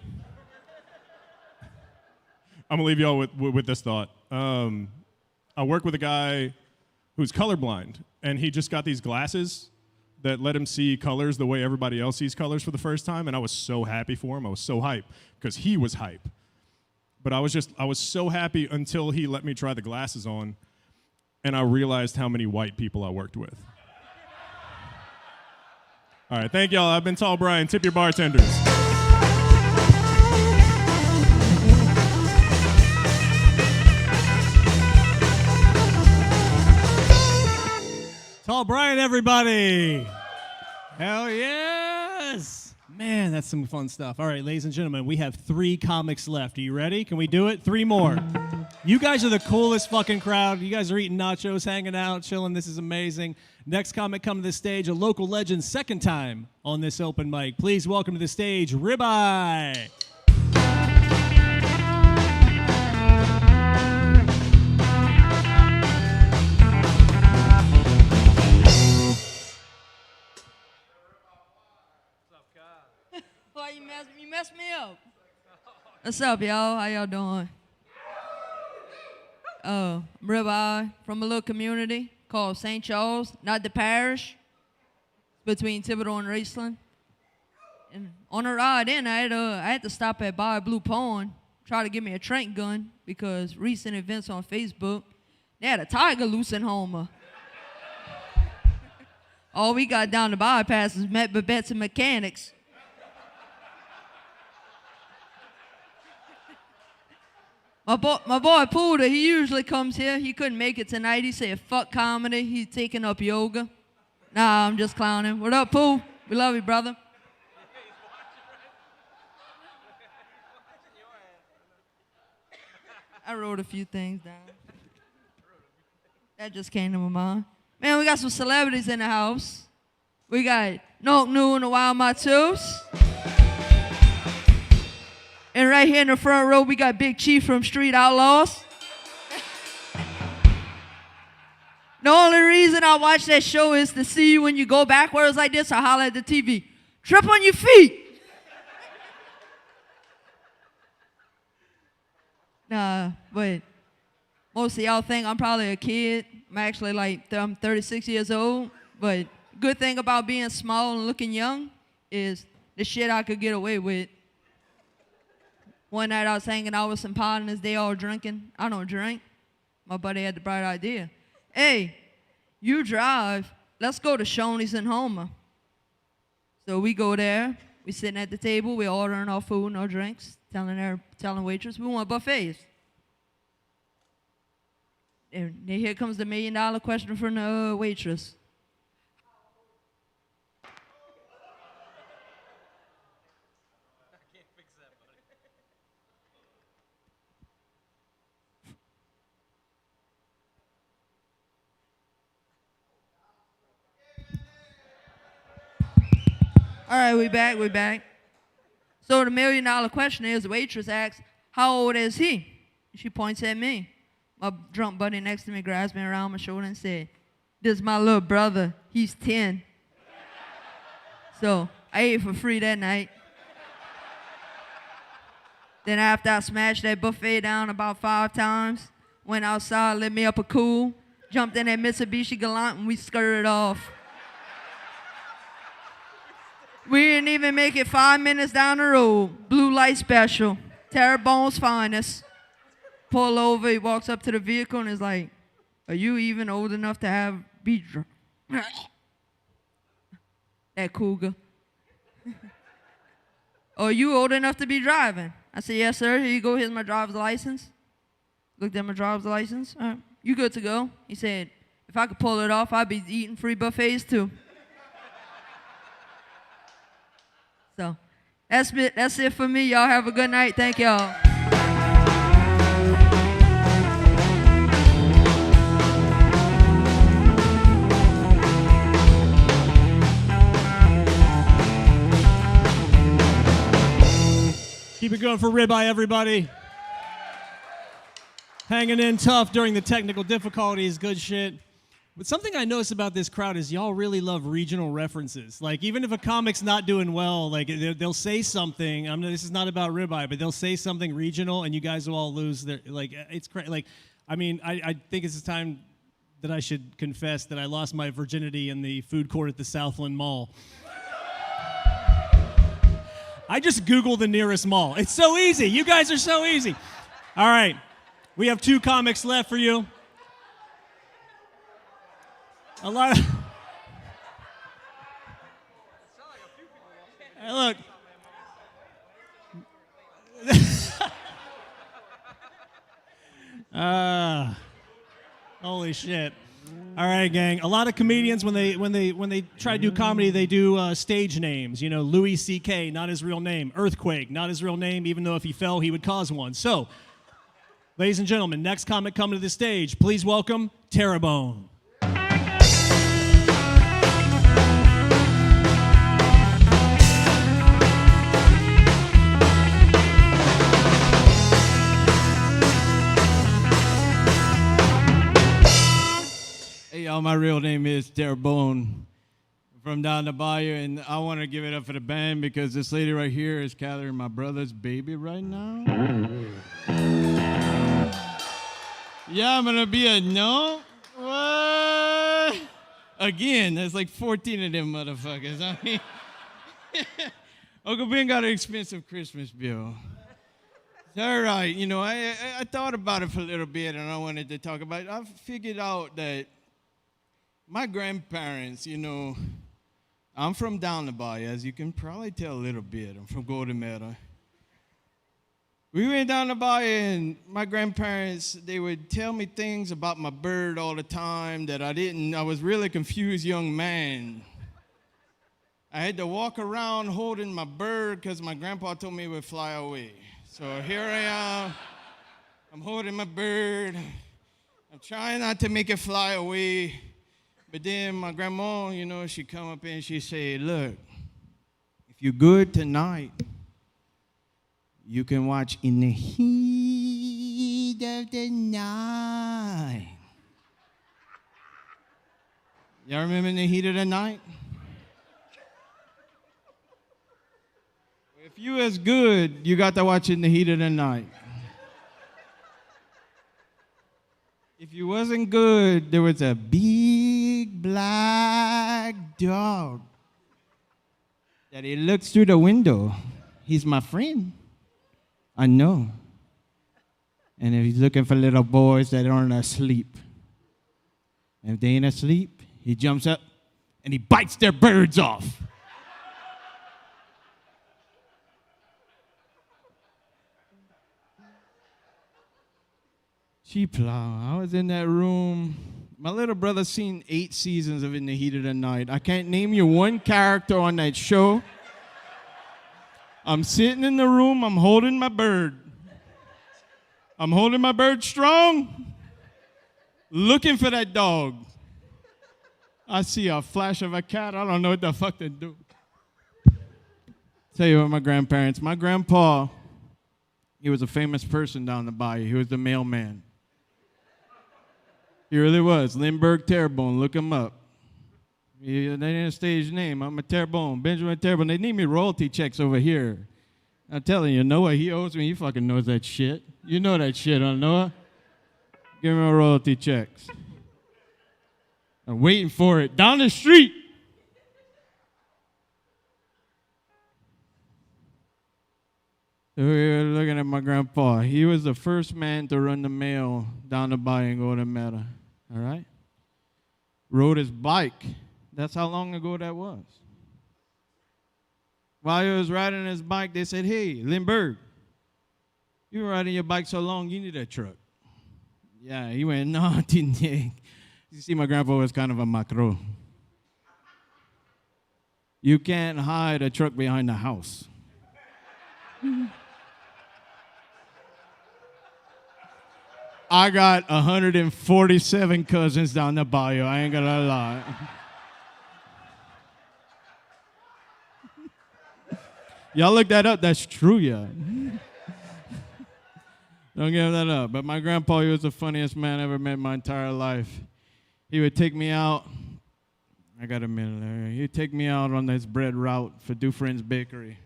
Speaker 10: I'm gonna leave y'all with this thought. I work with a guy who's colorblind, and he just got these glasses that let him see colors the way everybody else sees colors for the first time, and I was so happy for him. I was so hyped because he was hype. But I was so happy until he let me try the glasses on, and I realized how many white people I worked with. All right, thank y'all. I've been Tall Brian. Tip your bartenders.
Speaker 2: Tall Brian, everybody. Hell yes. Man, that's some fun stuff. All right, ladies and gentlemen, we have 3 comics left. Are you ready? Can we do it? 3 more. You guys are the coolest fucking crowd. You guys are eating nachos, hanging out, chilling. This is amazing. Next comic come to the stage, a local legend, second time on this open mic. Please welcome to the stage, Ribeye.
Speaker 5: Boy, you messed me up. What's up, y'all? How y'all doing? Ribeye from a little community called St. Charles, not the parish, between Thibodeau and Raceland. And on a ride in, I had to stop at Bar Blue Pond, try to give me a trank gun because recent events on Facebook, they had a tiger loose in Homer. All we got down the bypass is met Babettes and mechanics. My boy Pooter, he usually comes here. He couldn't make it tonight. He said, fuck comedy. He's taking up yoga. Nah, I'm just clowning. What up, Pooh? We love you, brother. I wrote a few things down. That just came to my mind. Man, we got some celebrities in the house. We got Noak New and the Wild Matus. And right here in the front row, we got Big Chief from Street Outlaws. The only reason I watch that show is to see you when you go backwards like this or holler at the TV. Trip on your feet. Nah, but most of y'all think I'm probably a kid. I'm actually I'm 36 years old. But good thing about being small and looking young is the shit I could get away with. One night I was hanging out with some partners, they all drinking. I don't drink. My buddy had the bright idea. Hey, you drive, let's go to Shoney's in Homer. So we go there,
Speaker 11: We sitting at the table, we ordering our food and our drinks, telling waitress we want buffets. And here comes the $1 million question from the waitress. All right, we back. So the $1 million question is, the waitress asks, how old is he? She points at me. My drunk buddy next to me grabs me around my shoulder and said, this is my little brother. He's 10. So I ate for free that night. Then after I smashed that buffet down about 5 times, went outside, lit me up a cool, jumped in that Mitsubishi Galant, and we skirted off. We didn't even make it 5 minutes down the road. Blue light special. Terrebone's finest. Pull over, he walks up to the vehicle and is like, are you even old enough to be drunk? That cougar. Are you old enough to be driving? I said, yes, sir. Here you go. Here's my driver's license. Looked at my driver's license. All right, you good to go? He said, if I could pull it off, I'd be eating free buffets too. So that's it for me. Y'all have a good night. Thank y'all.
Speaker 2: Keep it going for Ribeye, everybody. Hanging in tough during the technical difficulties. Good shit. But something I noticed about this crowd is y'all really love regional references. Like, even if a comic's not doing well, like, they'll say something. This is not about Ribeye, but they'll say something regional, and you guys will all lose their, like, it's crazy. Like, I think it's time that I should confess that I lost my virginity in the food court at the Southland Mall. I just Googled the nearest mall. It's so easy. You guys are so easy. All right. We have 2 comics left for you. A lot of... Hey, look. Holy shit. All right, gang. A lot of comedians, when they try to do comedy, they do stage names. You know, Louis C.K., not his real name. Earthquake, not his real name, even though if he fell, he would cause one. So, ladies and gentlemen, next comic coming to the stage. Please welcome Terrebone.
Speaker 12: Hey, y'all, my real name is Terrebone from down the bayou, and I want to give it up for the band because this lady right here is carrying my brother's baby right now. Yeah, I'm going to be a no? What? Again, there's like 14 of them motherfuckers. I mean, Uncle Ben got an expensive Christmas bill. It's all right. You know, I thought about it for a little bit, and I wanted to talk about it. I figured out that my grandparents, you know, I'm from down the bayou, as you can probably tell a little bit. I'm from Golden Meadow. We went down the bayou, and my grandparents, they would tell me things about my bird all the time that I was really confused young man. I had to walk around holding my bird because my grandpa told me it would fly away. So here I am, I'm holding my bird. I'm trying not to make it fly away. But then my grandma, you know, she come up and she say, look, if you're good tonight, you can watch In the Heat of the Night. Y'all remember In the Heat of the Night? If you was good, you got to watch In the Heat of the Night. If you wasn't good, there was a big black dog that he looks through the window. He's my friend. I know. And if he's looking for little boys that aren't asleep. And if they ain't asleep, he jumps up and he bites their birds off. Sheepla. I was in that room. My little brother seen 8 seasons of In the Heat of the Night. I can't name you one character on that show. I'm sitting in the room. I'm holding my bird. I'm holding my bird strong, looking for that dog. I see a flash of a cat. I don't know what the fuck to do. Tell you what, my grandpa, he was a famous person down the bayou. He was the mailman. He really was. Lindbergh Terrebonne, look him up. They didn't stage his name. I'm a Terrebonne, Benjamin Terrebonne. They need me royalty checks over here. I'm telling you, Noah, he owes me. He fucking knows that shit. You know that shit, huh, Noah? Give me my royalty checks. I'm waiting for it. Down the street. So we were looking at my grandpa. He was the first man to run the mail down the bayou and go to Meta. All right? Rode his bike. That's how long ago that was. While he was riding his bike, they said, hey, Lindbergh, you've been riding your bike so long, you need a truck. Yeah, he went, no, didn't he? You see, my grandpa was kind of a macro. You can't hide a truck behind the house. I got 147 cousins down the bayou. I ain't gonna lie. Y'all look that up. That's true, yeah. Don't give that up. But my grandpa, he was the funniest man I ever met in my entire life. He would take me out. I got a minute there. He'd take me out on this bread route for Dufresne's Bakery.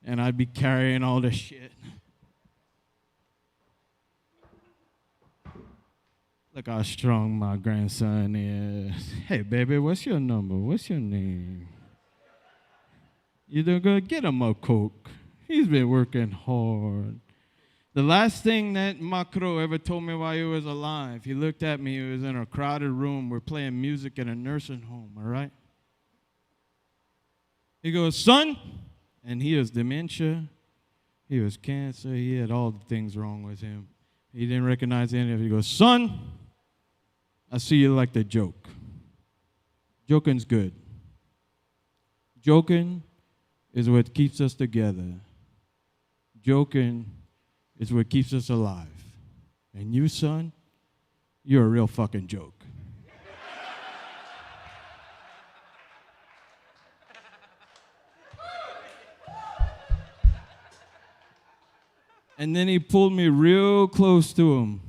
Speaker 12: And I'd be carrying all the shit. Look how strong my grandson is. Hey, baby, what's your number? What's your name? You doing good? Get him a Coke. He's been working hard. The last thing that Macro ever told me while he was alive, he looked at me. He was in a crowded room. We're playing music in a nursing home, all right? He goes, son, and he has dementia. He was cancer. He had all the things wrong with him. He didn't recognize any of it. He goes, son, I see you like to joke. Joking's good. Joking is what keeps us together. Joking is what keeps us alive. And you, son, you're a real fucking joke. And then he pulled me real close to him.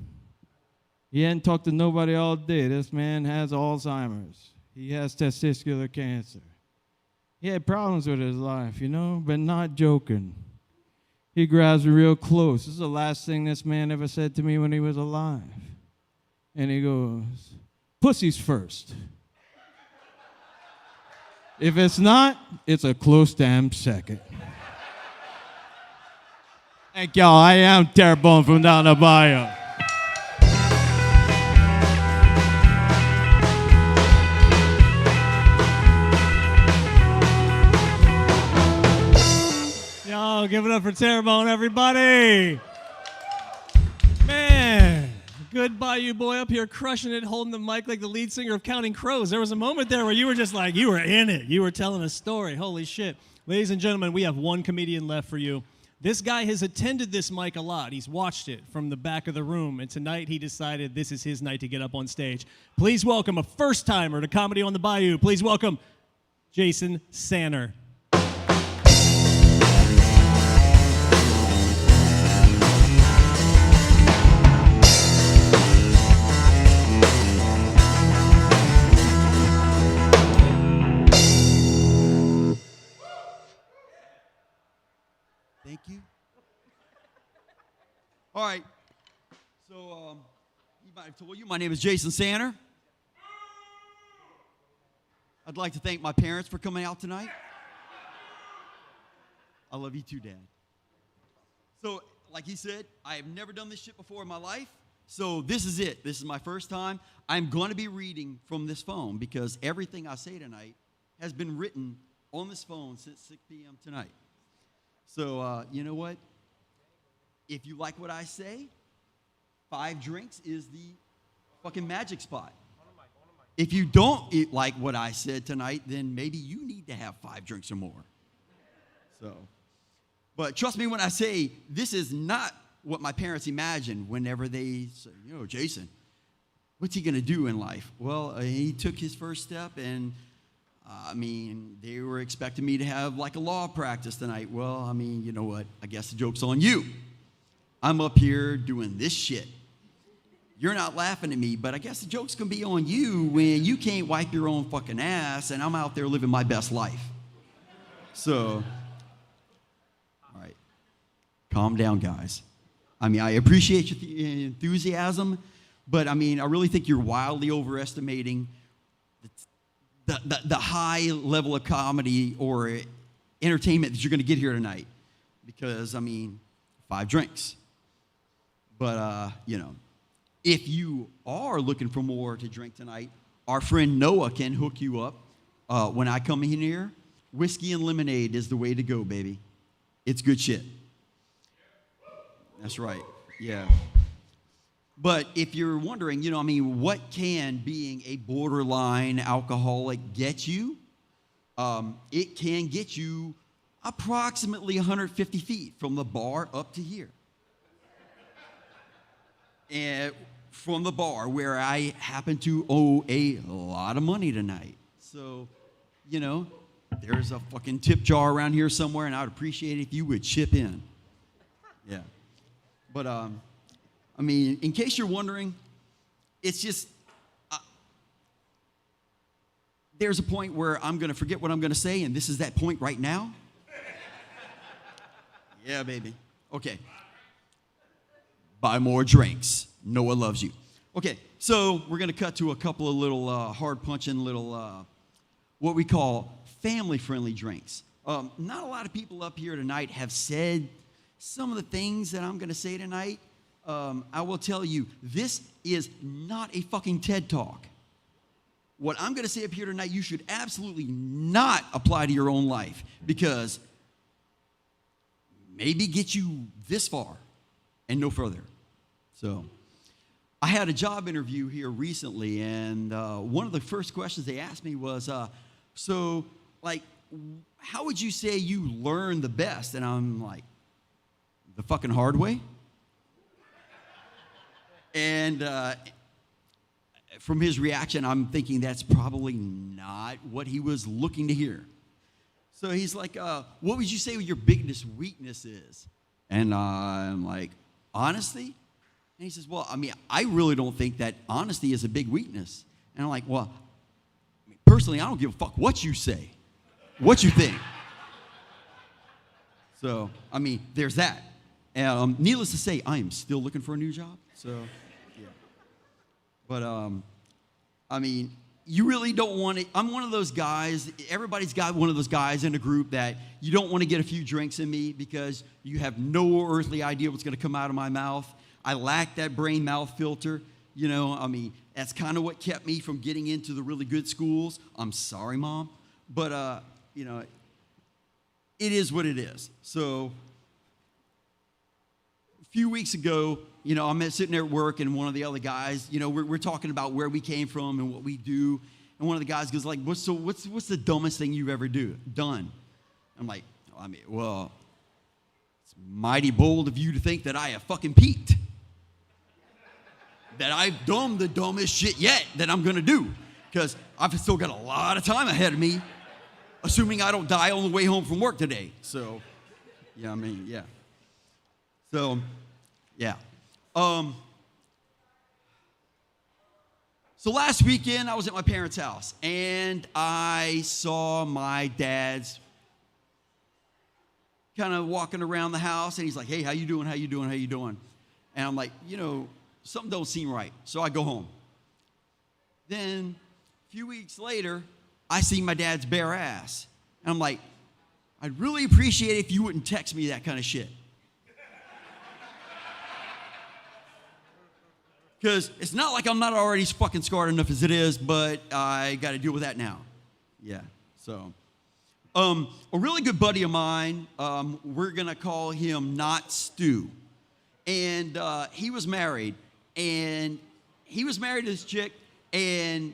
Speaker 12: He hadn't talked to nobody all day. This man has Alzheimer's. He has testicular cancer. He had problems with his life, you know, but not joking. He grabs me real close. This is the last thing this man ever said to me when he was alive. And he goes, pussy's first. If it's not, it's a close damn second. Thank y'all. I am Terrebonne from down the bayou.
Speaker 2: Yo, give it up for Terrebonne, everybody. Man, good Bayou boy up here crushing it, holding the mic like the lead singer of Counting Crows. There was a moment there where you were just like, you were in it. You were telling a story. Holy shit. Ladies and gentlemen, we have one comedian left for you. This guy has attended this mic a lot. He's watched it from the back of the room, and tonight he decided this is his night to get up on stage. Please welcome a first-timer to Comedy on the Bayou. Please welcome Jason Sanner.
Speaker 13: Thank you. All right. So, you might have told you, my name is Jason Sanner. I'd like to thank my parents for coming out tonight. I love you too, Dad. So, like he said, I have never done this shit before in my life. So, this is it. This is my first time. I'm going to be reading from this phone because everything I say tonight has been written on this phone since 6 p.m. tonight. So, you know what? If you like what I say, 5 drinks is the fucking magic spot. If you don't eat like what I said tonight, then maybe you need to have 5 drinks or more. So, but trust me when I say this is not what my parents imagined whenever they say, Jason, what's he going to do in life? Well, he took his first step, and they were expecting me to have like a law practice tonight. Well, you know what? I guess the joke's on you. I'm up here doing this shit. You're not laughing at me, but I guess the joke's going to be on you when you can't wipe your own fucking ass, and I'm out there living my best life. So, all right. Calm down, guys. I appreciate your enthusiasm, but I really think you're wildly overestimating the high level of comedy or entertainment that you're going to get here tonight. Because, 5 drinks. But, if you are looking for more to drink tonight, our friend Noah can hook you up. When I come in here, whiskey and lemonade is the way to go, baby. It's good shit. That's right. Yeah. But if you're wondering, what can being a borderline alcoholic get you? It can get you approximately 150 feet from the bar up to here. And from the bar where I happen to owe a lot of money tonight. So, there's a fucking tip jar around here somewhere, and I would appreciate it if you would chip in. Yeah. But, in case you're wondering, it's just, there's a point where I'm going to forget what I'm going to say, and this is that point right now. Yeah, baby. Okay. Buy more drinks. Noah loves you. Okay, so we're going to cut to a couple of little hard-punching little, what we call family-friendly drinks. Not a lot of people up here tonight have said some of the things that I'm going to say tonight. I will tell you, this is not a fucking TED Talk. What I'm going to say up here tonight, you should absolutely not apply to your own life, because maybe get you this far and no further. So, I had a job interview here recently, and one of the first questions they asked me was, how would you say you learn the best? And I'm like, the fucking hard way? And from his reaction, I'm thinking that's probably not what he was looking to hear. So he's like, what would you say your biggest weakness is? And I'm like, honesty? And he says, well, I really don't think that honesty is a big weakness. And I'm like, well, personally, I don't give a fuck what you say, what you think. So, there's that. And needless to say, I am still looking for a new job. So, yeah. But, you really don't want it. I'm one of those guys, everybody's got one of those guys in a group that you don't want to get a few drinks in me because you have no earthly idea what's going to come out of my mouth. I lack that brain mouth filter. That's kind of what kept me from getting into the really good schools. I'm sorry, Mom. But, it is what it is. So, a few weeks ago, I'm sitting there at work, and one of the other guys, we're talking about where we came from and what we do. And one of the guys goes like, what's the dumbest thing you've ever done? I'm like, well, it's mighty bold of you to think that I have fucking peaked. That I've done the dumbest shit yet that I'm going to do. Because I've still got a lot of time ahead of me, assuming I don't die on the way home from work today. So, yeah. So, yeah. So last weekend, I was at my parents' house, and I saw my dad's kind of walking around the house, and he's like, hey, how you doing? And I'm like, something don't seem right. So I go home. Then a few weeks later, I see my dad's bare ass. And I'm like, I'd really appreciate it if you wouldn't text me that kind of shit. Because it's not like I'm not already fucking scarred enough as it is, but I got to deal with that now. Yeah, so. A really good buddy of mine, we're going to call him Not Stu. And he was married. and he was married to this chick, and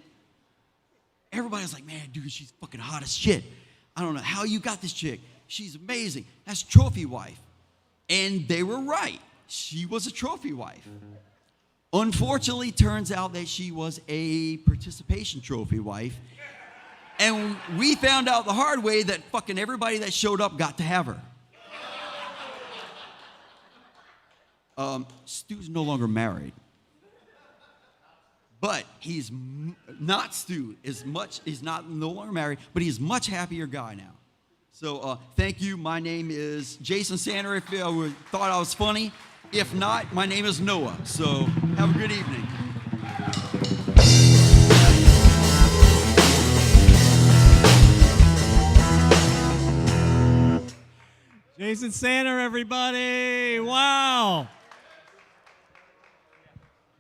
Speaker 13: everybody was like, man, dude, she's fucking hot as shit. I don't know how you got this chick. She's amazing. That's trophy wife. And they were right. She was a trophy wife. Unfortunately, turns out that she was a participation trophy wife. And we found out the hard way that fucking everybody that showed up got to have her. Stu's no longer married. But he's not Stu as much. He's no longer married, but he's a much happier guy now. So thank you. My name is Jason Sander. If you thought I was funny, if not, my name is Noah. So have a good evening.
Speaker 2: Jason Sander, everybody. Wow.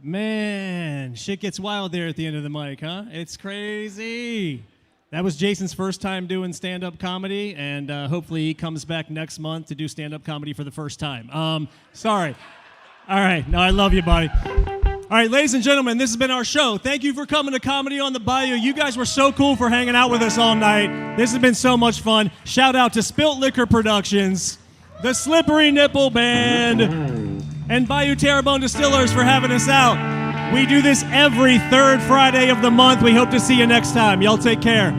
Speaker 2: Man, shit gets wild there at the end of the mic, huh? It's crazy. That was Jason's first time doing stand-up comedy, and hopefully he comes back next month to do stand-up comedy for the first time. Sorry. All right. No, I love you, buddy. All right, ladies and gentlemen, this has been our show. Thank you for coming to Comedy on the Bayou. You guys were so cool for hanging out with us all night. This has been so much fun. Shout out to Spilt Liquor Productions, the Slippery Nipple Band, and Bayou Terrebonne Distillers for having us out. We do this every third Friday of the month. We hope to see you next time. Y'all take care.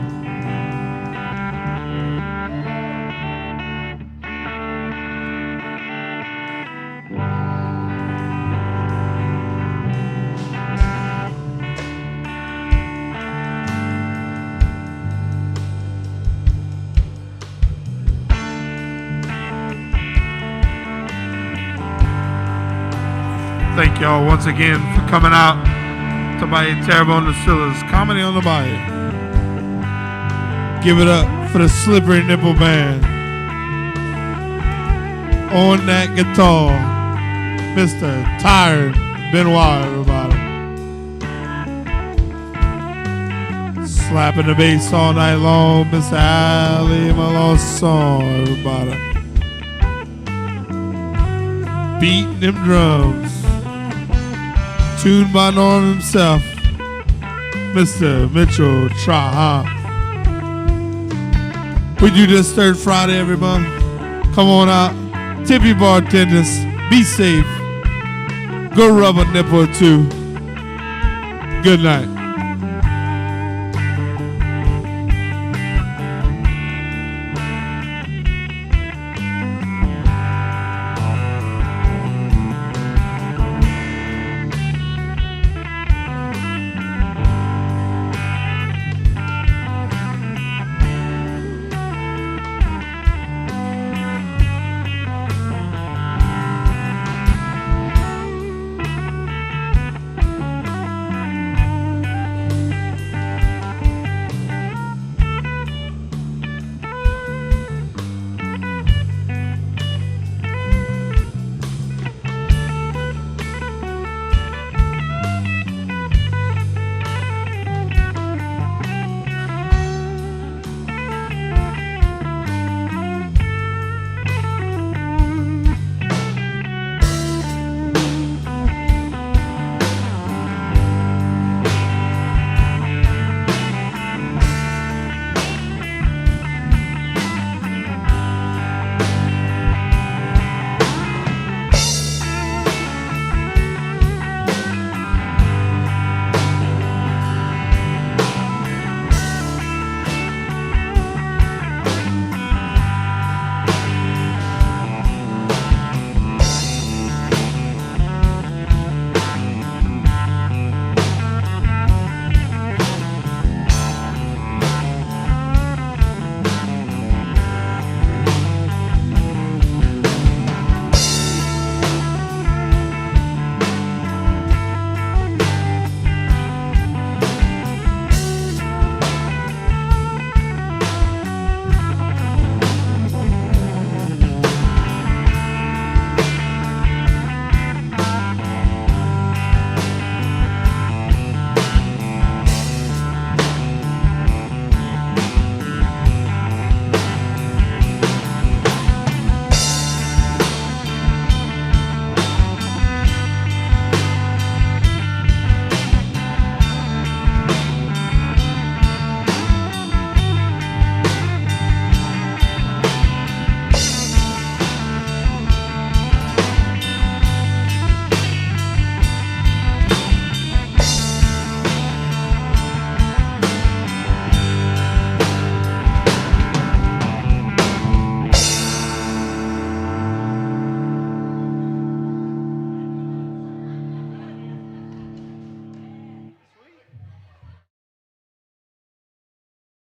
Speaker 1: Thank y'all once again for coming out to Bayou Terrebonne Distillers Comedy on the Bayou. Give it up for the Slippery Nipple Band. On that guitar, Mr. Tired Benoit, everybody. Slapping the bass all night long, Mr. Ali Malonson, everybody. Beating them drums. Tuned by Norm himself, Mr. Mitchell Traha. We do this third Friday every month. Come on out. Tip your bartenders. Be safe. Go rub a nipple or two. Good night.